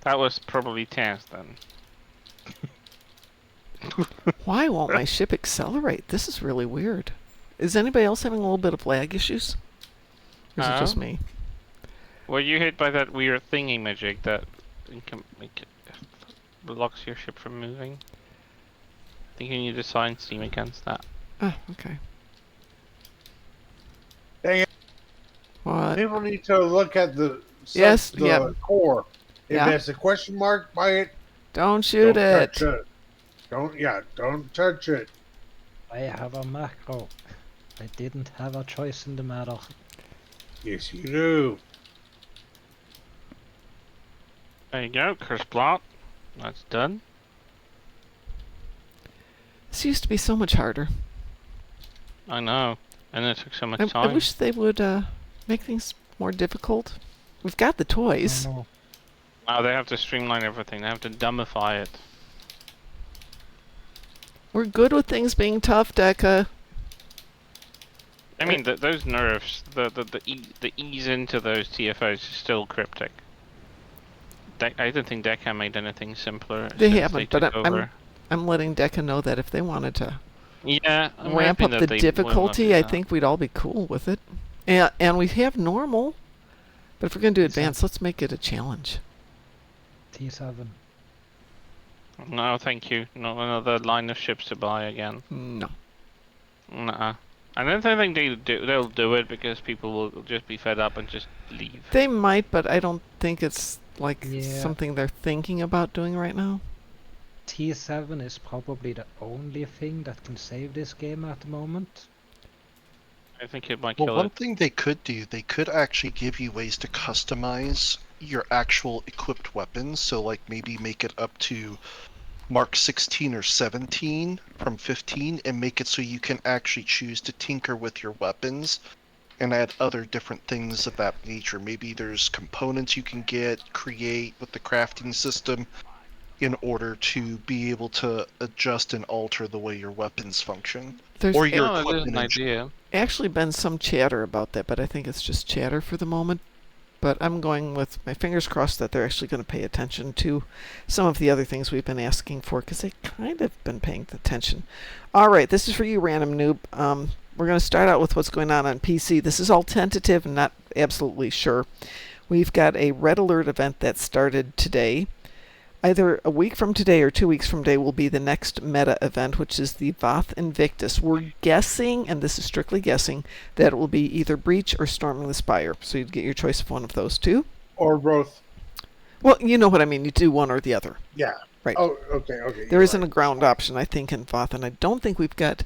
That was probably Taz, then. Why won't my ship accelerate? This is really weird. Is anybody else having a little bit of lag issues? Or is it just me? Were you hit by that weird thingy magic that blocks your ship from moving? I think you need to sign Steam against that. Oh, okay. Dang it. What? People need to look at the Yes, the yeah. core. If Yeah. there's a question mark by it, Don't shoot don't it. touch it. Don't touch it. I have a macro. I didn't have a choice in the matter. Yes, you do. There you go, Chris Blot. That's done. This used to be so much harder. I know. And it took so much I time. wish they would make things more difficult. We've got the toys. Oh, no. Now they have to streamline everything. They have to dumbify it. We're good with things being tough, Deca. I mean, those nerfs, the ease into those TFOs is still cryptic. I don't think Decca made anything simpler. They since haven't, they but took I'm over. I'm letting Deca know that if they wanted to Yeah, I'm ramp hoping up that the they will not difficulty, do I that. think we'd all be cool with it. And we have normal, but if we're going to do advanced, let's make it a challenge. T7. No, thank you. Not another line of ships to buy again. No. Nuh-uh. I don't think they'll do it because people will just be fed up and just leave. They might, but I don't think it's like Yeah. something they're thinking about doing right now. T7 is probably the only thing that can save this game at the moment. I think it might Well, kill one it. thing they could do, they could actually give you ways to customize your actual equipped weapons. So, like, maybe make it up to Mark 16 or 17 from 15 and make it so you can actually choose to tinker with your weapons and add other different things of that nature. Maybe there's components you can create with the crafting system in order to be able to adjust and alter the way your weapons function. There's Or your Oh, there's equipment an in idea. actually been some chatter about that, but I think it's just chatter for the moment. But I'm going with my fingers crossed that they're actually going to pay attention to some of the other things we've been asking for, because they kind of been paying attention. All right, this is for you, Random Noob. We're going to start out with what's going on PC. This is all tentative and not absolutely sure. We've got a Red Alert event that started today. Either a week from today or 2 weeks from today will be the next meta event, which is the Voth Invictus. We're guessing, and this is strictly guessing, that it will be either Breach or Storming the Spire. So you'd get your choice of one of those two. Or both. Well, you know what I mean. You do one or the other. Yeah. Right. Oh, okay. There you're isn't right. a ground option, I think, in Voth, and I don't think we've got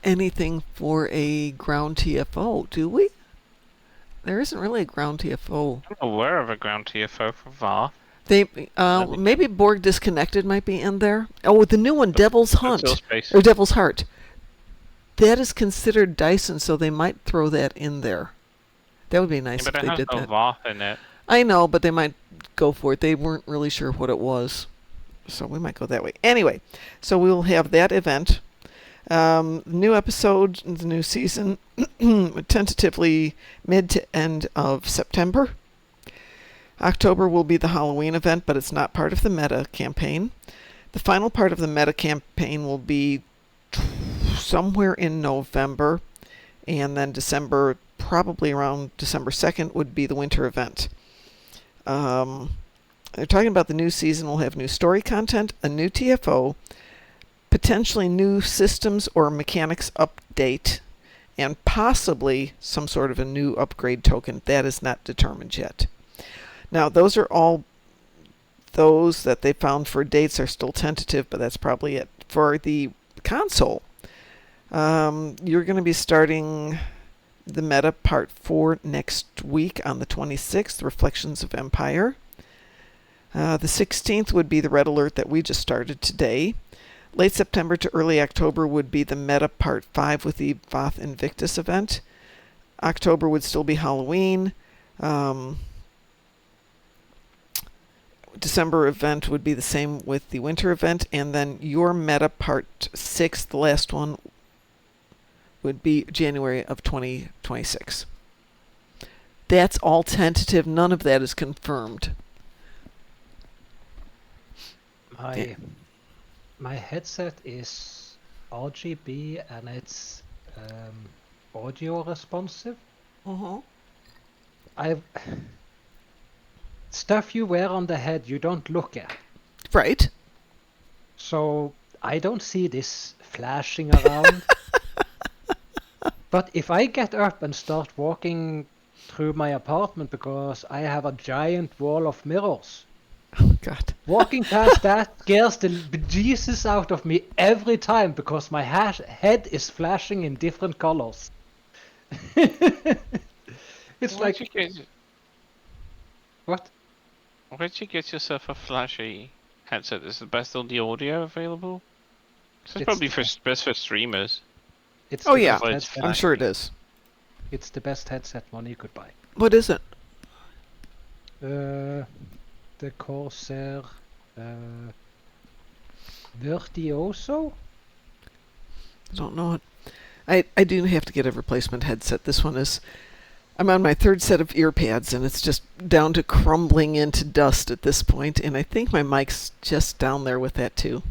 anything for a ground TFO, do we? There isn't really a ground TFO. I'm aware of a ground TFO for VAR. They maybe Borg Disconnected might be in there. Oh, the new one, Devil's Hunt Still space. or Devil's Heart. That is considered Dyson, so they might throw that in there. That would be nice Yeah, but if it they has did no that. VAR in it. I know, but they might go for it. They weren't really sure what it was, so we might go that way. Anyway, so we'll have that event. New episode, the new season, tentatively mid to end of September. October will be the Halloween event, but it's not part of the meta campaign. The final part of the meta campaign will be somewhere in November, and then December probably around December 2nd, would be the winter event. They're talking about the new season will have new story content, a new TFO, potentially new systems or mechanics update, and possibly some sort of a new upgrade token. That is not determined yet. Now, those are all those that they found for dates are still tentative, but that's probably it. For the console, you're going to be starting the meta part 4 next week on the 26th, Reflections of Empire. The 16th would be the Red Alert that we just started today. Late September to early October would be the meta part 5 with the Voth Invictus event. October would still be Halloween. December event would be the same with the winter event, and then your meta part 6, the last one, would be January of 2026. That's all tentative. None of that is confirmed. My headset is RGB and it's audio responsive. I've stuff you wear on the head you don't look at. Right. So I don't see this flashing around. But if I get up and start walking through my apartment because I have a giant wall of mirrors, Oh, God. walking past that scares the bejesus out of me every time because my head is flashing in different colors. It's Where'd like, you get, what? where'd you get yourself a flashy headset? Is the best on the audio available? It's It's probably the best for streamers. It's Oh, the yeah. best Well, it's headset. I'm sure it is. It's the best headset money could buy. What is it? The Corsair Virtuoso? I don't know it. I do have to get a replacement headset. This one is... I'm on my 3rd set of ear pads, and it's just down to crumbling into dust at this point, and I think my mic's just down there with that, too.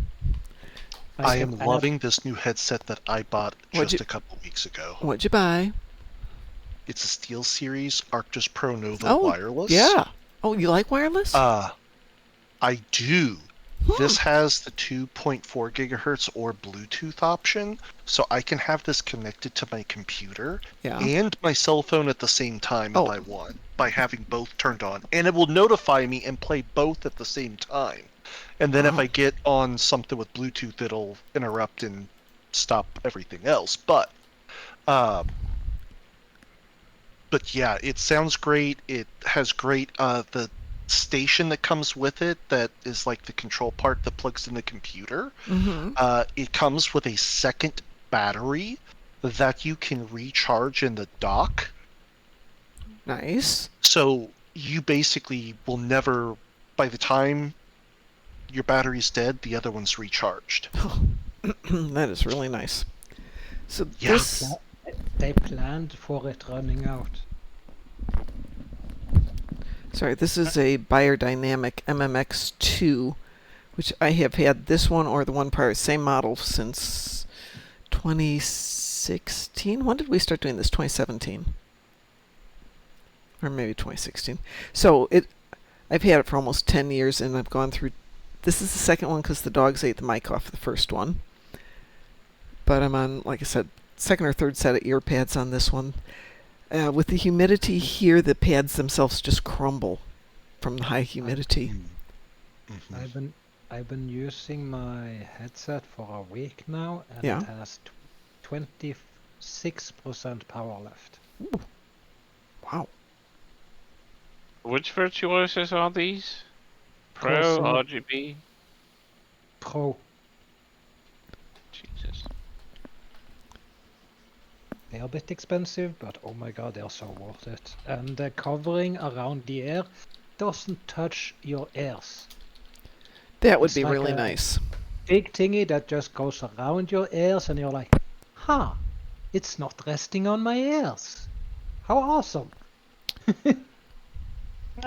I can am add- loving this new headset that I bought What'd just you- a couple weeks ago. What'd you buy? It's a SteelSeries Arctis Pro Nova Oh, wireless. yeah. Oh, you like wireless? I do. This has the 2.4 gigahertz or Bluetooth option, so I can have this connected to my computer Yeah. and my cell phone at the same time Oh. if I want, by having both turned on. And it will notify me and play both at the same time. And then if Oh. I get on something with Bluetooth, it'll interrupt and stop everything else. But yeah, it sounds great. It has great the station that comes with it that is like the control part that plugs in the computer. It comes with a second battery that you can recharge in the dock. Nice. So you basically will never, by the time your battery's dead, the other one's recharged. That is really nice. So Yeah. this... They planned for it running out. Sorry, this is a Biodynamic MMX2, which I have had this one or the one prior, same model since 2016. When did we start doing this? 2017. Or maybe 2016. So I've had it for almost 10 years, and I've gone through... This is the second one because the dogs ate the mic off the first one. But I'm on, like I said, 2nd or 3rd set of ear pads on this one. With the humidity here, the pads themselves just crumble from the high humidity. Mhm. I've been using my headset for a week now, and Yeah. it has 26% power left. Ooh. Wow. Which virtuosos are these? Pro, Corsair. RGB? Pro. Jesus. They're a bit expensive, but oh my god, they're so worth it. And the covering around the ear doesn't touch your ears. That would It's be like really a- nice. Big thingy that just goes around your ears, and you're like, huh, it's not resting on my ears. How awesome. No,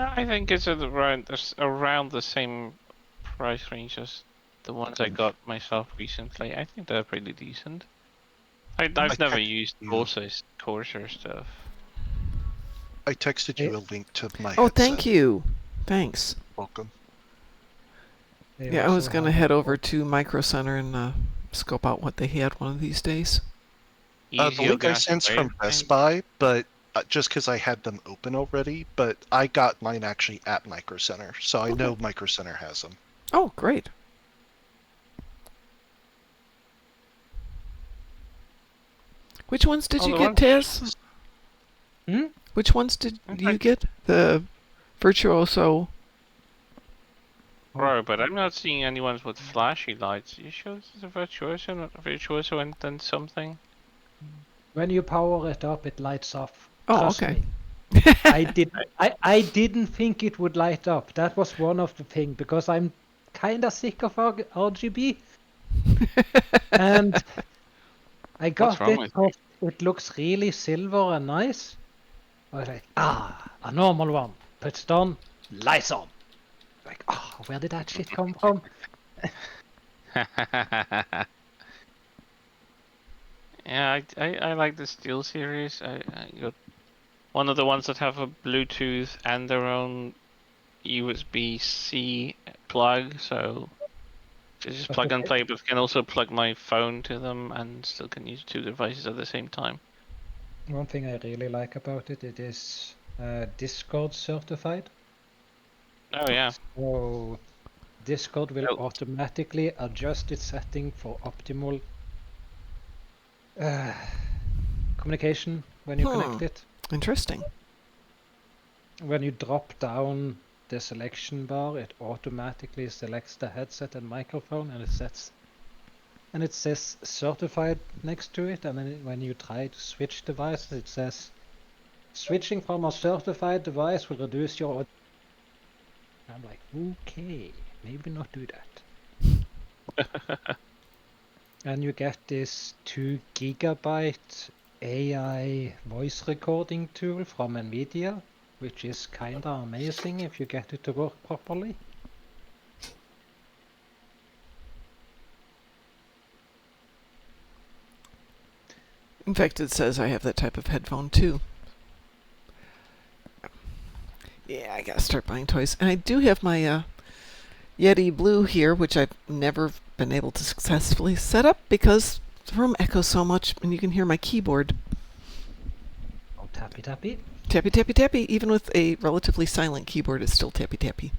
I think it's around the same price range as the ones I got myself recently. I think they're pretty decent. I've never used Corsair stuff. I texted you a link to my Oh, headset. thank you. Thanks. Welcome. They Yeah, I was also going to have head over to Micro Center and scope out what they had one of these days. The Easier link I gas sent's away, from I Best think. Buy, but just because I had them open already, but I got mine actually at Micro Center, so I know Micro Center has them. Oh, great. Which ones did Oh, you the get, ones- Taz? Hmm? Which ones did you Okay. get? The Virtuoso. Bro, but I'm not seeing any ones with flashy lights. You sure this is a Virtuoso, not a Virtuoso and then something? When you power it up, it lights up. Oh, Trust okay. me. I didn't think it would light up. That was one of the things, because I'm kinda sick of RGB, and I What's got wrong it with because it looks really silver and nice. I was like, a normal one. Puts it on, lights on. Like, where did that shit come from? Yeah, I like the Steel series. I got one of the ones that have a Bluetooth and their own USB-C plug, so just But plug and okay. play, but can also plug my phone to them and still can use two devices at the same time. One thing I really like about it, it is Discord certified. Oh yeah. So Discord will Oh. automatically adjust its setting for optimal communication when you connect it. Interesting. When you drop down the selection bar, it automatically selects the headset and microphone, and it says certified next to it. And then when you try to switch devices, it says switching from a certified device will reduce your. I'm like, okay, maybe not do that. And you get this 2 gigabyte AI voice recording tool from NVIDIA, which is kinda amazing if you get it to work properly. In fact, it says I have that type of headphone too. Yeah, I gotta start buying toys. And I do have my Yeti Blue here, which I've never been able to successfully set up because the room echoes so much and you can hear my keyboard. Oh, tappy tappy. Tappy, tappy, tappy. Even with a relatively silent keyboard, it's still tappy, tappy.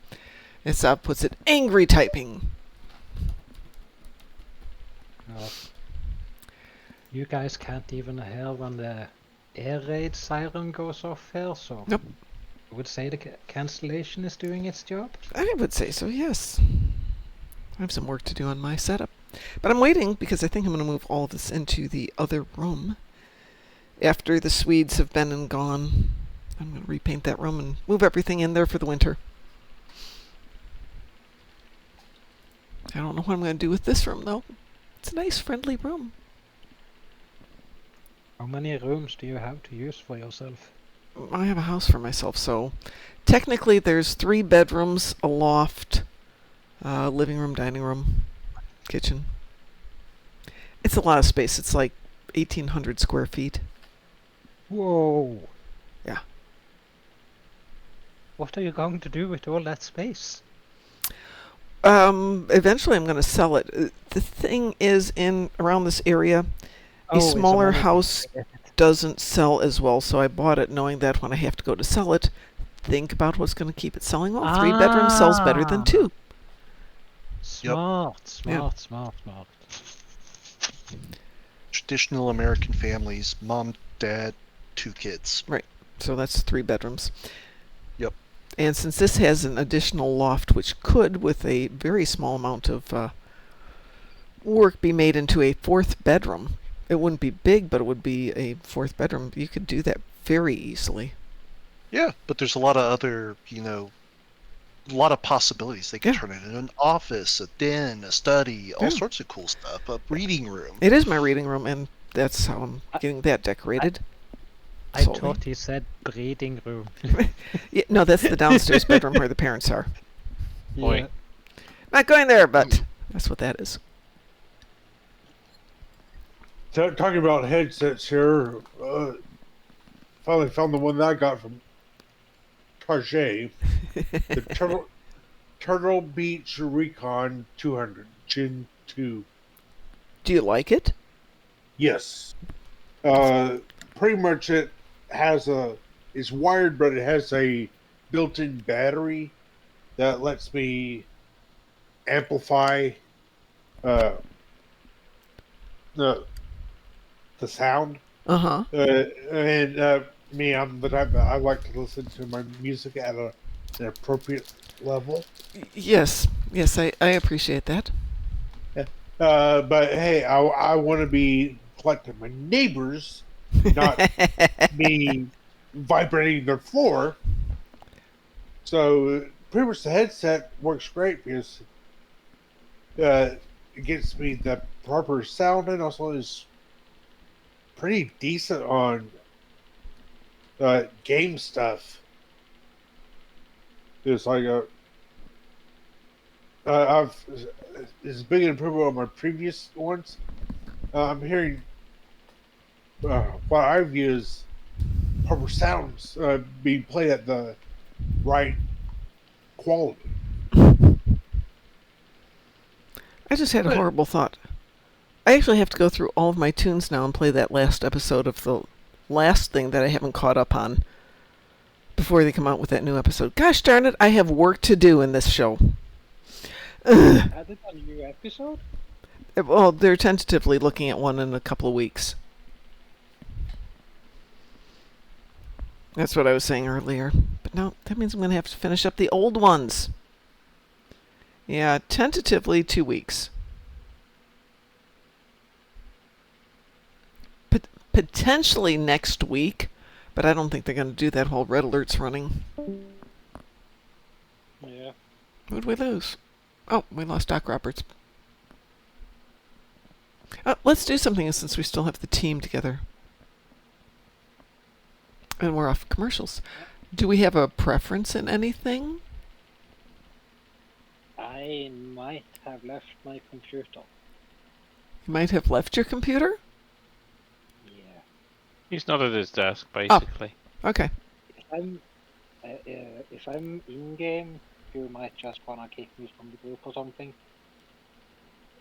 It's outputs it angry typing. You guys can't even hear when the air raid siren goes off here, so Nope. I would say the cancellation is doing its job. I would say so, yes. I have some work to do on my setup. But I'm waiting because I think I'm going to move all of this into the other room. After the Swedes have been and gone, I'm going to repaint that room and move everything in there for the winter. I don't know what I'm going to do with this room, though. It's a nice, friendly room. How many rooms do you have to use for yourself? I have a house for myself, so technically there's 3 bedrooms, a loft, living room, dining room, kitchen. It's a lot of space. It's like 1,800 square feet. Whoa! Yeah. What are you going to do with all that space? Eventually I'm going to sell it. The thing is, in around this area, a it's smaller money house pit. doesn't sell as well, so I bought it knowing that when I have to go to sell it, think about what's going to keep it selling well. 3 bedrooms sells better than 2. Smart, smart, Yeah. smart, smart. Traditional American families, mom, dad, 2 kids. So that's 3 bedrooms. Yep. And since this has an additional loft, which could, with a very small amount of work, be made into a 4th bedroom. It wouldn't be big, but it would be a 4th bedroom. You could do that very easily. Yeah, but there's a lot of other, a lot of possibilities. They could Yeah. turn it into an office, a den, a study, all Yeah. sorts of cool stuff. A reading room. It is my reading room, and that's how I'm getting that decorated. I Slowly. thought he said breeding room. Yeah, no, that's the downstairs bedroom where the parents are. Boy. Not going there, but that's what that is. Talking about headsets here, finally found the one that I got from Target, the Turtle Beach Recon 200 Gen 2. Do you like it? Yes. Pretty much it has it's wired, but it has a built-in battery that lets me amplify uh, the the sound. Uh-huh. And me, I'm the type that I like to listen to my music at an appropriate level. Yes. Yes, I appreciate that. But hey, I want to be collecting my neighbors, not me vibrating their floor. So pretty much the headset works great because it gets me the proper sound and also is pretty decent on game stuff. It's like I've it's a big improvement on my previous ones. I'm hearing what I view as proper sounds being played at the right quality. I just had a horrible thought. I actually have to go through all of my tunes now and play that last episode of the last thing that I haven't caught up on before they come out with that new episode. Gosh darn it, I have work to do in this show. Added a new episode? Well, they're tentatively looking at one in a couple of weeks. That's what I was saying earlier. But no, that means I'm going to have to finish up the old ones. Yeah, tentatively 2 weeks. Potentially next week, but I don't think they're going to do that while Red Alert's running. Yeah. Who'd we lose? Oh, we lost Doc Roberts. Let's do something since we still have the team together. And we're off commercials. Do we have a preference in anything? I might have left my computer. You might have left your computer? Yeah. He's not at his desk, basically. Okay. If I'm in game, you might just wanna kick me from the group or something.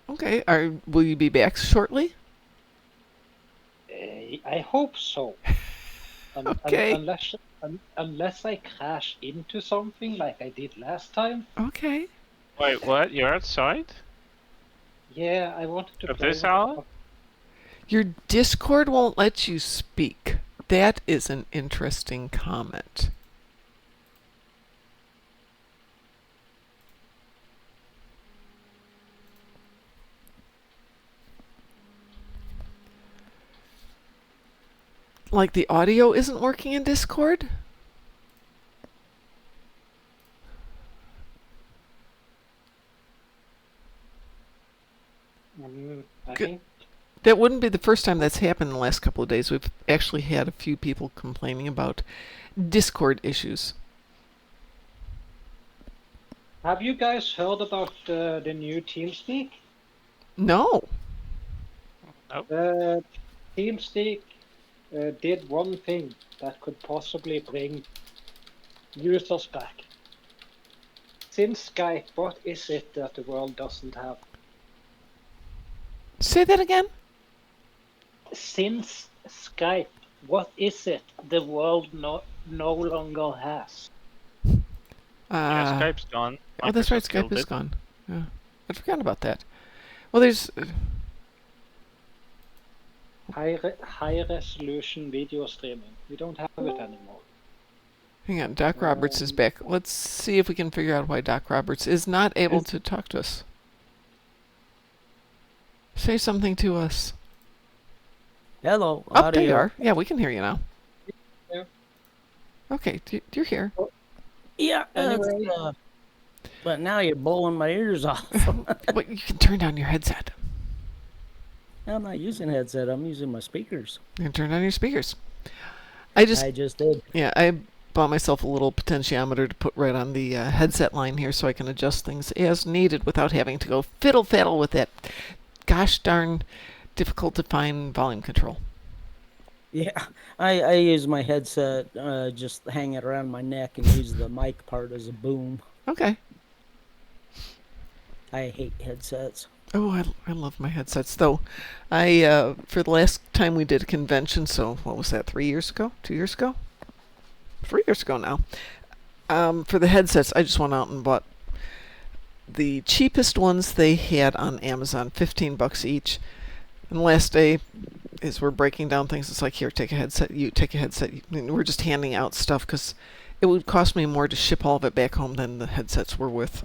Okay. Will you be back shortly? I hope so. Okay. Unless I crash into something like I did last time. Okay. Wait, what? You're outside? Yeah, I wanted to At play this with hour? Your Discord won't let you speak. That is an interesting comment. Like the audio isn't working in Discord? I Good. think That wouldn't be the first time that's happened in the last couple of days. We've actually had a few people complaining about Discord issues. Have you guys heard about the new TeamSpeak? No. TeamSpeak did one thing that could possibly bring users back. Since Skype, what is it that the world doesn't have? Say that again? Since Skype, what is it the world no longer has? Yeah, Skype's gone. Oh, that's right. Microsoft killed Skype is it. gone. Yeah. I'd forgotten about that. Well, there's... High resolution video streaming. We don't have it anymore. Hang on. Doc Roberts is back. Let's see if we can figure out why Doc Roberts is not able to talk to us. Say something to us. Hello. Oh, there you are. Yeah, we can hear you now. Yeah. Okay, you're here. Yeah. Anyway. But now you're blowing my ears off. But you can turn down your headset. I'm not using headset. I'm using my speakers. You can turn down your speakers. I just did. Yeah, I bought myself a little potentiometer to put right on the headset line here so I can adjust things as needed without having to go fiddle-faddle with that gosh darn difficult to find volume control. Yeah, I use my headset, just hang it around my neck and use the mic part as a boom. Okay. I hate headsets. Oh, I love my headsets though. For the last time we did a convention, so what was that? 3 years ago? 2 years ago? 3 years ago now. For the headsets, I just went out and bought the cheapest ones they had on Amazon, $15 each. And the last day, as we're breaking down things, it's like, here, take a headset. You take a headset. We're just handing out stuff because it would cost me more to ship all of it back home than the headsets were worth.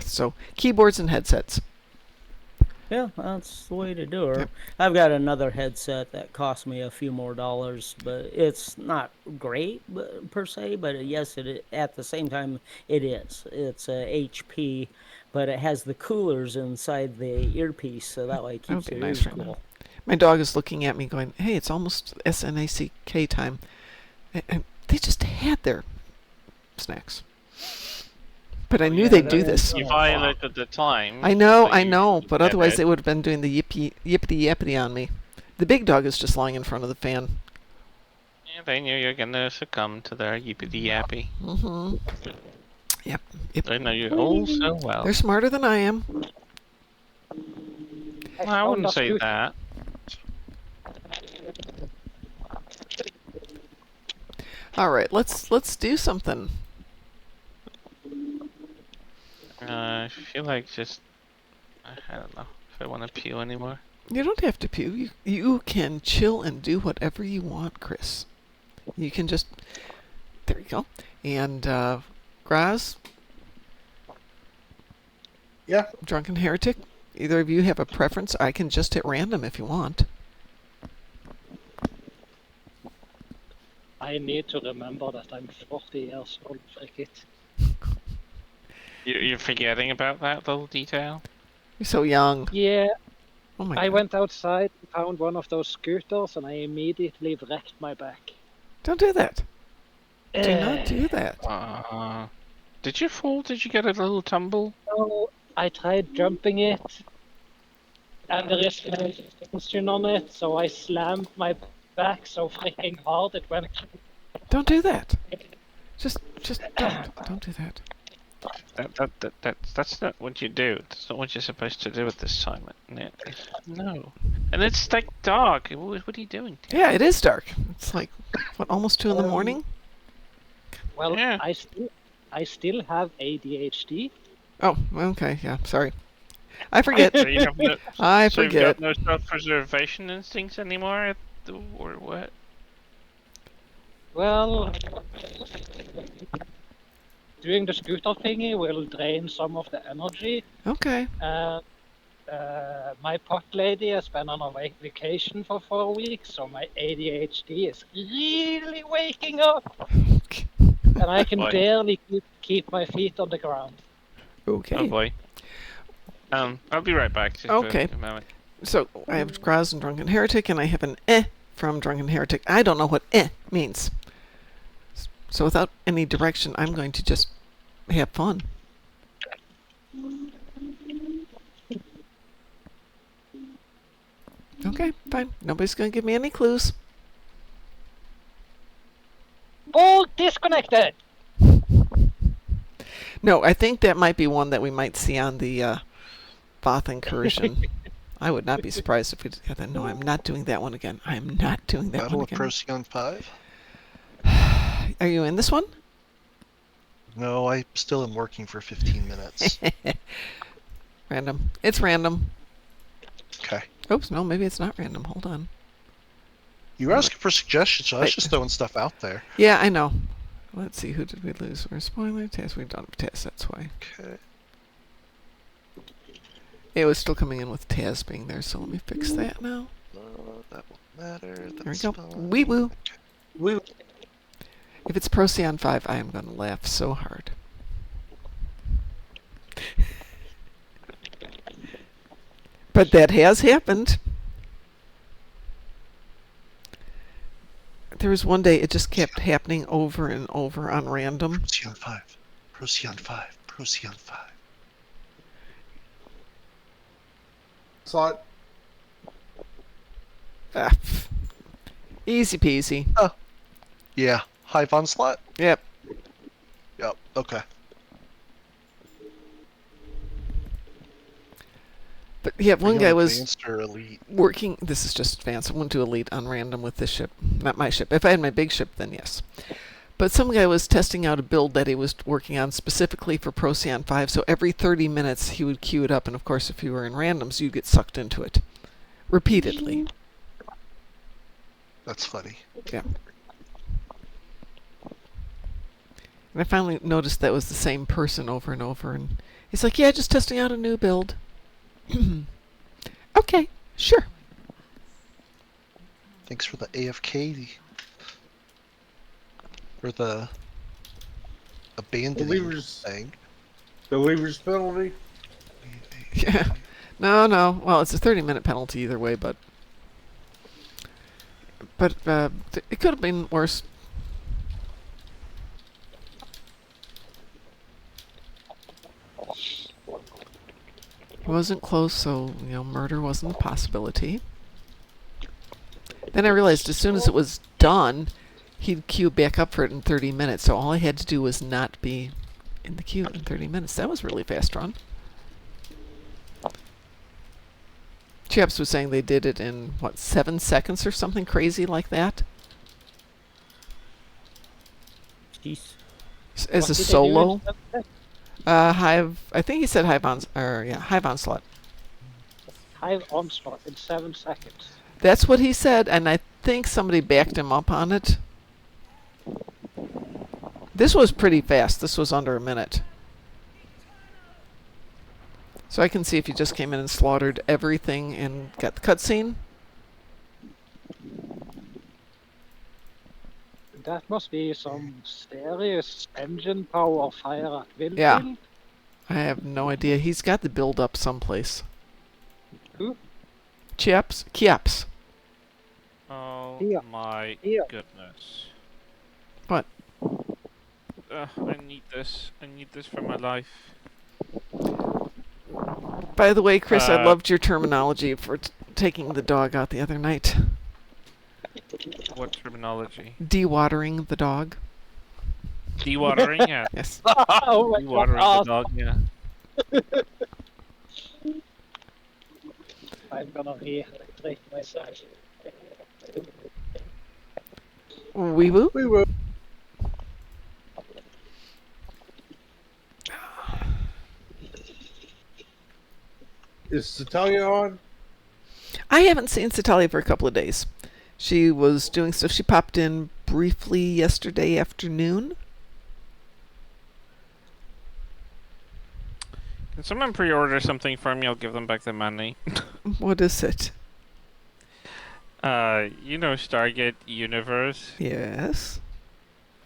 So keyboards and headsets. Yeah, that's the way to do her. Yep. I've got another headset that cost me a few more dollars, but it's not great per se. But yes, at the same time it is. It's a HP, but it has the coolers inside the earpiece, so that way it That would keeps be your nice ears right now. cool. My dog is looking at me going, hey, it's almost SNACK time. And they just had their snacks. But I knew they'd do this. You violated the time. I know, so I you know, should but get otherwise it. they would have been doing the yippity yappity on me. The big dog is just lying in front of the fan. Yeah, they knew you're gonna succumb to their yippity yappy. Mm-hmm. Yep. They know you all so well. They're smarter than I am. I wouldn't say that. All right, let's do something. I feel like just I don't know if I want to pee anymore. You don't have to pew. You can chill and do whatever you want, Chris. You can just there you go. And Graz, Yeah. Drunken Heretic. Either of you have a preference? I can just hit random if you want. I need to remember that I'm 40 years old, frick it. You're forgetting about that little detail? You're so young. Yeah, Oh my I god. went outside and found one of those scooters and I immediately wrecked my back. Don't do that. Do not do that. Did you fall? Did you get a little tumble? So I tried jumping it, and there is no tension on it, so I slammed my back so freaking hard it went. Don't do that. Just don't do that. That's not what you do. That's not what you're supposed to do at this time. No. And it's like dark. What are you doing? Yeah, it is dark. It's like what, almost 2 in the morning? Well, Yeah. I still have ADHD. Oh, okay, yeah, sorry. I forget. So you have no, I so you've forget. got no self-preservation instincts anymore, or what? Well, doing the scooter thingy will drain some of the energy. Okay. And my pot lady has been on a vacation for 4 weeks, so my ADHD is really waking up, and I can Boy. barely keep my feet on the ground. Okay. Oh boy. I'll be right back. Just Okay. For a moment. So I have Graz and Drunken Heretic, and I have an from Drunken Heretic. I don't know what means. So without any direction, I'm going to just have fun. Okay, fine. Nobody's going to give me any clues. All disconnected! No, I think that might be one that we might see on the Voth incursion. I would not be surprised if we did that. No, I'm not doing that one again. I am not doing that Battle one of again. Procyon 5? Are you in this one? No, I still am working for 15 minutes. Random. It's random. Okay. Oops, no, maybe it's not random. Hold on. You were asking for suggestions, so I was just throwing stuff out there. Yeah, I know. Let's see, who did we lose? We're spoiler test. We've done a test, that's why. Okay. It was still coming in with Taz being there, so let me fix that now. That won't matter. There we That's go. fine. Wee woo. We If it's Procyon 5, I am going to laugh so hard. But that has happened. There was one day it just kept happening over and over on random. Procyon 5. Procyon 5. Procyon 5. saw it. Ah, pff. Easy peasy. Yeah. Hive Onslaught? Yep. Yep. Okay. But yeah, Are one you guy on was advanced or elite? working. This is just advanced. I went to elite on random with this ship, not my ship. If I had my big ship, then yes. But some guy was testing out a build that he was working on specifically for Procyon 5. So every 30 minutes he would queue it up, and of course, if you were in randoms, you'd get sucked into it repeatedly. That's funny. Yeah. And I finally noticed that was the same person over and over, and he's like, "Yeah, just testing out a new build." Okay, sure. Thanks for the AFK. Or the abandoning Believers. thing. The leaver's penalty. Yeah. No. Well, it's a 30-minute penalty either way, but it could have been worse. It wasn't close, so murder wasn't a possibility. Then I realized as soon as it was done, he'd queue back up for it in 30 minutes. So all I had to do was not be in the queue in 30 minutes. That was really fast run. Chaps was saying they did it in, 7 seconds or something crazy like that? Jeez. As a solo. Hive, I think he said Hive Onslaught. Hive Onslaught in 7 seconds. That's what he said, and I think somebody backed him up on it. This was pretty fast. This was under a minute. So I can see if you just came in and slaughtered everything and got the cutscene. That must be some serious engine power fire at will. Yeah. I have no idea. He's got the build up someplace. Who? Kiaps. Oh Here. my Here. goodness. What? I need this. I need this for my life. By the way, Chris, I Uh, loved your terminology for taking the dog out the other night. What terminology? Dewatering the dog. Dewatering? Yeah. Yes. Oh my Dewatering the god. dog, yeah. I'm gonna rehydrate myself. Wee woo. We will. Is Satalia on? I haven't seen Satalia for a couple of days. She was doing stuff. She popped in briefly yesterday afternoon. Can someone pre-order something for me? I'll give them back the money. What is it? Stargate Universe. Yes.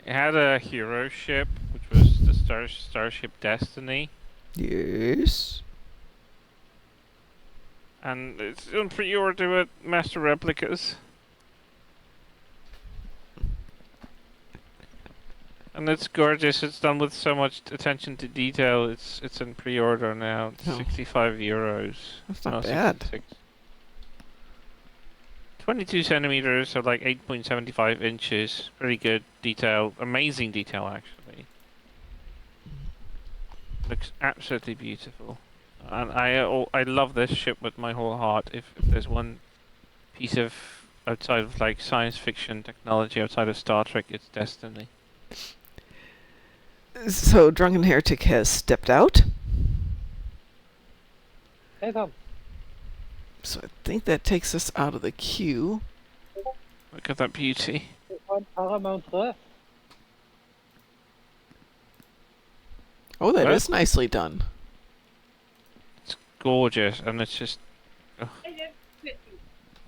It had a hero ship, which was the Starship Destiny. Yes. And it's on pre-order with Master Replicas. And it's gorgeous. It's done with so much attention to detail. It's in pre-order now. It's Oh. €65. That's not No, bad. 66. 22 centimeters, so like 8.75 inches. Pretty good detail. Amazing detail, actually. Looks absolutely beautiful. And I love this ship with my whole heart. If there's one piece of outside of like science fiction technology outside of Star Trek, it's Destiny. So Drunken Heretic has stepped out. Hey Tom. So I think that takes us out of the queue. Look at that beauty. On Paramount Earth. Oh, that What? is nicely done. It's gorgeous, and it's just. Ugh.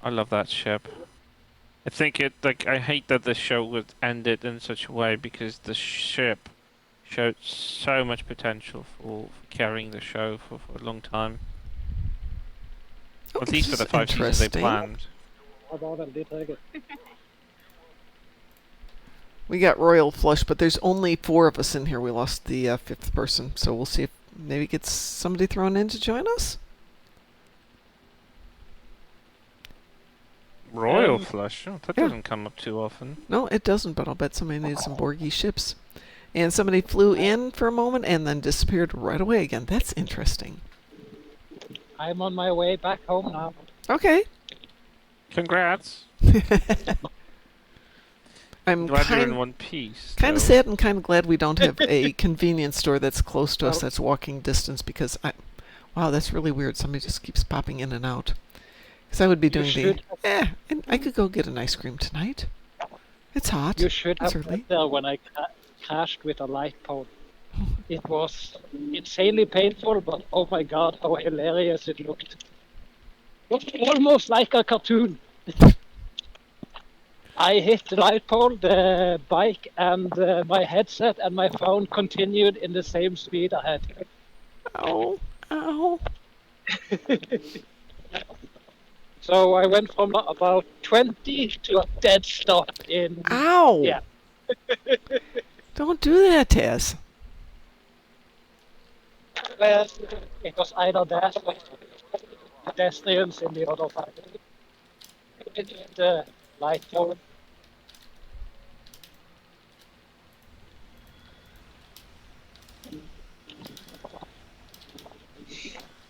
I love that ship. I think I hate that the show was ended in such a way because the ship showed so much potential for carrying the show for a long time. Oh, At least for this the is 5 seasons they interesting. planned. About a little. We got Royal Flush, but there's only 4 of us in here. We lost the 5th person, so we'll see if maybe gets somebody thrown in to join us. Royal flush? Oh, that Yeah. doesn't come up too often. No, it doesn't, but I'll bet somebody needs some Borgie ships. And somebody flew in for a moment and then disappeared right away again. That's interesting. I'm on my way back home now. Okay. Congrats. I'm Glad you're in kind one piece. of though. sad and kind of glad we don't have a convenience store that's close to us that's walking distance because wow, that's really weird. Somebody just keeps popping in and out. Because I would be doing and I could go get an ice cream tonight. It's hot. You should It's have early. been there when I crashed with a light pole. It was insanely painful, but oh my god, how hilarious it looked. It was almost like a cartoon. I hit the light pole, the bike, and my headset and my phone continued in the same speed I had. Ow. Ow. So I went from about 20 to a dead stop in... Ow. Yeah. Don't do that, Taz. It was either that or pedestrians in the other side. It hit the light pole.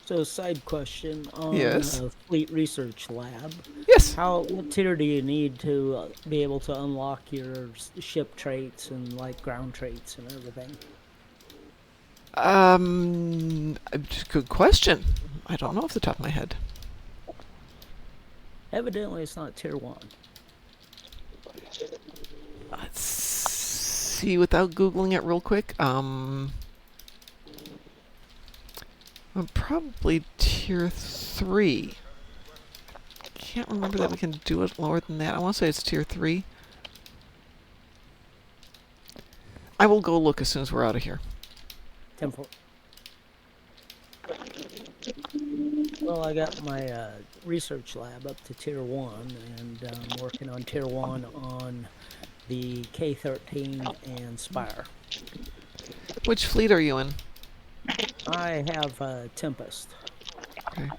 So, side question on Yes. Fleet Research Lab. Yes. What tier do you need to be able to unlock your ship traits and like ground traits and everything? Good question. I don't know off the top of my head. Evidently, it's not tier 1. Let's see without Googling it real quick. I'm probably tier 3. Can't remember that we can do it lower than that. I want to say it's tier 3. I will go look as soon as we're out of here. 10-4. Well, I got my research lab up to tier 1, and I'm working on tier 1 on the K-13 and Spire. Which fleet are you in? I have Tempest. Okay.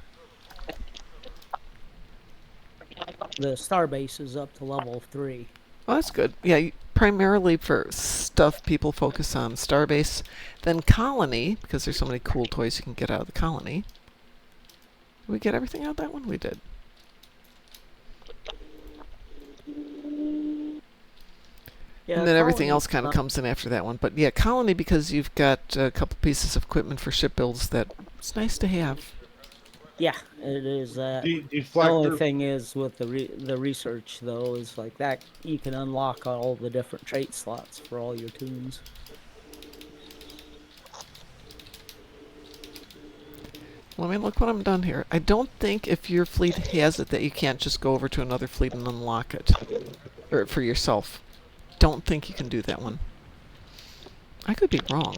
The Starbase is up to level 3. Well, that's good. Yeah, primarily for stuff people focus on Starbase, then Colony, because there's so many cool toys you can get out of the Colony. Did we get everything out of that one? We did. Yeah, And then everything Colony- else kind of comes in after that one. But yeah, Colony, because you've got a couple pieces of equipment for ship builds that it's nice to have. Yeah, it is. The only Deflector. thing is with the research though is like that you can unlock all the different trait slots for all your tunes. Let me look what I'm done here. I don't think if your fleet has it that you can't just go over to another fleet and unlock it. Or for yourself. Don't think you can do that one. I could be wrong.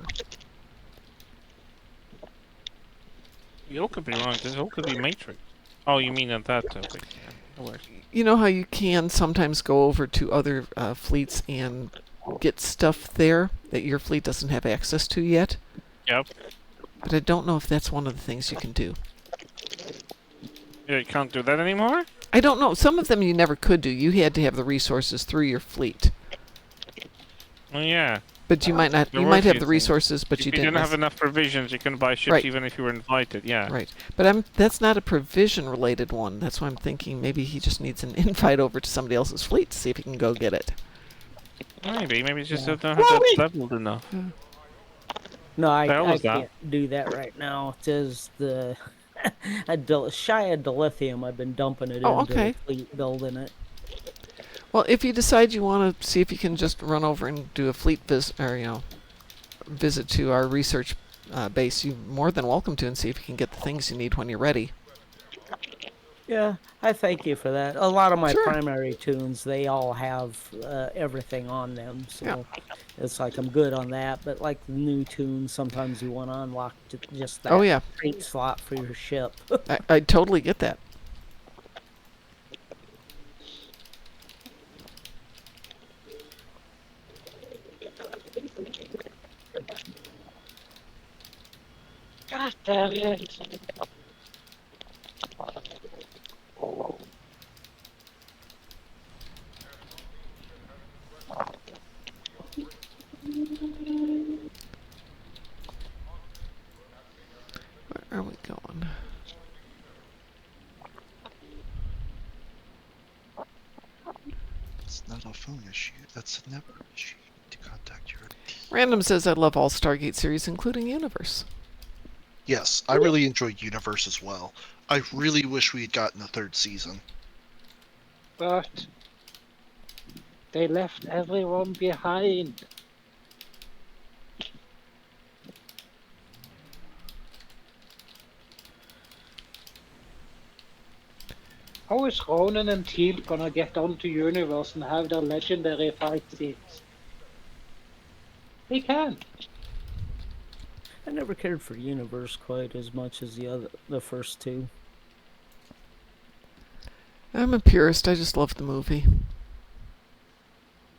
You could be wrong. This whole could be Matrix. Oh, you mean at that topic? Yeah, no worries. You know how you can sometimes go over to other fleets and get stuff there that your fleet doesn't have access to yet? Yep. But I don't know if that's one of the things you can do. Yeah, you can't do that anymore? I don't know. Some of them you never could do. You had to have the resources through your fleet. Oh, yeah. But you might not. There You were might a have few the things. resources, but If you you didn't have didn't. enough provisions, you couldn't buy ships Right. even if you were invited. Yeah. Right. But that's not a provision-related one. That's why I'm thinking maybe he just needs an invite over to somebody else's fleet to see if he can go get it. Maybe it's just Yeah. don't have that leveled enough. No, The hell I was that? can't do that right now. It is the shy of dilithium. I've been dumping it Oh, into okay. the fleet, building it. Well, if you decide you want to see if you can just run over and do a fleet visit, or visit to our research base, you're more than welcome to, and see if you can get the things you need when you're ready. Yeah, I thank you for that. A lot of my Sure. primary tunes, they all have everything on them, so it's like I'm good on that. But like the new tunes, sometimes you want to unlock just that Oh yeah, trait slot for your ship. I totally get that. God damn it. not a phone issue. That's a network issue. You need to contact your team. Random says, I love all Stargate series, including Universe. Yes, I really enjoyed Universe as well. I really wish we had gotten a third season. But they left everyone behind. How is Ronan and Teal gonna get onto Universe and have their legendary fight scenes? They can't. I never cared for Universe quite as much as the first two. I'm a purist. I just love the movie.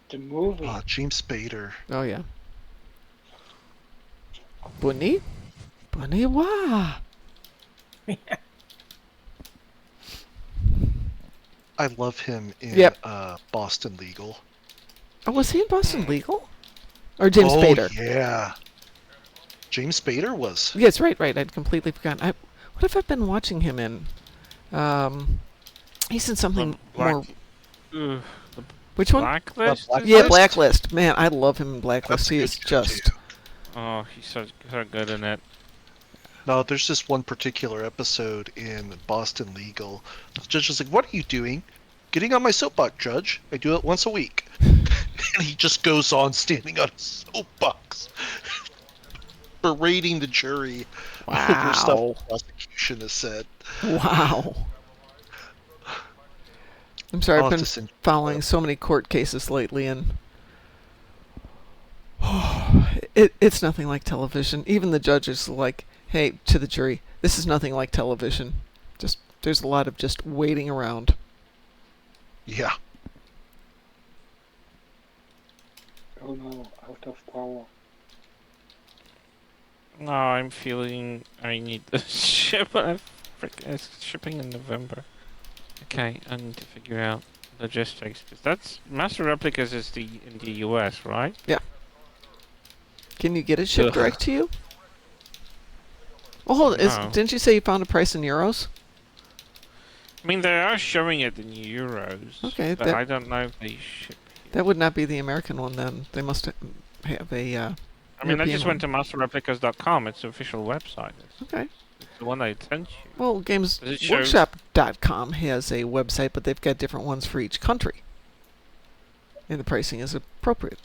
The movie. James Spader. Oh, yeah. Bunny? Bunny wa? I love him in Yep. Boston Legal. Oh, was he in Boston Legal? Or James Spader? Yeah. James Spader was. Yes, right. I'd completely forgotten. What have I been watching him in? He's in something more... Which one? Blacklist? Yeah, Blacklist. Man, I love him in Blacklist. He is just... Oh, he's so good in it. No, there's this one particular episode in Boston Legal. The judge is like, "What are you doing?" "Getting on my soapbox, Judge. I do it once a week." And he just goes on standing on a soapbox, berating the jury over stuff the prosecution has said. Wow. I'm sorry, I'll I've have been to send you following that. so many court cases lately, and it's nothing like television. Even the judges are like, hey, to the jury, this is nothing like television. Just there's a lot of just waiting around. Yeah. Oh no, out of power. No, I'm feeling I need the ship. It's shipping in November. Okay, I need to figure out logistics, because that's Master Replicas is in the US, right? Can you get it shipped Ugh. direct to you? Oh, hold on. No. Didn't you say you found a price in euros? I mean, they are showing it in euros. Okay, but that- I don't know if they ship. That would not be the American one then. They must have a I mean, I European just went to masterreplicas.com. It's the official website. Okay. It's the one I sent you. Well, Does it show- GamesWorkshop.com has a website, but they've got different ones for each country. And the pricing is appropriate.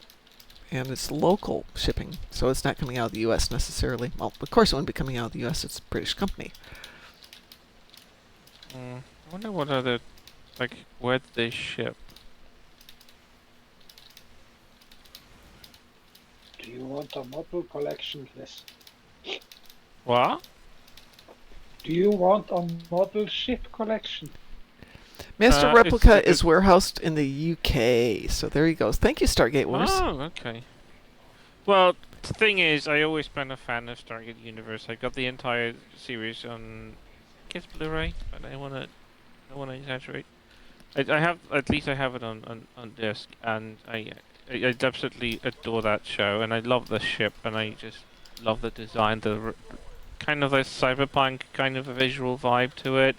And it's local shipping, so it's not coming out of the U.S. necessarily. Well, of course it wouldn't be coming out of the U.S. It's a British company. I wonder what other, where they ship. Do you want a model collection list? What? Do you want a model ship collection? Master It's- Replica is warehoused in the UK, so there he goes. Thank you, Stargate Wars. Oh, okay. Well, the thing is, I always been a fan of Stargate Universe. I got the entire series on, I guess, Blu-ray, but I don't want to exaggerate. I have, at least I have it on disc, and I absolutely adore that show, and I love the ship, and I just love the design, kind of a cyberpunk kind of a visual vibe to it,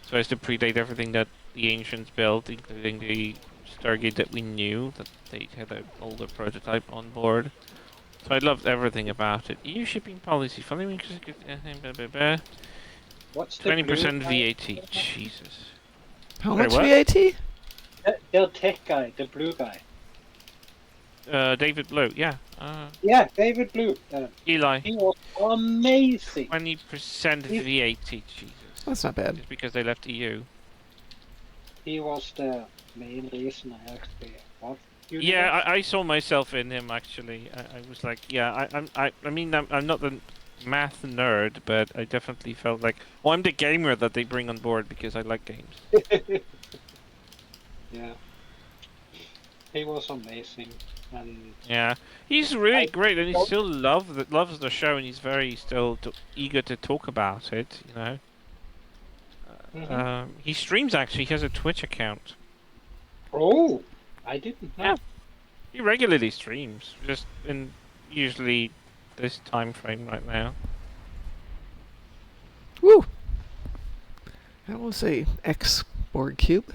so as to predate everything that the Ancients built, including the Stargate that we knew, that they had an older prototype on board. So I loved everything about it. EU shipping policy, following What's the 20% blue guy? VAT. Jesus. How Sorry, much what? VAT? The tech guy, the blue guy. David Blue, yeah. Yeah, David Blue. Eli, He was amazing. 20% VAT. Jesus. That's not bad. Just because they left EU. He was the main reason I actually watched. Yeah, I saw myself in him actually. I was like, yeah, I mean, I'm not the math nerd, but I definitely felt like, well, I'm the gamer that they bring on board because I like games. Yeah. He was amazing, and Yeah, he's really great, and he still loves the show, and he's very still eager to talk about it. You know, he streams actually. He has a Twitch account. oh, I didn't know. Yeah. He regularly streams, just in usually this time frame right now. Woo! That was a X board cube.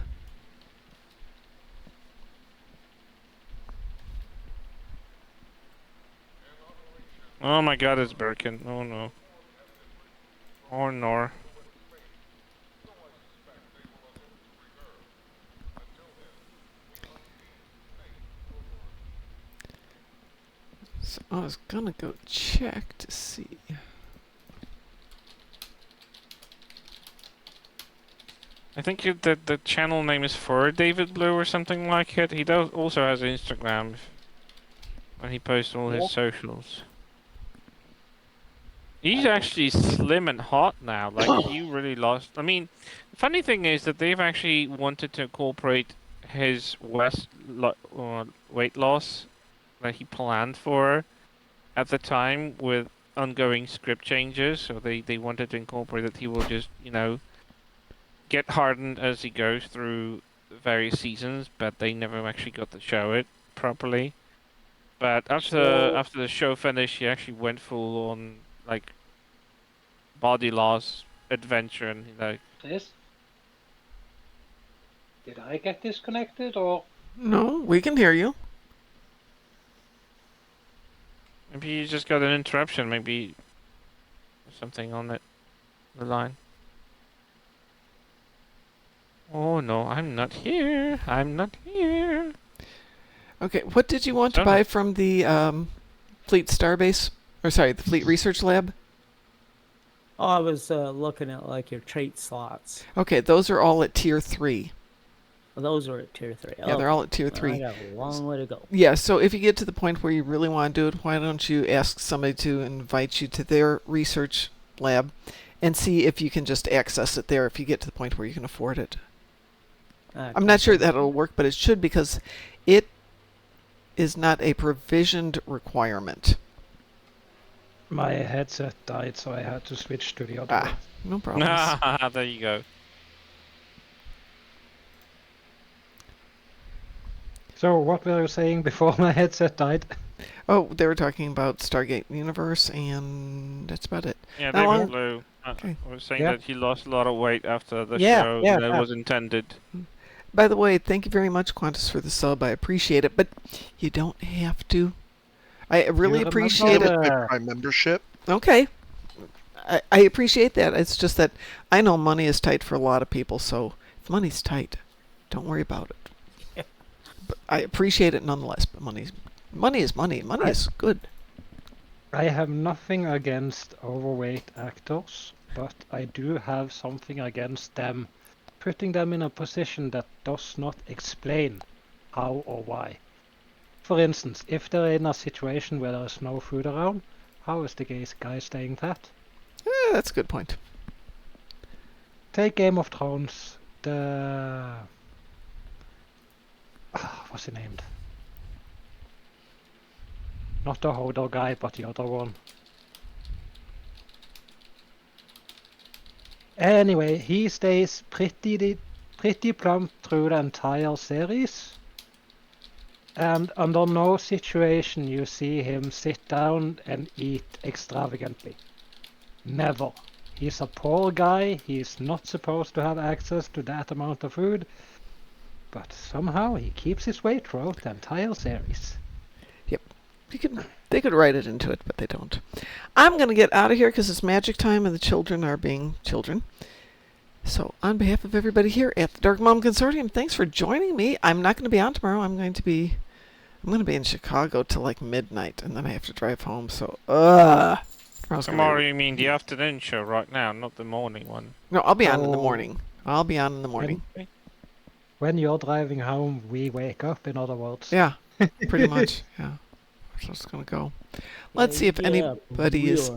Oh my god, it's Birkin. Oh no. Oh no. So I was gonna go check to see. I think the channel name is for David Blue or something like it. He does also has Instagram when he posts all his Yep. socials. He's actually slim and hot now. Like he really lost. I mean, the funny thing is that they've actually wanted to incorporate his weight loss that he planned for at the time with ongoing script changes. So they wanted to incorporate that he will just get hardened as he goes through various seasons, but they never actually got to show it properly. But after the show finished, he actually went full on like body loss adventure, and Chris? Did I get disconnected or? No, we can hear you. maybe you just got an interruption. Maybe something on the line. Oh no, I'm not here. I'm not here. Okay, what did you want to Done. buy from the Fleet Starbase? Or sorry, the Fleet Research Lab? Oh, I was looking at like your trait slots. Okay, those are all at tier 3. Those are at tier 3. Yeah, they're all at tier Well, 3. I got a long way to go. Yeah, so if you get to the point where you really want to do it, why don't you ask somebody to invite you to their research lab and see if you can just access it there if you get to the point where you can afford it. I'm not sure that'll work, but it should because it is not a provisioned requirement. My headset died, so I had to switch to the other one. No problem. There you go. So what were you saying before my headset died? Oh, they were talking about Stargate Universe, and that's about it. Yeah, How long- David Blue. Okay. I was saying Yeah. that he lost a lot of weight after the Yeah, show yeah, that yeah. was intended. By the way, thank you very much, Qantas, for the sub. I appreciate it, but you don't have to. I really remember appreciate it. the- My Prime membership. Okay. I appreciate that. It's just that I know money is tight for a lot of people, so if money's tight, don't worry about it. But I appreciate it nonetheless, but money is money. Money is good. I have nothing against overweight actors, but I do have something against them putting them in a position that does not explain how or why. For instance, if they're in a situation where there is no food around, how is the guy staying fat? That's a good point. Take Game of Thrones, what's he named? Not the Hodor guy, but the other one. Anyway, he stays pretty plump through the entire series. And under no situation you see him sit down and eat extravagantly. Never. He's a poor guy, he's not supposed to have access to that amount of food, but somehow he keeps his weight throughout the entire series. They could write it into it, but they don't. I'm going to get out of here because it's magic time and the children are being children. So on behalf of everybody here at the Darkmom Consortium, thanks for joining me. I'm not going to be on tomorrow. I'm going to be in Chicago till like midnight, and then I have to drive home. So, tomorrow's gonna Tomorrow be... you mean the afternoon show right now, not the morning one. No, I'll be on in the Oh. morning. I'll be on in the morning. When you're driving home, we wake up, in other words. Yeah, pretty much. Yeah, so it's gonna go. Let's see if anybody is.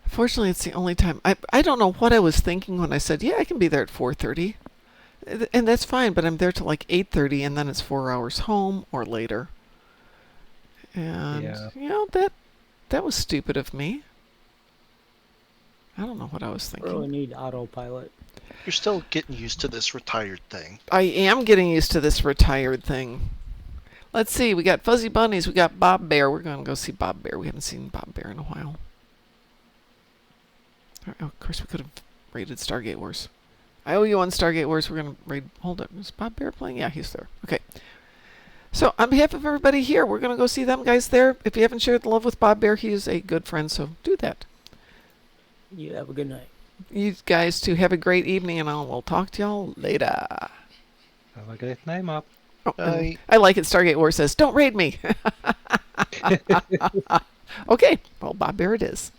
Fortunately, it's the only time. I don't know what I was thinking when I said, yeah, I can be there at 4:30. And that's fine, but I'm there till like 8:30, and then it's 4 hours home or later. And, Yeah. That was stupid of me. I don't know what I was thinking. Really need autopilot. You're still getting used to this retired thing. I am getting used to this retired thing. Let's see, we got Fuzzy Bunnies, we got Bob Bear. We're going to go see Bob Bear. We haven't seen Bob Bear in a while. Oh, of course, we could have raided Stargate Wars. I owe you on Stargate Wars. We're going to raid... Hold up. Is Bob Bear playing? Yeah, he's there. Okay. So on behalf of everybody here, we're going to go see them guys there. If you haven't shared the love with Bob Bear, he is a good friend, so do that. You have a good night. You guys too have a great evening, and we'll talk to y'all later. Have a great name up. Oh, and Bye. I like it. Stargate War says, "Don't raid me." Okay, well, Bob Bear it is.